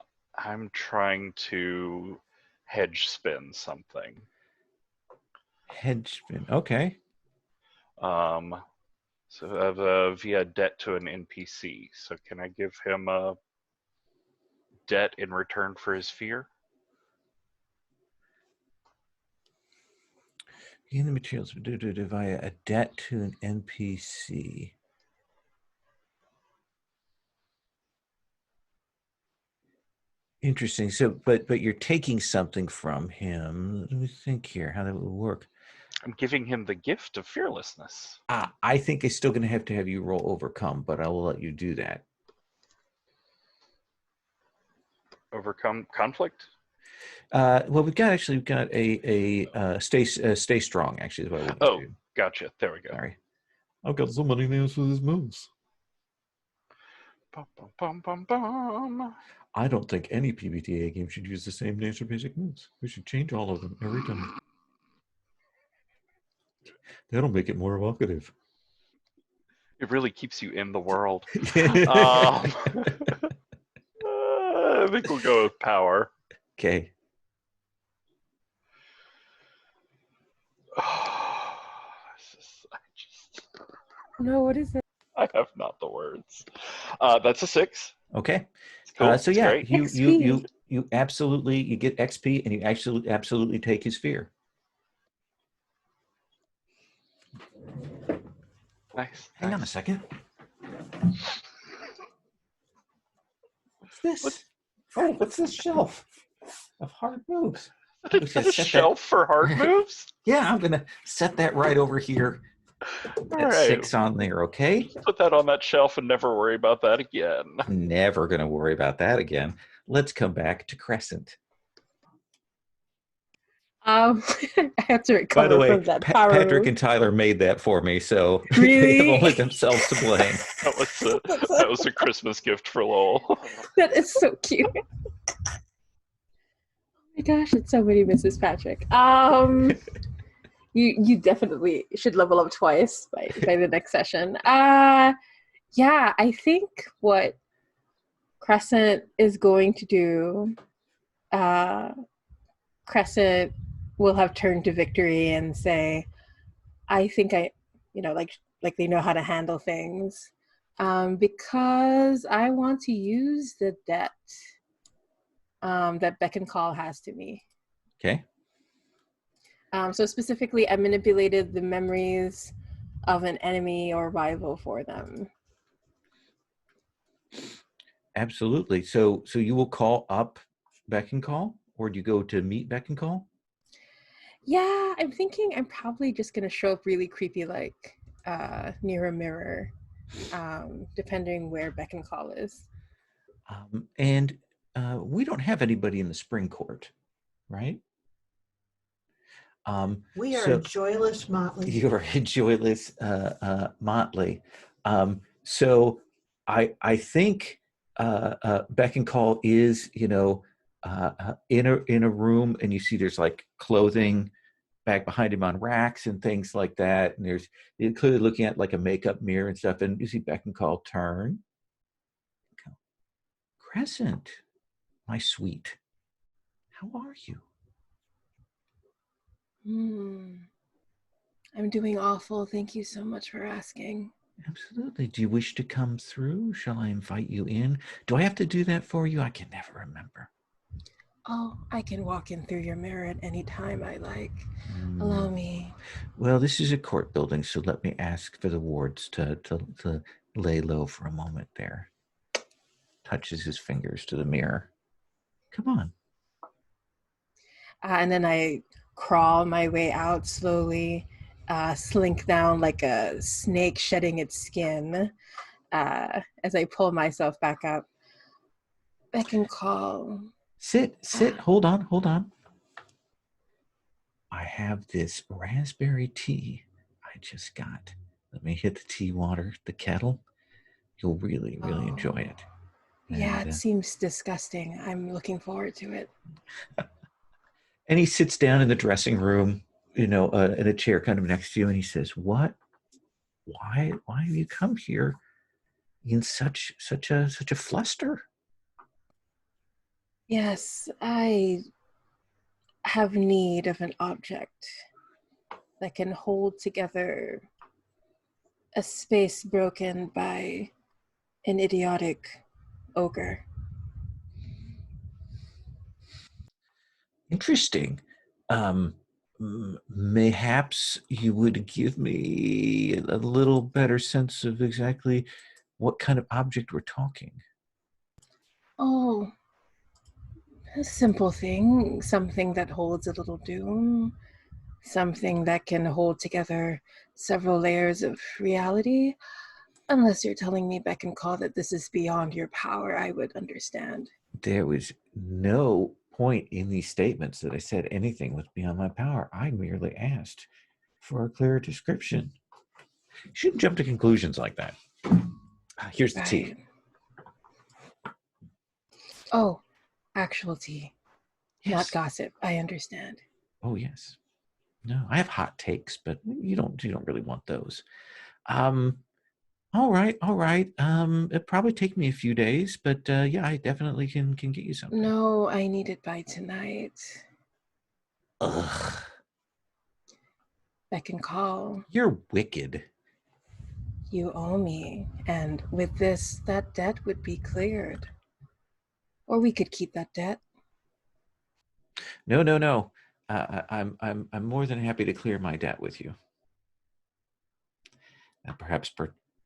trying to hedge spin something. Hedge spin. Okay. So via debt to an NPC. So can I give him a debt in return for his fear? Gain the materials via a debt to an NPC. Interesting. So, but you're taking something from him. Let me think here how that would work. I'm giving him the gift of fearlessness. I think it's still going to have you roll overcome, but I will let you do that. Overcome conflict? Well, we've got a stay strong. Actually, is what I want to do. Gotcha. There we go. Sorry, I've got so many names for these moves. Bum, bum, bum, bum, bum. I don't think any PbtA game should use the same names for basic moves. We should change all of them every time. That'll make it more evocative. It really keeps you in the world. I think we'll go with power. Okay. No, what is it? I have not the words. That's a 6. Okay. Cool. So yeah, great. you you get XP, and you absolutely take his fear. Nice. Hang on a second. What's this? Oh, what's this shelf of hard moves? I'm Is just that gonna a set shelf for hard moves? Yeah, I'm gonna set that right over here. All At right. 6 on there, okay? Put that on that shelf and never worry about that again. Never gonna worry about that again. Let's come back to Crescent. I have to By the recover way, from that power Patrick move. and Tyler made that for me, so Really? they have only themselves to blame. That was a Christmas gift for Lowell. That is so cute. Oh my gosh, it's so many Mrs. Patrick. You definitely should level up twice by the next session. Yeah, I think what Crescent is going to do, Crescent will have turned to Victory and say, I think like they know how to handle things, because I want to use the debt that Beck and Call has to me. Okay. So specifically, I manipulated the memories of an enemy or rival for them. Absolutely. So you will call up Beck and Call, or do you go to meet Beck and Call? Yeah, I'm thinking I'm probably just gonna show up really creepy, like near a mirror, depending where Beck and Call is. And we don't have anybody in the spring court, right? We are a joyless motley. You're a joyless motley. So I think Beck and Call is, in a room, and you see there's like clothing back behind him on racks and things like that, and you're clearly looking at like a makeup mirror and stuff, and you see Beck and Call turn. Crescent, my sweet, how are you? I'm doing awful. Thank you so much for asking. Absolutely. Do you wish to come through? Shall I invite you in? Do I have to do that for you? I can never remember. Oh, I can walk in through your mirror at any time I like. Allow me. Well, this is a court building, so let me ask for the wards to lay low for a moment there. Touches his fingers to the mirror. Come on. And then I crawl my way out slowly, slink down like a snake shedding its skin, as I pull myself back up. Beck and Call. Sit. Hold on. I have this raspberry tea I just got. Let me hit the tea water, the kettle. You'll really enjoy it. Yeah, it seems disgusting. I'm looking forward to it. And he sits down in the dressing room, in a chair kind of next to you, and he says, "What? Why have you come here in such a fluster?" Yes, I have need of an object that can hold together a space broken by an idiotic ogre. Interesting. Mayhaps you would give me a little better sense of exactly what kind of object we're talking. Oh, a simple thing, something that holds a little doom, something that can hold together several layers of reality. Unless you're telling me, Beck and Call, that this is beyond your power, I would understand. There was no point in these statements that I said anything was beyond my power. I merely asked for a clearer description. You shouldn't jump to conclusions like that. Here's the tea. Oh, actual tea. Yes. Not gossip. I understand. Oh yes. No, I have hot takes, but you don't really want those. All right. It'd probably take me a few days, but yeah, I definitely can get you something. No, I need it by tonight. Ugh. Beck and Call. You're wicked. You owe me, and with this, that debt would be cleared. Or we could keep that debt. No, no, no. I'm more than happy to clear my debt with you. Perhaps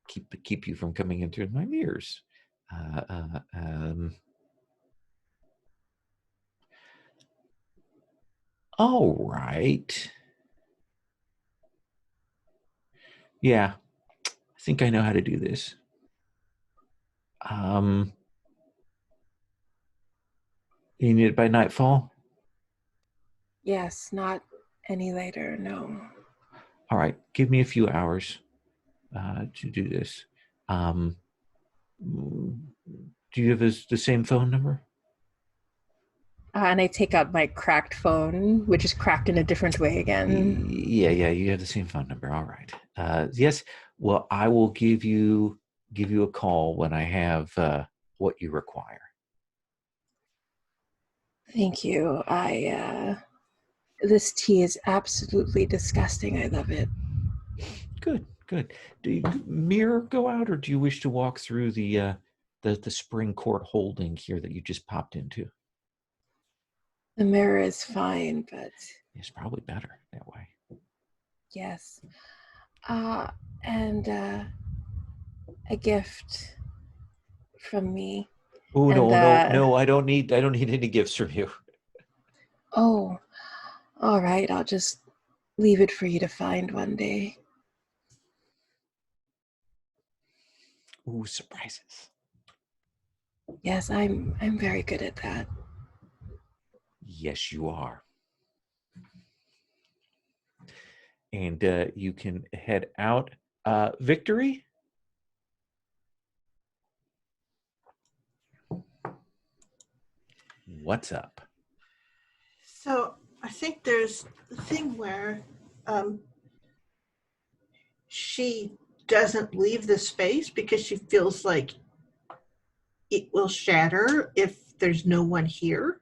keep you from coming into my mirrors. All right. Yeah, I think I know how to do this. You need it by nightfall? Yes, not any later, no. All right, give me a few hours to do this. Do you have the same phone number? And I take out my cracked phone, which is cracked in a different way again. Yeah, you have the same phone number. All right. Yes. Well, I will give you a call when I have what you require. Thank you. This tea is absolutely disgusting. I love it. Good, good. Do you mirror go out, or do you wish to walk through the spring court holding here that you just popped into? The mirror is fine, but It's probably better that way. yes. And a gift from me. Oh, And no! I don't need any gifts from you. oh, all right. I'll just leave it for you to find one day. Ooh, surprises. Yes, I'm very good at that. Yes, you are. And you can head out. Victory? What's up? So I think there's the thing where she doesn't leave the space because she feels like it will shatter if there's no one here.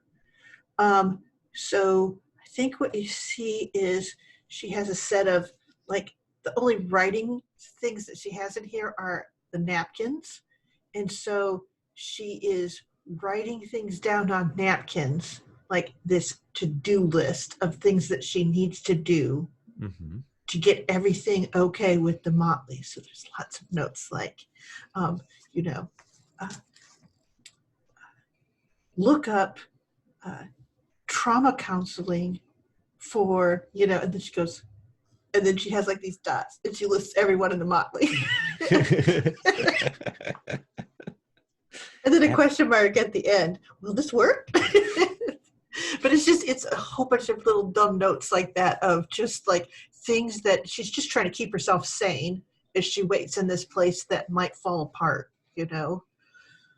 So I think what you see is she has a set of, like, the only writing things that she has in here are the napkins. And so she is writing things down on napkins, like this to-do list of things that she needs to do to get everything okay with the motley. So there's lots of notes like, you know, look up trauma counseling for, and then she goes, and then she has like these dots and she lists everyone in the motley. And then a question mark at the end. Will this work? But it's a whole bunch of little dumb notes like that of just like things that she's just trying to keep herself sane as she waits in this place that might fall apart,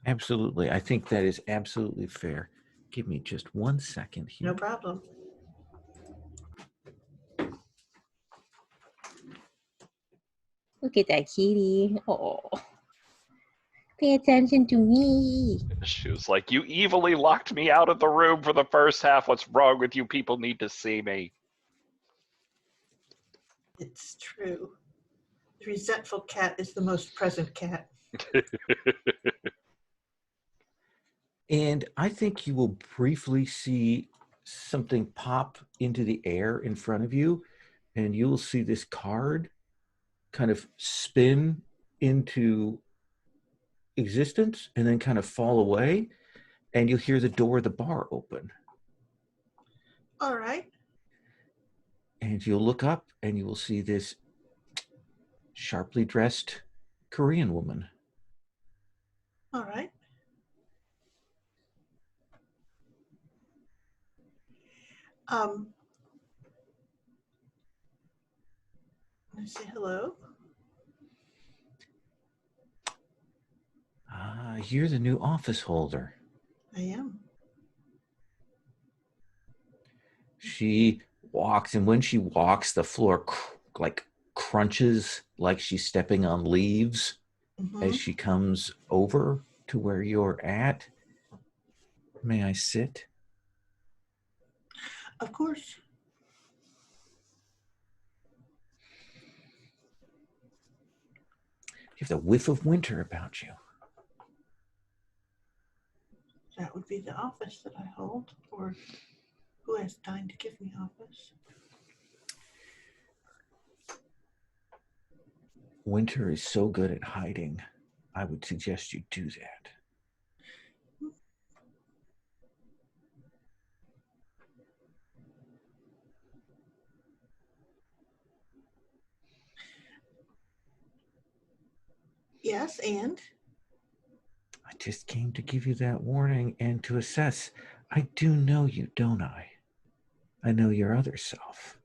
Absolutely. I think that is absolutely fair. Give me just 1 second here. No problem. Look at that kitty. Oh, pay attention to me. She was like, "You evilly locked me out of the room for the first half. What's wrong with you? People need to see me." It's true. The resentful cat is the most present cat. And I think you will briefly see something pop into the air in front of you, and you will see this card kind of spin into existence and then kind of fall away, and you'll hear the door of the bar open. All right. And you'll look up and you will see this sharply dressed Korean woman. All right. I say hello. You're the new office holder. I am. She walks, and when she walks, the floor crunches like she's stepping on leaves as she comes over to where you're at. May I sit? Of course. You have the whiff of winter about you. That would be the office that I hold. Or Who has time to give me office? Winter is so good at hiding. I would suggest you do that. Yes, and? I just came to give you that warning and to assess. I do know you, don't I? I know your other self.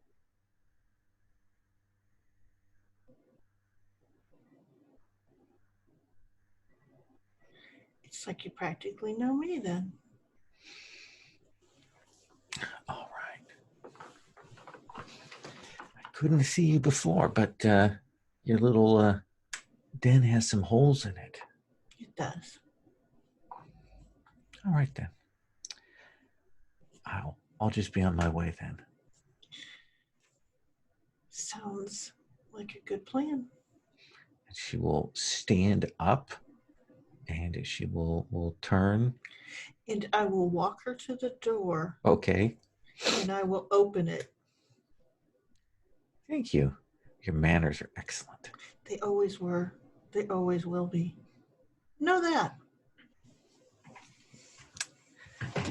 It's like you practically know me then. All right. I couldn't see you before, but your little den has some holes in it. It does. All right then. I'll just be on my way then. Sounds like a good plan. And she will stand up and she will turn. And I will walk her to the door. Okay. And I will open it. Thank you. Your manners are excellent. They always were. They always will be. Know that.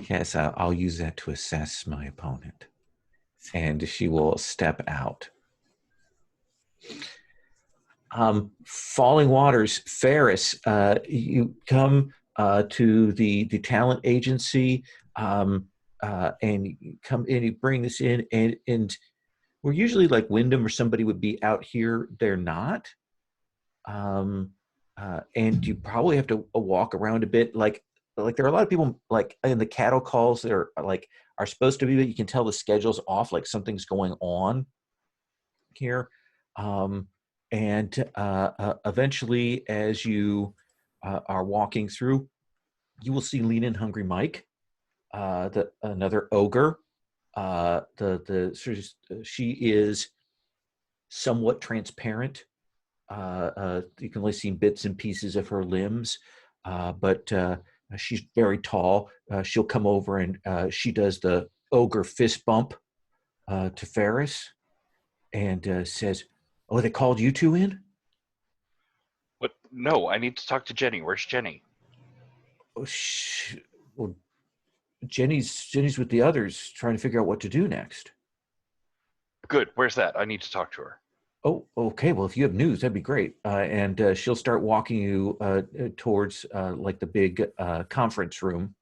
Yes, I'll use that to assess my opponent. And she will step out. Falling Waters, Ferris, you come to the talent agency and you come in, you bring this in, and we're usually like Wyndham or somebody would be out here. They're not. And you probably have to walk around a bit. Like there are a lot of people like in the cattle calls that are supposed to be, but you can tell the schedule's off, like something's going on here. And eventually, as you are walking through, you will see Lean and Hungry Mike, another ogre. She is somewhat transparent. You can only see bits and pieces of her limbs, but she's very tall. She'll come over and she does the ogre fist bump to Ferris and says, "Oh, they called you two in?" But no, I need to talk to Jenny. Where's Jenny? Oh, well, Jenny's with the others trying to figure out what to do next. Good. Where's that? I need to talk to her. Oh, okay. Well, if you have news, that'd be great. And she'll start walking you towards like the big conference room.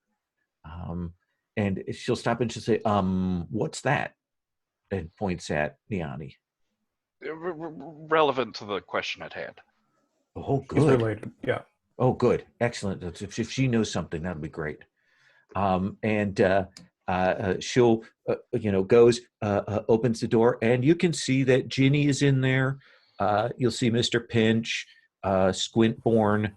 And she'll stop and she'll say, "What's that?" And points at Niani. Relevant to the question at hand. Oh, It's good. related. Yeah. Oh, good. Excellent. If she knows something, that'll be great. And she'll, goes, opens the door, and you can see that Ginny is in there. You'll see Mr. Pinch, Squintborn,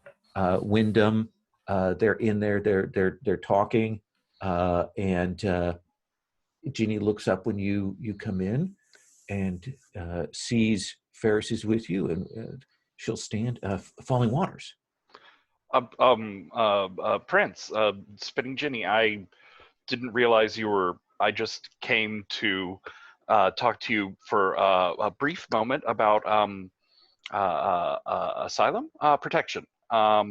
Wyndham. They're in there. They're talking, and Ginny looks up when you come in, and sees Ferris is with you, and she'll stand. Falling Waters. Prince, Spinning Ginny, I didn't realize you were. I just came to talk to you for a brief moment about asylum protection. Help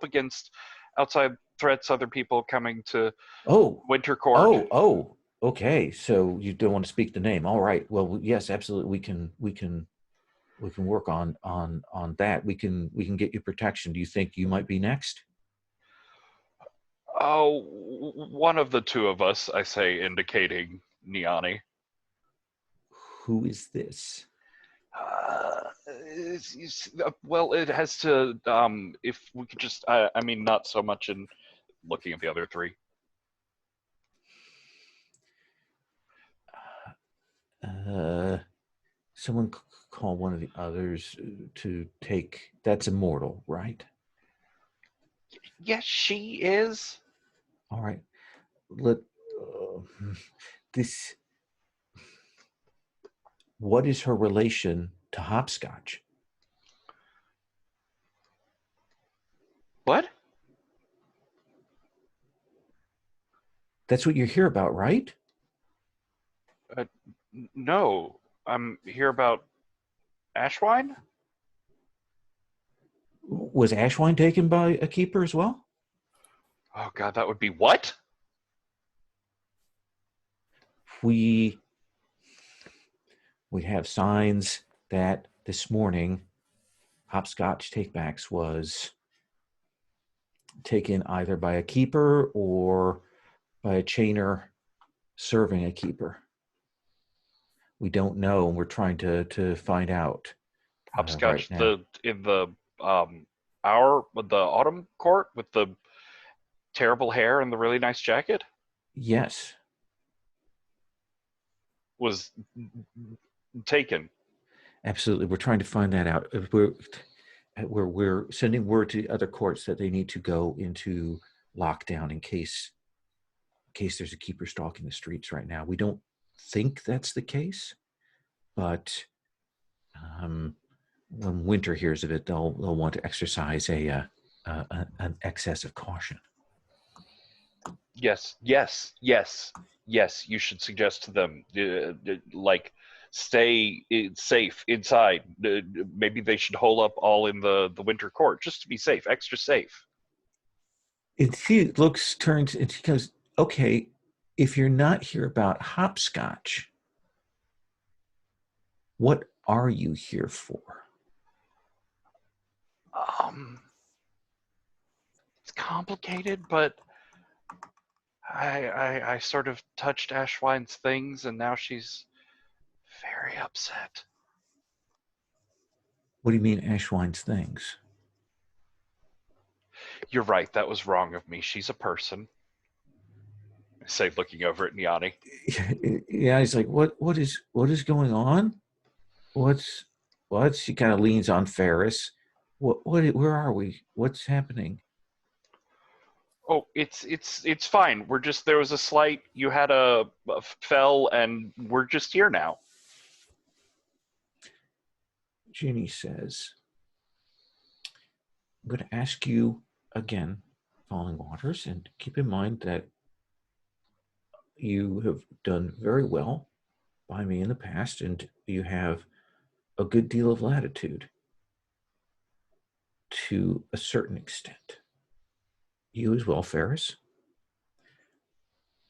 against outside threats, other people coming to Winter Court. Okay. So you don't want to speak the name. All right. Well, yes, absolutely. We can work on that. We can get you protection. Do you think you might be next? Oh, one of the two of us, I say, indicating Niani. Who is this? Well, it has to. If we could just, I mean, not so much in looking at the other three. Someone call one of the others to take. That's Immortal, right? Yes, she is. All right. This. What is her relation to Hopscotch? What? That's what you're here about, right? No, I'm here about Ashwine. Was Ashwine taken by a keeper as well? Oh God, that would be what? We have signs that this morning Hopscotch Takebacks was taken either by a keeper or by a chainer serving a keeper. We don't know, and we're trying to find out right Hopscotch, now. in the the autumn court with the terrible hair and the really nice jacket Yes, was taken. absolutely. We're trying to find that out. We're sending word to other courts that they need to go into lockdown in case there's a keeper stalking the streets right now. We don't think that's the case, but when Winter hears of it, they'll want to exercise an excess of caution. Yes. You should suggest to them, like, stay safe inside. Maybe they should hole up all in the winter court just to be safe, extra safe. And she turns, and she goes, "Okay, if you're not here about hopscotch, what are you here for?" It's complicated, but I sort of touched Ashwine's things, and now she's very upset. What do you mean, Ashwine's things? You're right. That was wrong of me. She's a person. I say, looking over at Niani. Yeah, he's like, what is going on? What's She kind of leans on Ferris. Where are we? What's happening? Oh, it's fine. We're just, there was a slight. You had a fell, and we're just here now. Ginny says, "I'm going to ask you again, Falling Waters, and keep in mind that you have done very well by me in the past, and you have a good deal of latitude to a certain extent. You as well, Ferris.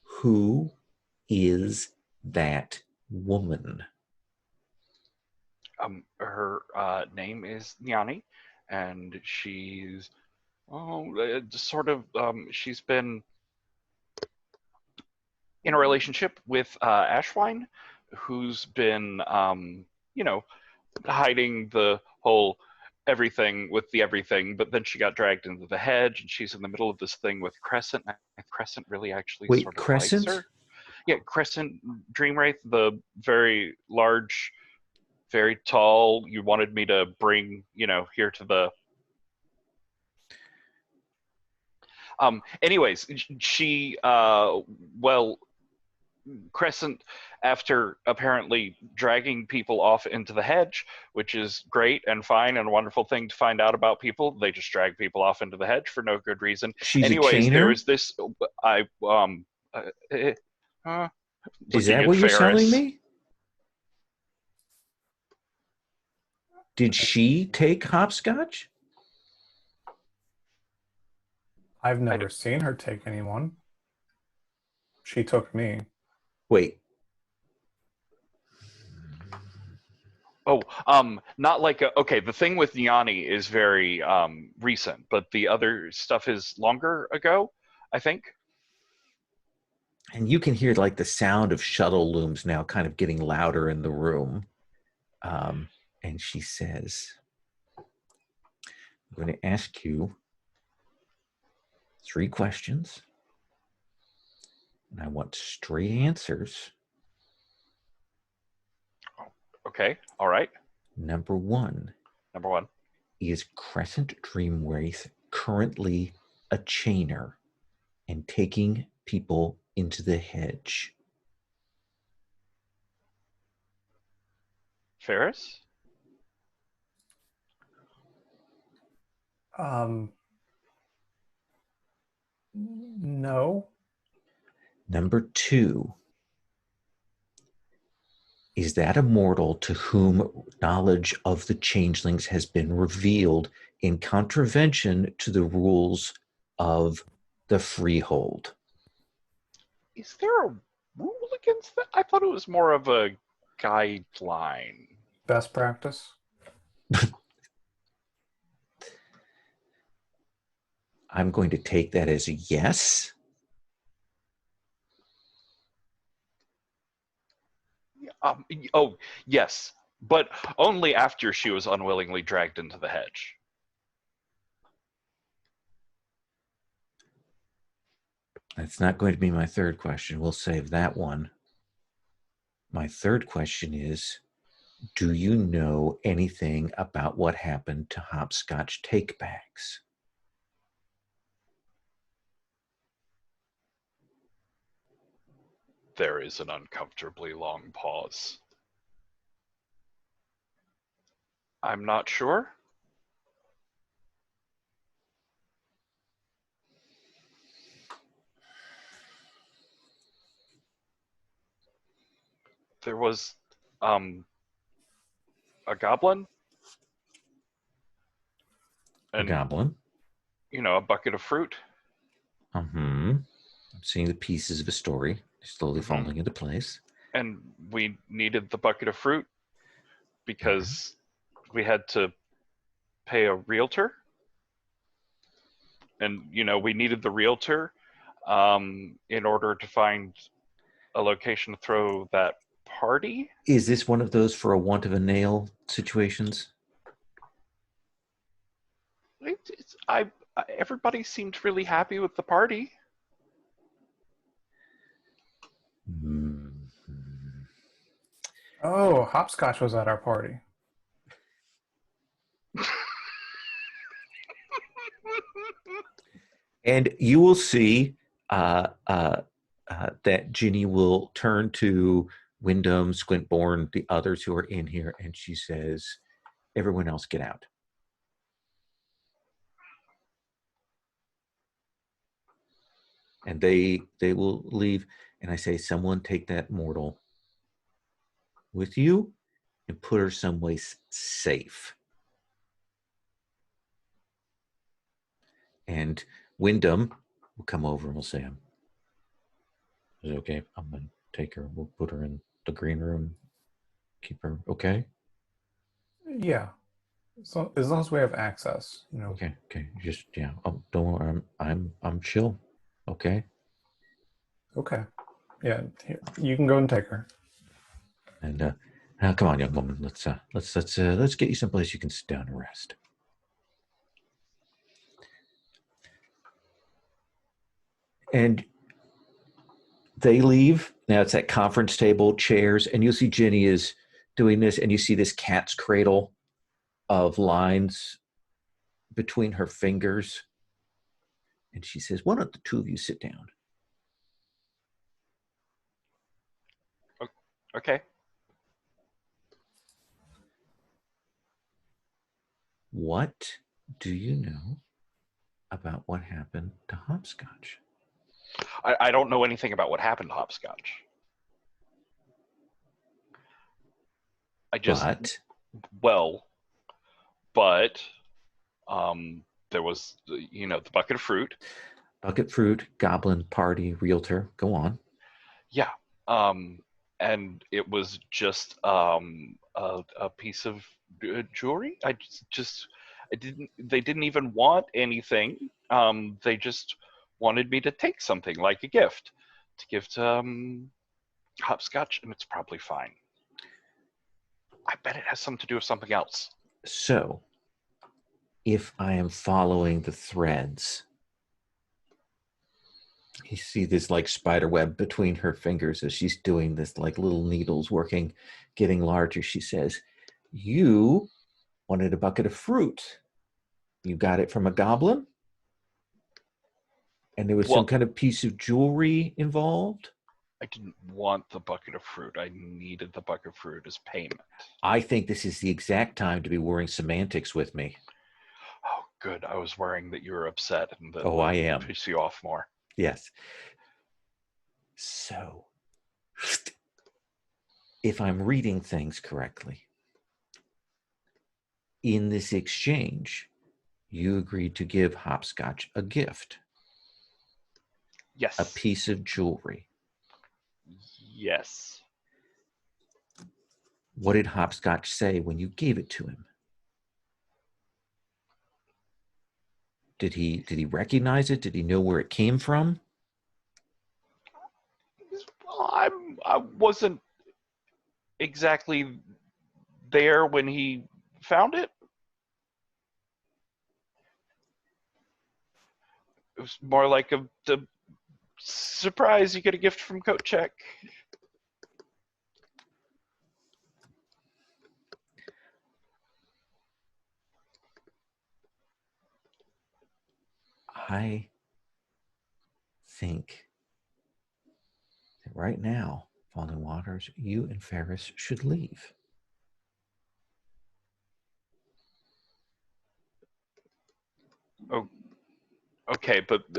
Who is that woman?" Her name is Niani, and she's sort of she's been in a relationship with Ashwine, who's been hiding the whole everything with the everything, but then she got dragged into the hedge, and she's in the middle of this thing with Crescent. Crescent really actually Wait, sort of likes Crescent? her. Yeah, Crescent Dreamwraith, the very large, very tall. You wanted me to bring, here to the. Anyways, she, Crescent, after apparently dragging people off into the hedge, which is great and fine and a wonderful thing to find out about people. They just drag people off into the hedge for no good reason. She's Anyways, a there chainer? was this. Is Looking that at what you're telling Ferris. me? Did she take hopscotch? I've never seen her take anyone. She took me. Wait. Oh, not like okay. The thing with Niani is very recent, but the other stuff is longer ago, I think. And you can hear like the sound of shuttle looms now kind of getting louder in the room. And she says, "I'm going to ask you 3 questions. And I want straight answers. Okay, all right. Number 1. Number 1. Is Crescent Dreamwraith currently a chainer and taking people into the hedge?" Ferris? No. Number 2, is that a mortal to whom knowledge of the changelings has been revealed in contravention to the rules of the freehold? Is there a rule against that? I thought it was more of a guideline. Best practice? I'm going to take that as a yes. Oh, yes, but only after she was unwillingly dragged into the hedge. That's not going to be my third question. We'll save that one. My third question is, do you know anything about what happened to hopscotch takebags? There is an uncomfortably long pause. I'm not sure. There was a goblin A and goblin? a bucket of fruit. I'm seeing the pieces of a story slowly falling into place. And we needed the bucket of fruit because we had to pay a realtor. And, we needed the realtor in order to find a location to throw that party. Is this one of those for a want of a nail situations? Everybody seemed really happy with the party. Oh, hopscotch was at our party. And you will see that Ginny will turn to Wyndham, Squintborn, the others who are in here, and she says, everyone else get out. And they will leave. And I say, someone take that mortal with you and put her someplace safe. And Wyndham will come over and will say, is it okay? I'm going to take her. We'll put her in the green room. Keep her okay? Yeah. So as long as we have access, Okay. Just don't worry. I'm chill. Okay. Okay. Yeah. Here, you can go and take her. And now, come on, young woman. Let's get you someplace you can sit down and rest. And they leave. Now it's that conference table, chairs, and you'll see Ginny is doing this, and you see this cat's cradle of lines between her fingers. And she says, why don't the two of you sit down? Okay. What do you know about what happened to Hopscotch? I don't know anything about what happened to Hopscotch. But there was, the bucket of fruit. Bucket fruit, goblin, party, realtor. Go on. Yeah. And it was just a piece of jewelry. They didn't even want anything. They just wanted me to take something like a gift to give to Hopscotch, and it's probably fine. I bet it has something to do with something else. So, if I am following the threads, you see this like spider web between her fingers as she's doing this, like little needles working, getting larger. She says, you wanted a bucket of fruit. You got it from a goblin? And there was some kind of piece of jewelry involved? I didn't want the bucket of fruit. I needed the bucket of fruit as payment. I think this is the exact time to be worrying semantics with me. Oh, good. I was worrying that you were upset and that I am. piss you off more. Yes. So, if I'm reading things correctly, in this exchange, you agreed to give Hopscotch a gift, Yes. a piece of jewelry. Yes. What did Hopscotch say when you gave it to him? Did he recognize it? Did he know where it came from? Well, I wasn't exactly there when he found it. It was more like the surprise you get a gift from Coat Check. I think that right now, Falling Waters, you and Ferris should leave. Oh, okay, but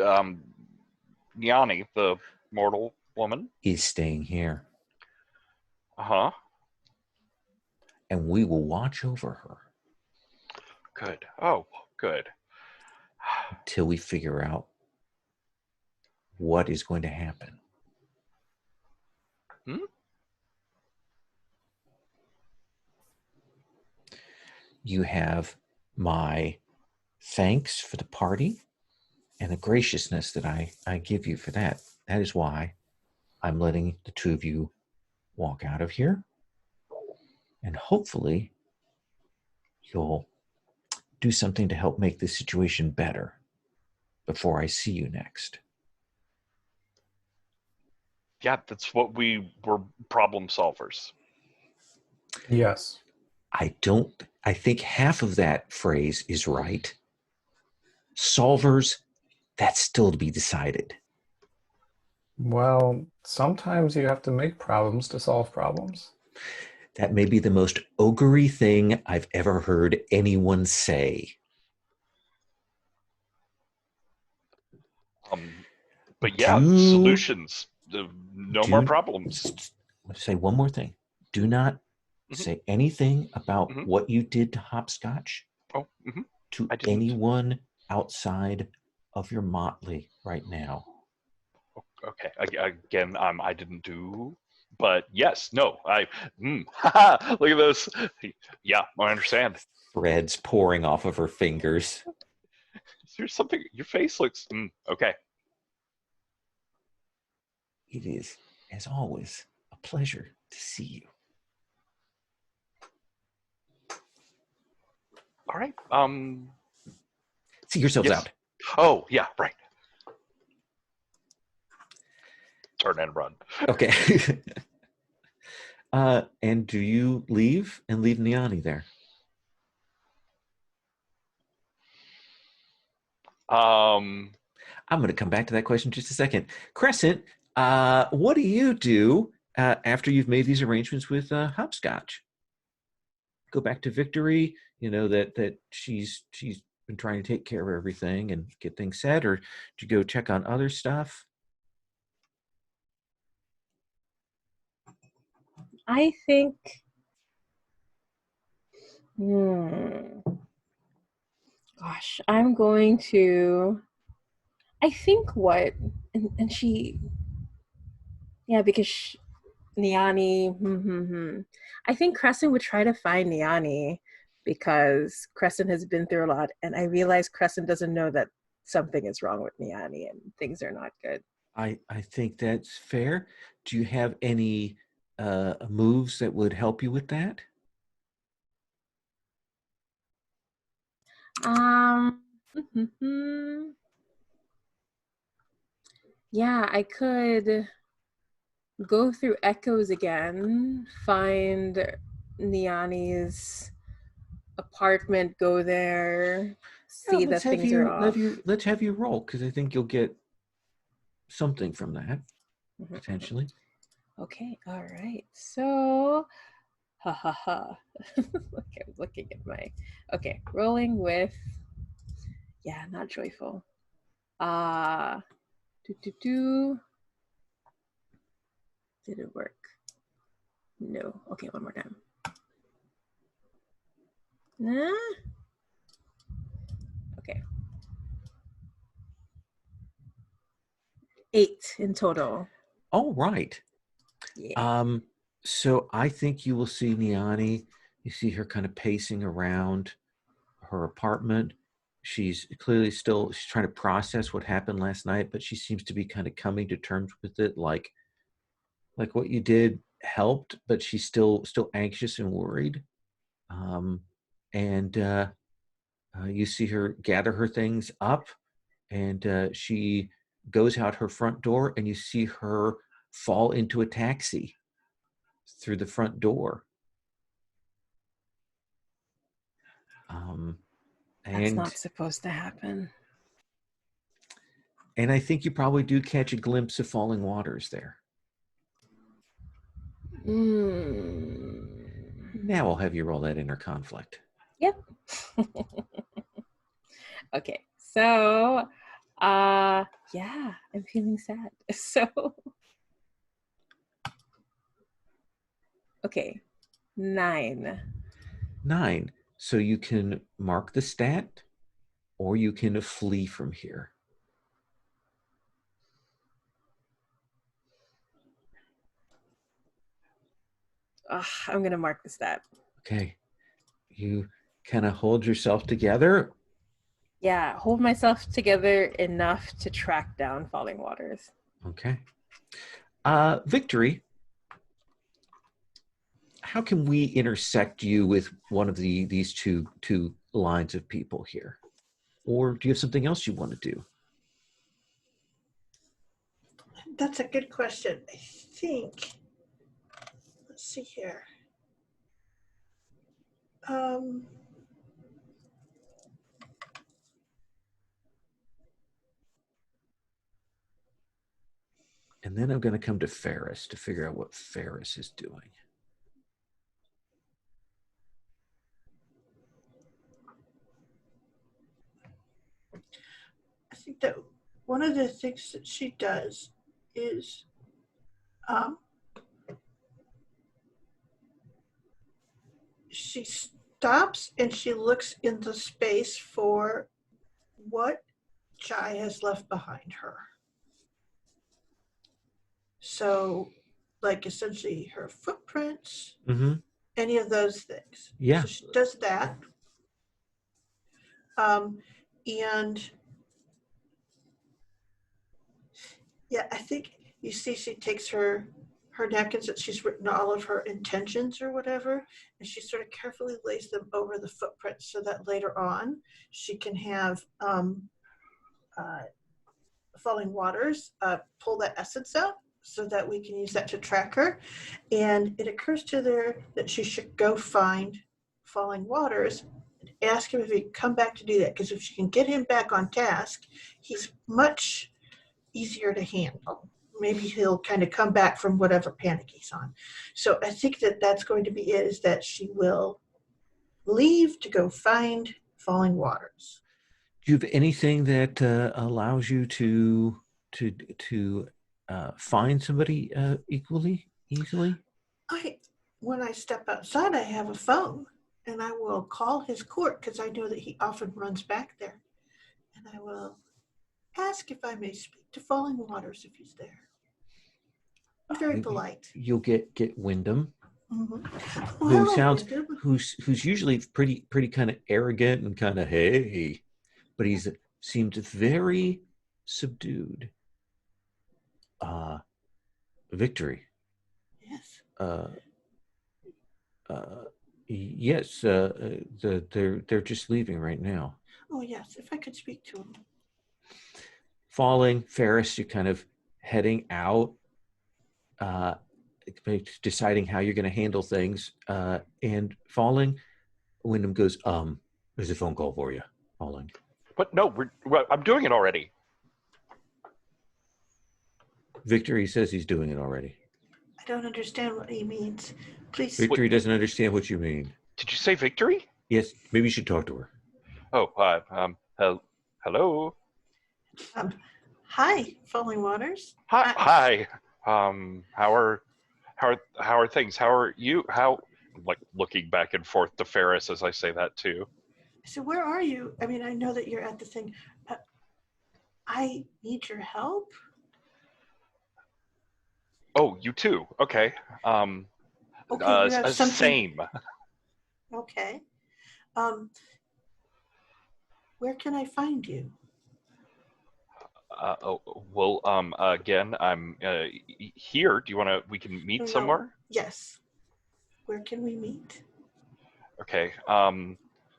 Niani, the mortal woman, Is staying here, uh-huh. and we will watch over her Good. Oh, good. till we figure out what is going to happen. Hmm? You have my thanks for the party and the graciousness that I give you for that. That is why I'm letting the two of you walk out of here. And hopefully you'll do something to help make this situation better before I see you next. Yeah, that's what we were, problem solvers. Yes. I think half of that phrase is right. Solvers, that's still to be decided. Well, sometimes you have to make problems to solve problems. That may be the most ogre-y thing I've ever heard anyone say. But yeah, solutions. No more problems. Say one more thing. Do not say anything about Mhm. what you did to Hopscotch Oh, to I didn't. anyone outside of your motley right now. Okay, again, I didn't do, but yes, no, look at those. Yeah, I understand. Threads pouring off of her fingers. There's something, your face looks, okay. It is, as always, a pleasure to see you. All right, See yourselves yes. out. Oh, yeah, right. Turn and run. Okay. And do you leave and leave Niani there? I'm going to come back to that question in just a second. Crescent, what do you do after you've made these arrangements with Hopscotch? Go back to Victory, you know, that she's been trying to take care of everything and get things set, or do you go check on other stuff? I think, gosh, I'm going to, I think what, and she, yeah, because Niani, I think Crescent would try to find Niani because Crescent has been through a lot, and I realize Crescent doesn't know that something is wrong with Niani and things are not good. I think that's fair. Do you have any moves that would help you with that? Yeah, I could go through echoes again, find Niani's apartment, go there, see that things are off. Let's have you roll, because I think you'll get something from that potentially. Okay, all right. So, ha ha ha. Okay, I'm looking at my. Okay, rolling with. Yeah, not joyful. Do do do. Did it work? No. Okay, one more time. Nah. Okay. 8 in total. Oh, right. Yeah. So I think you will see Niani. You see her kind of pacing around her apartment. She's clearly she's trying to process what happened last night, but she seems to be kind of coming to terms with it. Like what you did helped, but she's still anxious and worried. And you see her gather her things up, and she goes out her front door, and you see her fall into a taxi through the front door. That's And not supposed to happen. I think you probably do catch a glimpse of falling waters there. Now I'll have you roll that inner conflict. Yep. Okay. So, yeah, I'm feeling sad. So, okay. 9. 9. So you can mark the stat, or you can flee from here. I'm going to mark the stat. Okay. You kind of hold yourself together. Yeah, hold myself together enough to track down falling waters. Okay. Victory, how can we intersect you with one of these two lines of people here? Or do you have something else you want to do? That's a good question. I think, let's see here. And then I'm going to come to Ferris to figure out what Ferris is doing. I think that one of the things that she does is she stops and she looks in the space for what Jai has left behind her. So, like essentially her footprints, any of those things. Yeah. So she does that. And yeah, I think you see she takes her napkins that she's written all of her intentions or whatever, and she sort of carefully lays them over the footprints so that later on she can have Falling Waters pull that essence out so that we can use that to track her. And it occurs to her that she should go find Falling Waters and ask him if he can come back to do that, because if she can get him back on task, he's much easier to handle. Maybe he'll kind of come back from whatever panic he's on. So I think that that's going to be it, is that she will leave to go find Falling Waters. Do you have anything that allows you to find somebody easily? When I step outside, I have a phone, and I will call his court because I know that he often runs back there. And I will ask if I may speak to Falling Waters if he's there. I'm very polite. You'll get Wyndham, Wyndham. who's usually pretty kind of arrogant and kind of hey, but he's seemed very subdued. Victory. Yes. Yes. They're just leaving right now. Oh yes, if I could speak to him. Falling, Ferris, you're kind of heading out, deciding how you're going to handle things. And Falling, Wyndham goes, there's a phone call for you, Falling. But no, I'm doing it already. Victory says he's doing it already. I don't understand what he means. Please. Victory doesn't understand what you mean. Did you say Victory? Yes, maybe you should talk to her. Oh, hello. Hi, Falling Waters. Hi. How are how are things? How are you? How like looking back and forth to Ferris as I say that too. So where are you? I mean, I know that you're at the thing. I need your help. Oh, you too. Okay. Okay, you have something. Same. Okay. Where can I find you? Well, again, I'm here. Do you want to? We can meet No. somewhere. Yes. Where can we meet? Okay.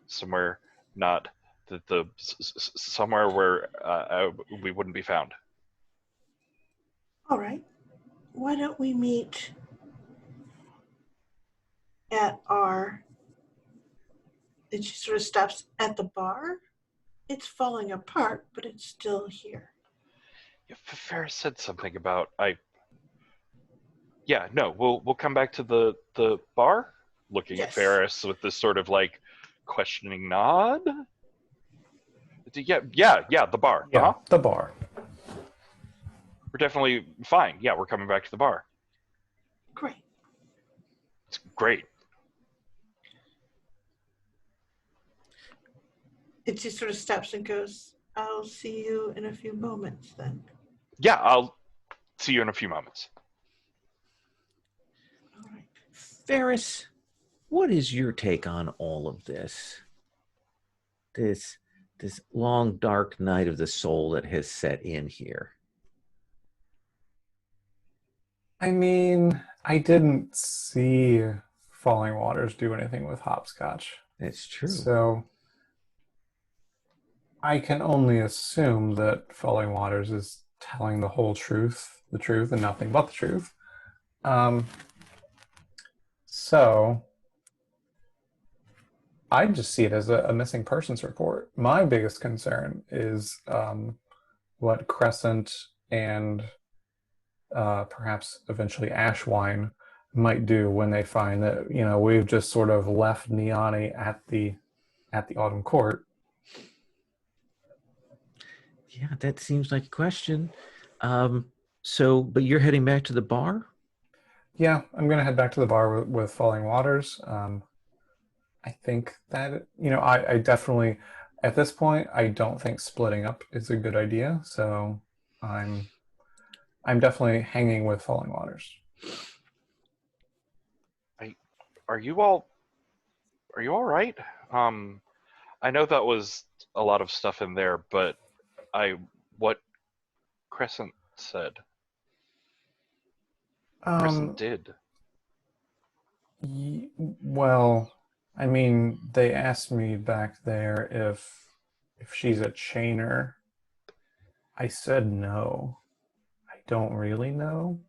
Somewhere not somewhere where we wouldn't be found. All right. Why don't we meet at our... And she sort of stops at the bar. It's falling apart, but it's still here. Yeah, Ferris said something about Yeah, no, we'll come back to the bar. Looking at Yes. Ferris with this sort of like questioning nod. Yeah, the bar. Yeah, the bar. We're definitely fine. Yeah, we're coming back to the bar. Great. It's great. And she sort of stops and goes, I'll see you in a few moments then. Yeah, I'll see you in a few moments. All right. Ferris, what is your take on all of this? This long dark night of the soul that has set in here. I mean, I didn't see Falling Waters do anything with hopscotch. That's true. So I can only assume that Falling Waters is telling the whole truth, and nothing but the truth. So I just see it as a missing persons report. My biggest concern is what Crescent and perhaps eventually Ashwine might do when they find that we've just sort of left Niani at the Autumn Court. Yeah, that seems like a question. But you're heading back to the bar? Yeah, I'm gonna head back to the bar with Falling Waters. I think that I definitely, at this point, I don't think splitting up is a good idea. So I'm definitely hanging with Falling Waters. Are you all right? I know that was a lot of stuff in there, but what Crescent said. Crescent did. Well, I mean, they asked me back there if she's a chainer. I said no. I don't really know.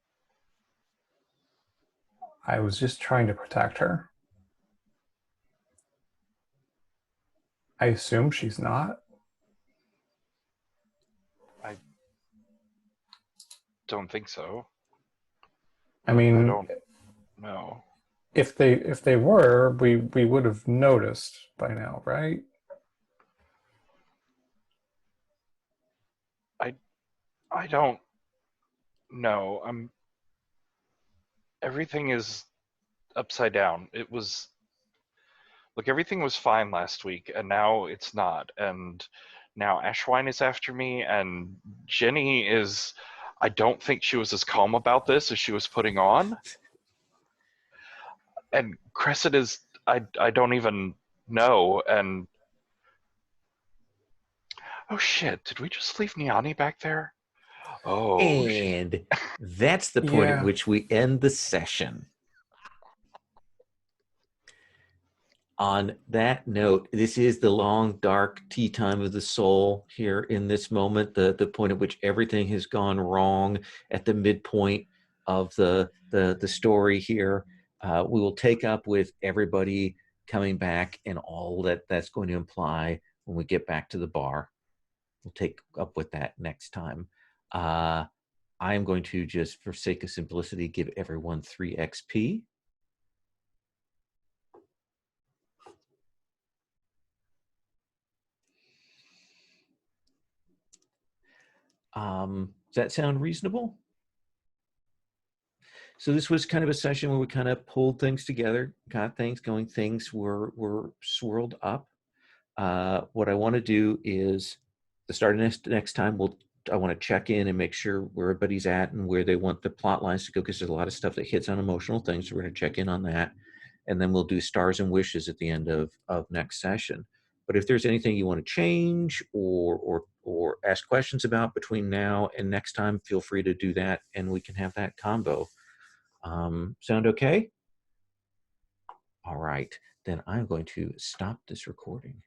I was just trying to protect her. I assume she's not. I don't think so. I mean, I don't know. If they were, we would have noticed by now, right? I don't know. Everything is upside down. Look, everything was fine last week, and now it's not. And now Ashwine is after me, and Jenny is. I don't think she was as calm about this as she was putting on. And Crescent is. I don't even know. And oh shit! Did we just leave Niani back there? Oh. And that's the point at which we end the session. On that note, this is the long, dark tea time of the soul here in this moment, the point at which everything has gone wrong at the midpoint of the story here. We will take up with everybody coming back and all that's going to imply when we get back to the bar. We'll take up with that next time. I am going to just, for sake of simplicity, give everyone 3 XP. Does that sound reasonable? So this was kind of a session where we kind of pulled things together, got things going. Things were swirled up. What I want to do is, the start of next time, I want to check in and make sure where everybody's at and where they want the plot lines to go, because there's a lot of stuff that hits on emotional things. So we're going to check in on that, and then we'll do stars and wishes at the end of next session. But if there's anything you want to change or ask questions about between now and next time, feel free to do that, and we can have that combo. Sound okay? All right, then I'm going to stop this recording.